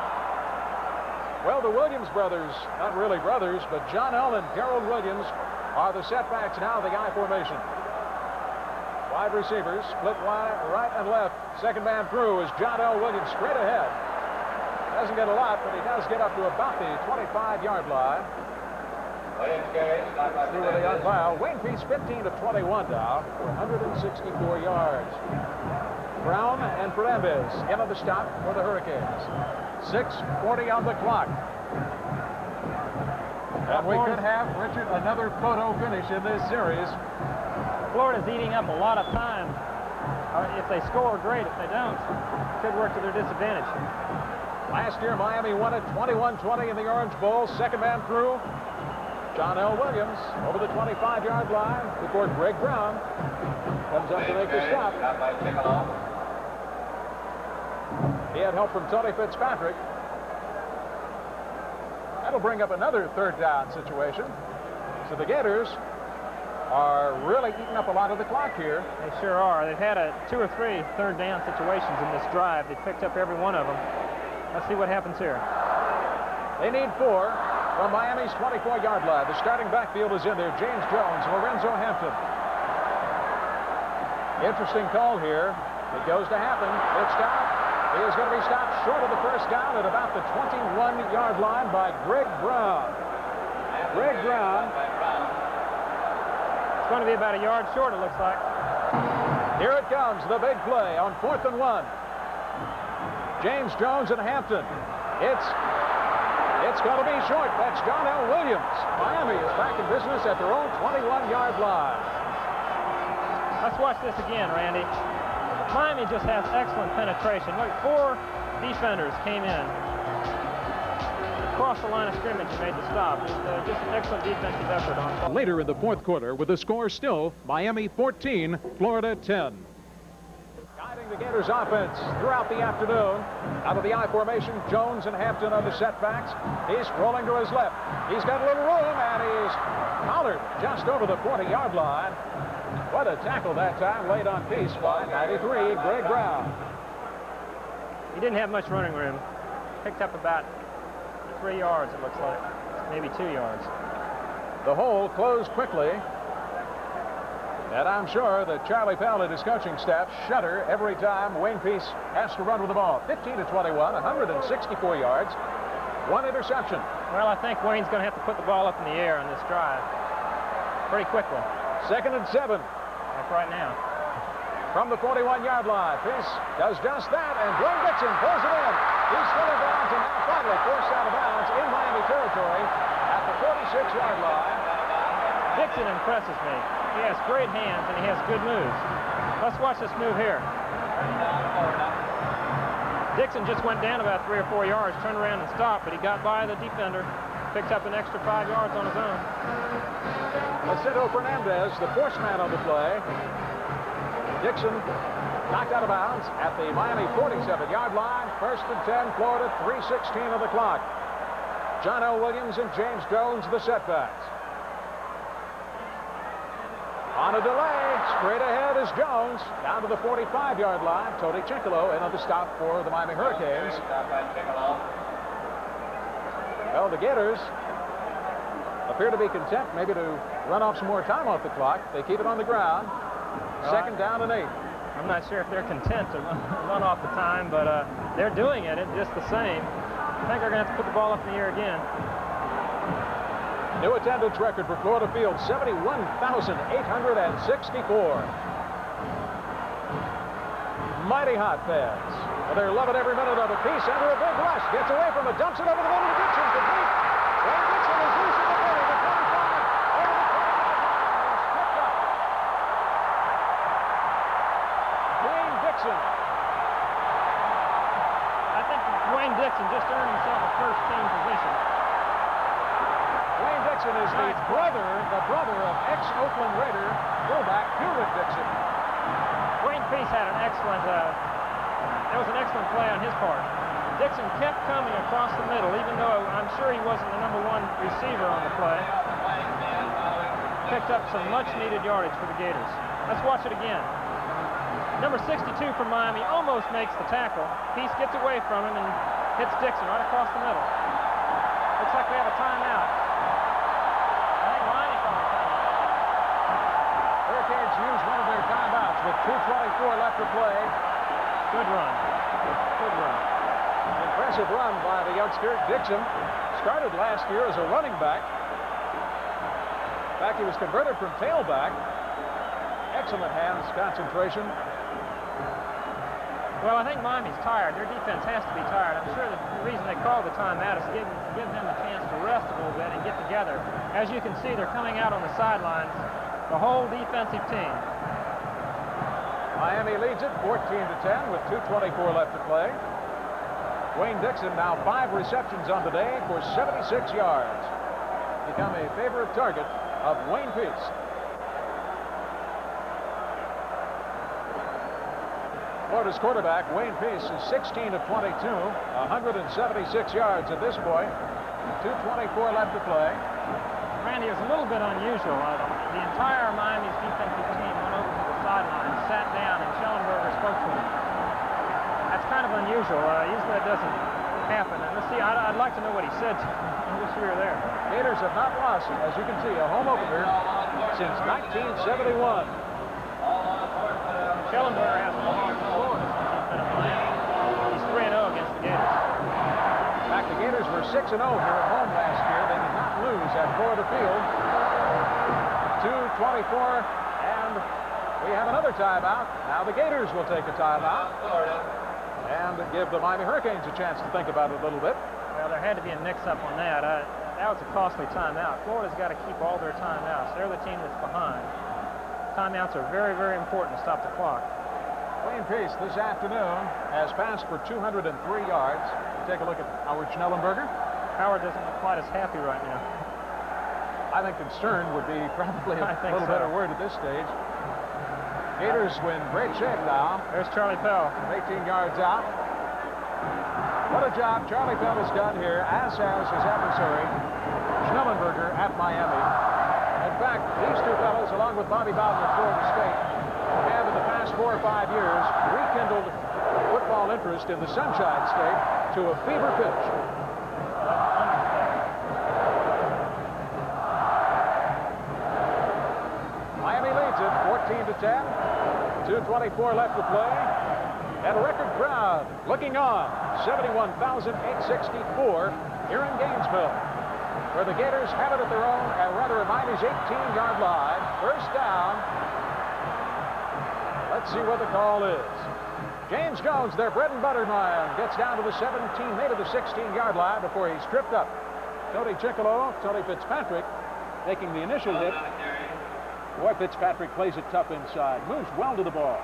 [SPEAKER 1] Well, the Williams brothers, not really brothers, but John L. and Gerald Williams are the setbacks now of the I formation. Wide receivers split wide, right and left. Second man through is John L. Williams straight ahead. Doesn't get a lot, but he does get up to about the 25-yard line.
[SPEAKER 3] Williams carries.
[SPEAKER 1] See where they unpile. Wayne Peace 15 of 21 now for 164 yards. Brown and Fernandez into the stop for the Hurricanes. 6:40 on the clock. And we could have, Richard, another photo finish in this series.
[SPEAKER 2] Florida's eating up a lot of time. If they score, great. If they don't, it could work to their disadvantage.
[SPEAKER 1] Last year, Miami won it 21-20 in the Orange Bowl. Second man through. John L. Williams over the 25-yard line before Greg Brown comes up to make the stop. He had help from Tony Fitzpatrick. That'll bring up another 3rd down situation. So the Gators are really eating up a lot of the clock here.
[SPEAKER 2] They sure are. They've had 2 or 3 third down situations in this drive. They picked up every one of them. Let's see what happens here.
[SPEAKER 1] They need 4 from Miami's 24-yard line. The starting backfield is in there. James Jones, Lorenzo Hampton. Interesting call here. It goes to Hampton. It's stopped. He is going to be stopped short of the first down at about the 21-yard line by Greg Brown. Greg Brown.
[SPEAKER 2] It's going to be about a yard short, it looks like.
[SPEAKER 1] Here it comes, the big play on 4th and 1. James Jones and Hampton. It's going to be short. That's John L. Williams. Miami is back in business at their own 21-yard line.
[SPEAKER 2] Let's watch this again, Randy. Miami just has excellent penetration. Look, 4 defenders came in. Across the line of scrimmage and made the stop. It was just an excellent defensive effort on.
[SPEAKER 1] Later in the 4th quarter, with the score still Miami 14, Florida 10. Guiding the Gators offense throughout the afternoon. Out of the I formation, Jones and Hampton on the setbacks. He's rolling to his left. He's got a little room, and he's collared just over the 40-yard line. What a tackle that time, laid on Peace by 93, Greg Brown.
[SPEAKER 2] He didn't have much running room. Picked up about 3 yards, it looks like. Maybe 2 yards.
[SPEAKER 1] The hole closed quickly. And I'm sure that Charlie Pell and his coaching staff shudder every time Wayne Peace has to run with the ball. 15 to 21, 164 yards, 1 interception.
[SPEAKER 2] Well, I think Wayne's going to have to put the ball up in the air on this drive pretty quickly.
[SPEAKER 1] 2nd and 7.
[SPEAKER 2] Like right now.
[SPEAKER 1] From the 41-yard line, Peace does just that, and Dwayne Dixon pulls it in. He's still in bounds and now finally forced out of bounds in Miami territory at the 46-yard line.
[SPEAKER 2] Dixon impresses me. He has great hands and he has good moves. Let's watch this move here. Dixon just went down about 3 or 4 yards, turned around and stopped, but he got by the defender, picked up an extra 5 yards on his own.
[SPEAKER 1] Jacinto Fernandez, the force man on the play. Dixon knocked out of bounds at the Miami 47-yard line. 1st and 10, Florida, 3:16 on the clock. John L. Williams and James Jones, the setbacks. On a delay, straight ahead is Jones, down to the 45-yard line. Tony Ciccolo in on the stop for the Miami Hurricanes. Well, the Gators appear to be content maybe to run off some more time off the clock. They keep it on the ground. 2nd down and 8.
[SPEAKER 2] I'm not sure if they're content to run off the time, but they're doing it just the same. I think they're going to have to put the ball up in the air again.
[SPEAKER 1] New attendance record for Florida Field, 71,864. Mighty hot fans. Well, they're loving every minute of it. Peace under a big rush. Gets away from it. Dumps it over the middle to Dixon. Complete. Wayne Dixon is loose at the 30, the 25. Over the 25. He's picked up. Wayne Dixon.
[SPEAKER 2] I think Wayne Dixon just earned himself a first team position.
[SPEAKER 1] Wayne Dixon is the brother of ex-Oakland Raider fullback Hewlett Dixon.
[SPEAKER 2] Wayne Peace had an excellent, that was an excellent play on his part. Dixon kept coming across the middle, even though I'm sure he wasn't the #1 receiver on the play. Picked up some much-needed yardage for the Gators. Let's watch it again. Number 62 from Miami almost makes the tackle. Peace gets away from him and hits Dixon right across the middle. Looks like we have a timeout. I think Miami called a timeout.
[SPEAKER 1] Hurricanes use one of their timeouts with 2:24 left to play.
[SPEAKER 2] Good run. Good run.
[SPEAKER 1] Impressive run by the youngster. Dixon started last year as a running back. In fact, he was converted from tailback. Excellent hands, concentration.
[SPEAKER 2] Well, I think Miami's tired. Their defense has to be tired. I'm sure the reason they called the timeout is to give them a chance to rest a little bit and get together. As you can see, they're coming out on the sidelines, the whole defensive team.
[SPEAKER 1] Miami leads it 14-10 with 2:24 left to play. Wayne Dixon now 5 receptions on the day for 76 yards. Become a favorite target of Wayne Peace. Florida's quarterback, Wayne Peace, is 16 of 22, 176 yards at this point. 2:24 left to play.
[SPEAKER 2] Randy, it was a little bit unusual. The entire Miami's defensive team went over to the sideline, sat down, and Schellenberger spoke to them. That's kind of unusual. Usually that doesn't happen. And let's see, I'd like to know what he said to them. I wish we were there.
[SPEAKER 1] Gators have not lost, as you can see, a home opener since 1971.
[SPEAKER 2] Schellenberger has a long Florida since he's been at Miami. He's 3-0 against the Gators.
[SPEAKER 1] In fact, the Gators were 6-0 here at home last year. They did not lose at Florida Field. 2:24, and we have another timeout. Now the Gators will take a timeout and give the Miami Hurricanes a chance to think about it a little bit.
[SPEAKER 2] Well, there had to be a mix-up on that. That was a costly timeout. Florida's got to keep all their timeouts. They're the team that's behind. Timeouts are very, very important to stop the clock.
[SPEAKER 1] Wayne Peace this afternoon has passed for 203 yards. Take a look at Howard Schnellenberger.
[SPEAKER 2] Howard doesn't look quite as happy right now.
[SPEAKER 1] I think concerned would be probably a little
[SPEAKER 2] so.
[SPEAKER 1] better word at this stage. Gators win great shape now.
[SPEAKER 2] There's Charlie Pell.
[SPEAKER 1] 18 yards out. What a job Charlie Pell has done here, as has his adversary, Schnellenberger at Miami. In fact, these two fellows, along with Bobby Bowden of Florida State, have in the past 4 or 5 years rekindled football interest in the Sunshine State to a fever pitch. Miami leads it 14-10. 2:24 left to play. And a record crowd looking on. 71,864 here in Gainesville, where the Gators have it at their own, rather at Miami's 18-yard line. First down. Let's see what the call is. James Jones, their bread and butter man, gets down to the 17, maybe the 16-yard line before he's tripped up. Tony Fitzpatrick making the initial hit. Boy, Fitzpatrick plays it tough inside. Moves well to the ball.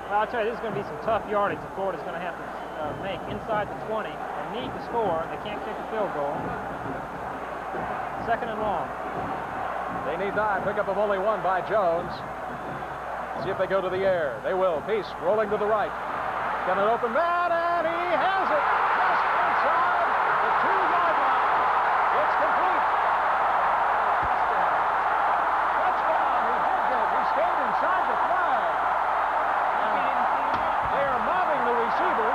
[SPEAKER 2] Well, I'll tell you, this is going to be some tough yardage that Florida's going to have to make inside the 20. They need to score. They can't kick a field goal. Second and long.
[SPEAKER 1] They need not. Pickup of only 1 by Jones. See if they go to the air. They will. Peace rolling to the right. Got an open man, and he has it. Just inside the 2-yard line. It's complete. Touchdown. He did good. He stayed inside the flag. They are mobbing the receiver.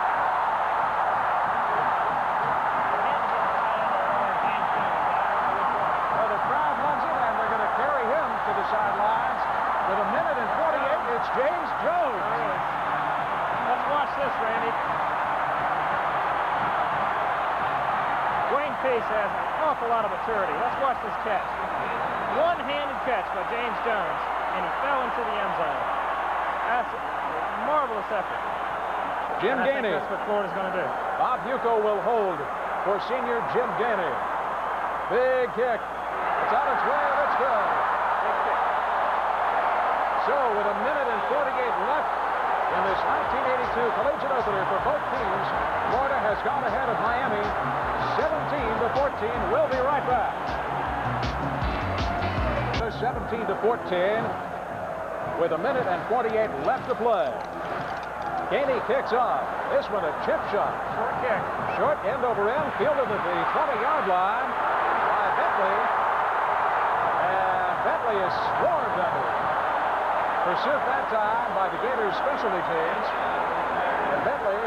[SPEAKER 1] Well, the crowd loves him, and they're going to carry him to the sidelines with a
[SPEAKER 2] piece has an awful lot of maturity. Let's watch this catch. One-handed catch by James Jones, and he fell into the end zone. That's a marvelous effort.
[SPEAKER 1] Jim Gainey.
[SPEAKER 2] That's what Florida's going to do.
[SPEAKER 1] Bob Bucco will hold for senior Jim Gainey. Big kick. It's on its way, and it's good.
[SPEAKER 2] Big kick.
[SPEAKER 1] So with a minute and 48 left in this 1982 collegiate opener for both teams, Florida has gone ahead of Miami 17-14. We'll be right back. 17-14 with a minute and 48 left to play. Gainey kicks off. This one a chip shot.
[SPEAKER 2] Short kick.
[SPEAKER 1] Short end over end, fielded at the 20-yard line by Bentley. And Bentley is swarmed under. Pursuit that time by the Gators specialty teams. And Bentley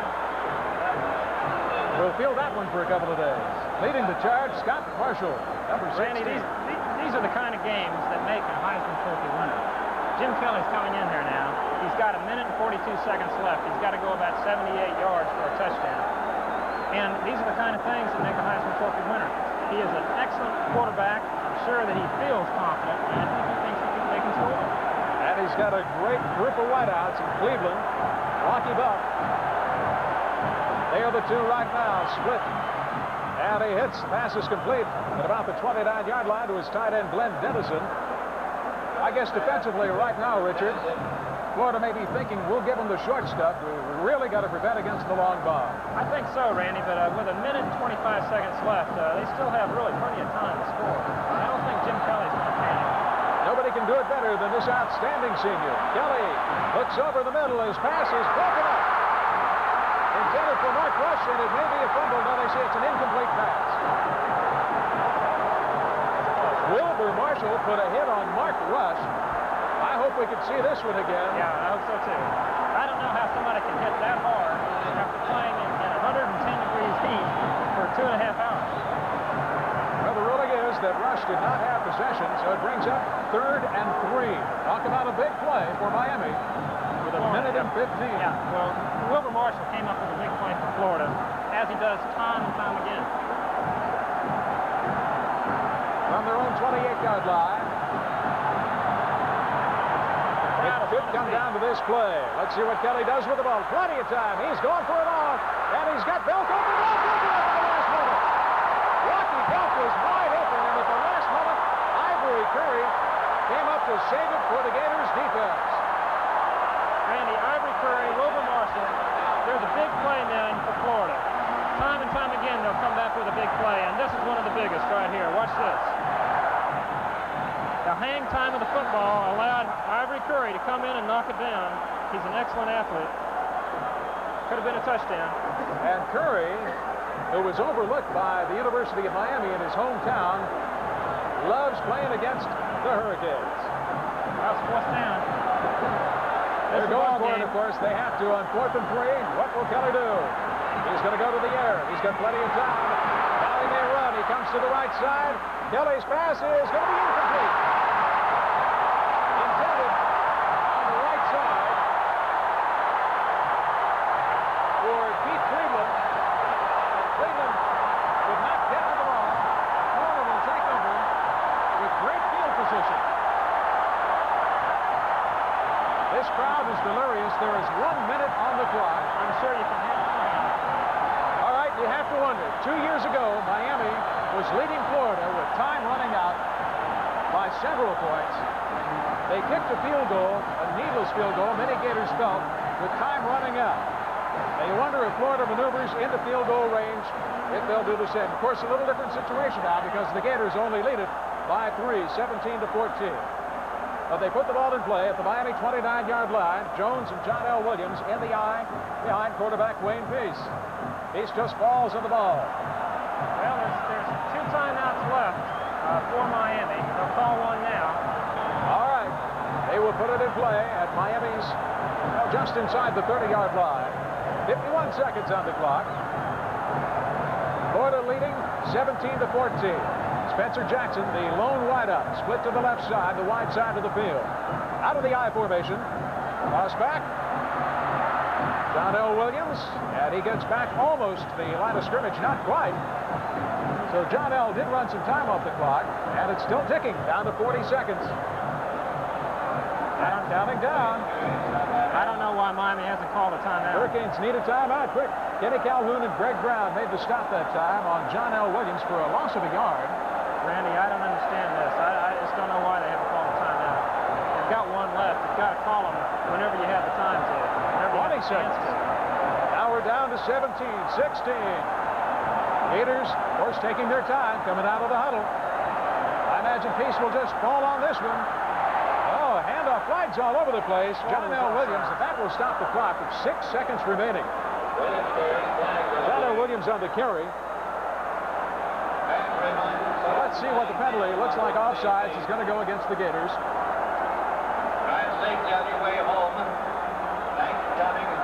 [SPEAKER 1] will field that one for a couple of days. Leading the charge, Scott Marshall, number 16.
[SPEAKER 2] Randy, these are the kind of games that make a Heisman Trophy winner. Jim Kelly's coming in here now. He's got a minute and 42 seconds left. He's got to go about 78 yards for a touchdown. And these are the kind of things that make a Heisman Trophy winner. He is an excellent quarterback. I'm sure that he feels confident, and I think he thinks they can throw it.
[SPEAKER 1] And he's got a great group of wideouts in Cleveland. Rocky Buck. They are the two right now, split. And he hits. Pass is complete at about the 29-yard line to his tight end, Glenn Dennison. I guess defensively right now, Richard, Florida may be thinking we'll give them the short stuff. We really got to prevent against the long bomb.
[SPEAKER 2] I think so, Randy, but with a minute and 25 seconds left, they still have really plenty of time to score. I don't think Jim Kelly's going to panic.
[SPEAKER 1] Nobody can do it better than this outstanding senior. Kelly looks over the middle. His pass is broken up. Intended for Mark Rush, and it may be a fumble. Now they say it's an incomplete pass. Wilbur Marshall put a hit on Mark Rush. I hope we could see this one again.
[SPEAKER 2] Yeah, I hope so too. I don't know how somebody can hit that hard after playing in 110 degrees heat for 2.5 hours.
[SPEAKER 1] Well, the ruling is that Rush did not have possession, so it brings up 3rd and 3. Talk about a big play for Miami with a minute and 15.
[SPEAKER 2] Yeah, well, Wilbur Marshall came up with a big play for Florida, as he does time and time again.
[SPEAKER 1] From their own 28-yard line. It could come down to this play. Let's see what Kelly does with the ball. Plenty of time. He's going for it all. And he's got Belk open. At the last moment. Rocky Belk was wide open. And at the last moment, Ivory Curry came up to save it for the Gators defense.
[SPEAKER 2] Randy, Ivory Curry, Wilbur Marshall, there's a big play now for Florida. Time and time again, they'll come back with a big play. And this is one of the biggest right here. Watch this. The hang time of the football allowed Ivory Curry to come in and knock it down. He's an excellent athlete. Could have been a touchdown.
[SPEAKER 1] And Curry, who was overlooked by the University of Miami in his hometown, loves playing against the Hurricanes.
[SPEAKER 2] That's fourth down.
[SPEAKER 1] They're going for it, of course. They have to on 4th and 3. What will Kelly do? He's going to go to the air. He's got plenty of time. Now he may run. He comes to the right side. Kelly's pass is going to be incomplete. Intended on the right side for Pete Cleveland. Cleveland could not get to the ball. Florida will take over with great field position. This crowd is delirious. There is 1 minute on the clock.
[SPEAKER 2] I'm sure you can have it.
[SPEAKER 1] All right, you have to wonder. 2 years ago, Miami was leading Florida with time running out by several points. They kicked a field goal, a needless field goal, many Gators felt, with time running out. Now you wonder if Florida maneuvers into field goal range, if they'll do the same. Of course, a little different situation now because the Gators only lead it by 3, 17-14. But they put the ball in play at the Miami 29-yard line. Jones and John L. Williams in the eye behind quarterback Wayne Peace. Peace just falls on the ball.
[SPEAKER 2] Well, there's 2 timeouts left for Miami. They'll call one now.
[SPEAKER 1] All right. They will put it in play at Miami's, well, just inside the 30-yard line. 51 seconds on the clock. Florida leading 17-14. Spencer Jackson, the lone wideout, split to the left side, the wide side of the field. Out of the I formation. Toss back. John L. Williams, and he gets back almost to the line of scrimmage, not quite. So John L. did run some time off the clock, and it's still ticking down to 40 seconds. Counting down.
[SPEAKER 2] I don't know why Miami hasn't called a timeout.
[SPEAKER 1] Hurricanes need a timeout quick. Kenny Calhoun and Greg Brown made the stop that time on John L. Williams for a loss of a yard.
[SPEAKER 2] Randy, I don't understand this. I just don't know why they haven't called a timeout. They've got one left. You've got to call them whenever you have the time to.
[SPEAKER 1] 20 seconds. Now we're down to 17, 16. Gators, of course, taking their time coming out of the huddle. I imagine Peace will just fall on this one. Oh, handoff flags all over the place. John L. Williams, and that will stop the clock with 6 seconds remaining. John L. Williams on the carry. Let's see what the penalty looks like. Offsides is going to go against the Gators.
[SPEAKER 3] Ryan safely on your way home.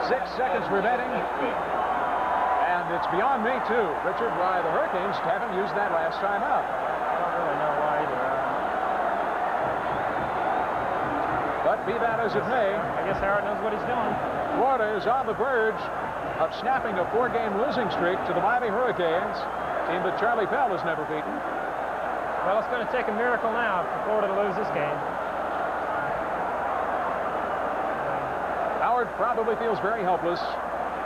[SPEAKER 1] 6 seconds remaining. And it's beyond me, too, Richard, why the Hurricanes haven't used that last time out.
[SPEAKER 2] I don't really know why either.
[SPEAKER 1] But be that as it may,
[SPEAKER 2] I guess Howard knows what he's doing.
[SPEAKER 1] Florida is on the verge of snapping a 4-game losing streak to the Miami Hurricanes, team that Charlie Pell has never beaten.
[SPEAKER 2] Well, it's going to take a miracle now for Florida to lose this game.
[SPEAKER 1] Howard probably feels very helpless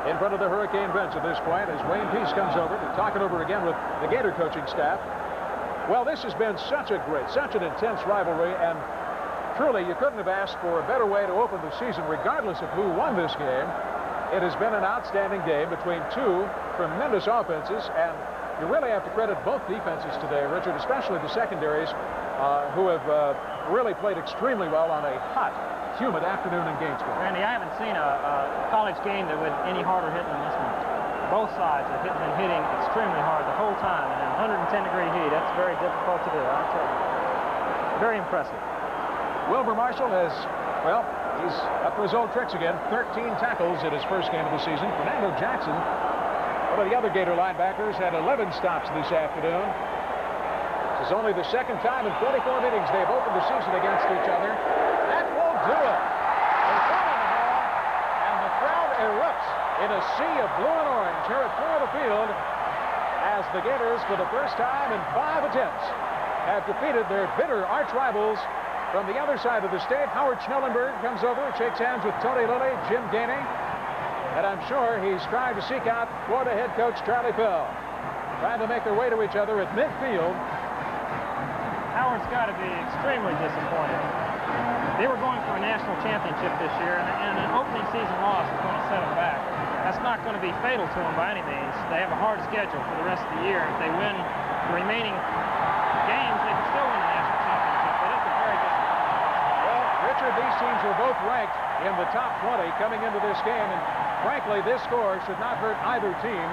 [SPEAKER 1] in front of the Hurricane bench at this point as Wayne Peace comes over to talk it over again with the Gator coaching staff. Well, this has been such an intense rivalry, and truly you couldn't have asked for a better way to open the season regardless of who won this game. It has been an outstanding game between two tremendous offenses, and you really have to credit both defenses today, Richard, especially the secondaries, who have really played extremely well on a hot, humid afternoon in Gainesville.
[SPEAKER 2] Randy, I haven't seen a college game that was any harder hitting than this one. Both sides have been hitting extremely hard the whole time, and in 110-degree heat, that's very difficult to do, I'll tell you. Very impressive.
[SPEAKER 1] Wilbur Marshall has, well, he's up to his old tricks again. 13 tackles in his first game of the season. Fernando Jackson, one of the other Gator linebackers, had 11 stops this afternoon. This is only the second time in 44 innings they've opened the season against each other. That will do it. They're throwing the ball, and the crowd erupts in a sea of blue and orange here at Florida Field as the Gators, for the first time in 5 attempts, have defeated their bitter arch rivals from the other side of the state. Howard Schnellenberg comes over, shakes hands with Tony Lilly, Jim Gainey, and I'm sure he's trying to seek out Florida head coach Charlie Pell, trying to make their way to each other at midfield.
[SPEAKER 2] Howard's got to be extremely disappointed. They were going for a national championship this year, and an opening season loss is going to set them back. That's not going to be fatal to them by any means. They have a hard schedule for the rest of the year. If they win the remaining games, they can still win the national championship, but it's a very disappointing.
[SPEAKER 1] Well, Richard, these teams were both ranked in the top 20 coming into this game, and frankly, this score should not hurt either team,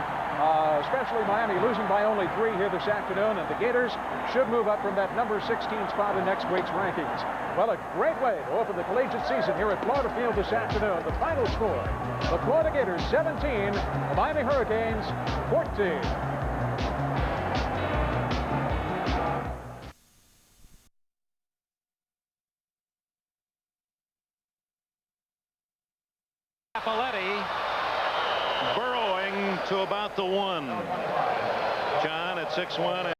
[SPEAKER 1] especially Miami losing by only 3 here this afternoon, and the Gators should move up from that number 16 spot in next week's rankings. Well, a great way to open the collegiate season here at Florida Field this afternoon. The final score, the Florida Gators 17, the Miami Hurricanes 14.
[SPEAKER 4] Apolletti burrowing to about the 1. John at 6'1".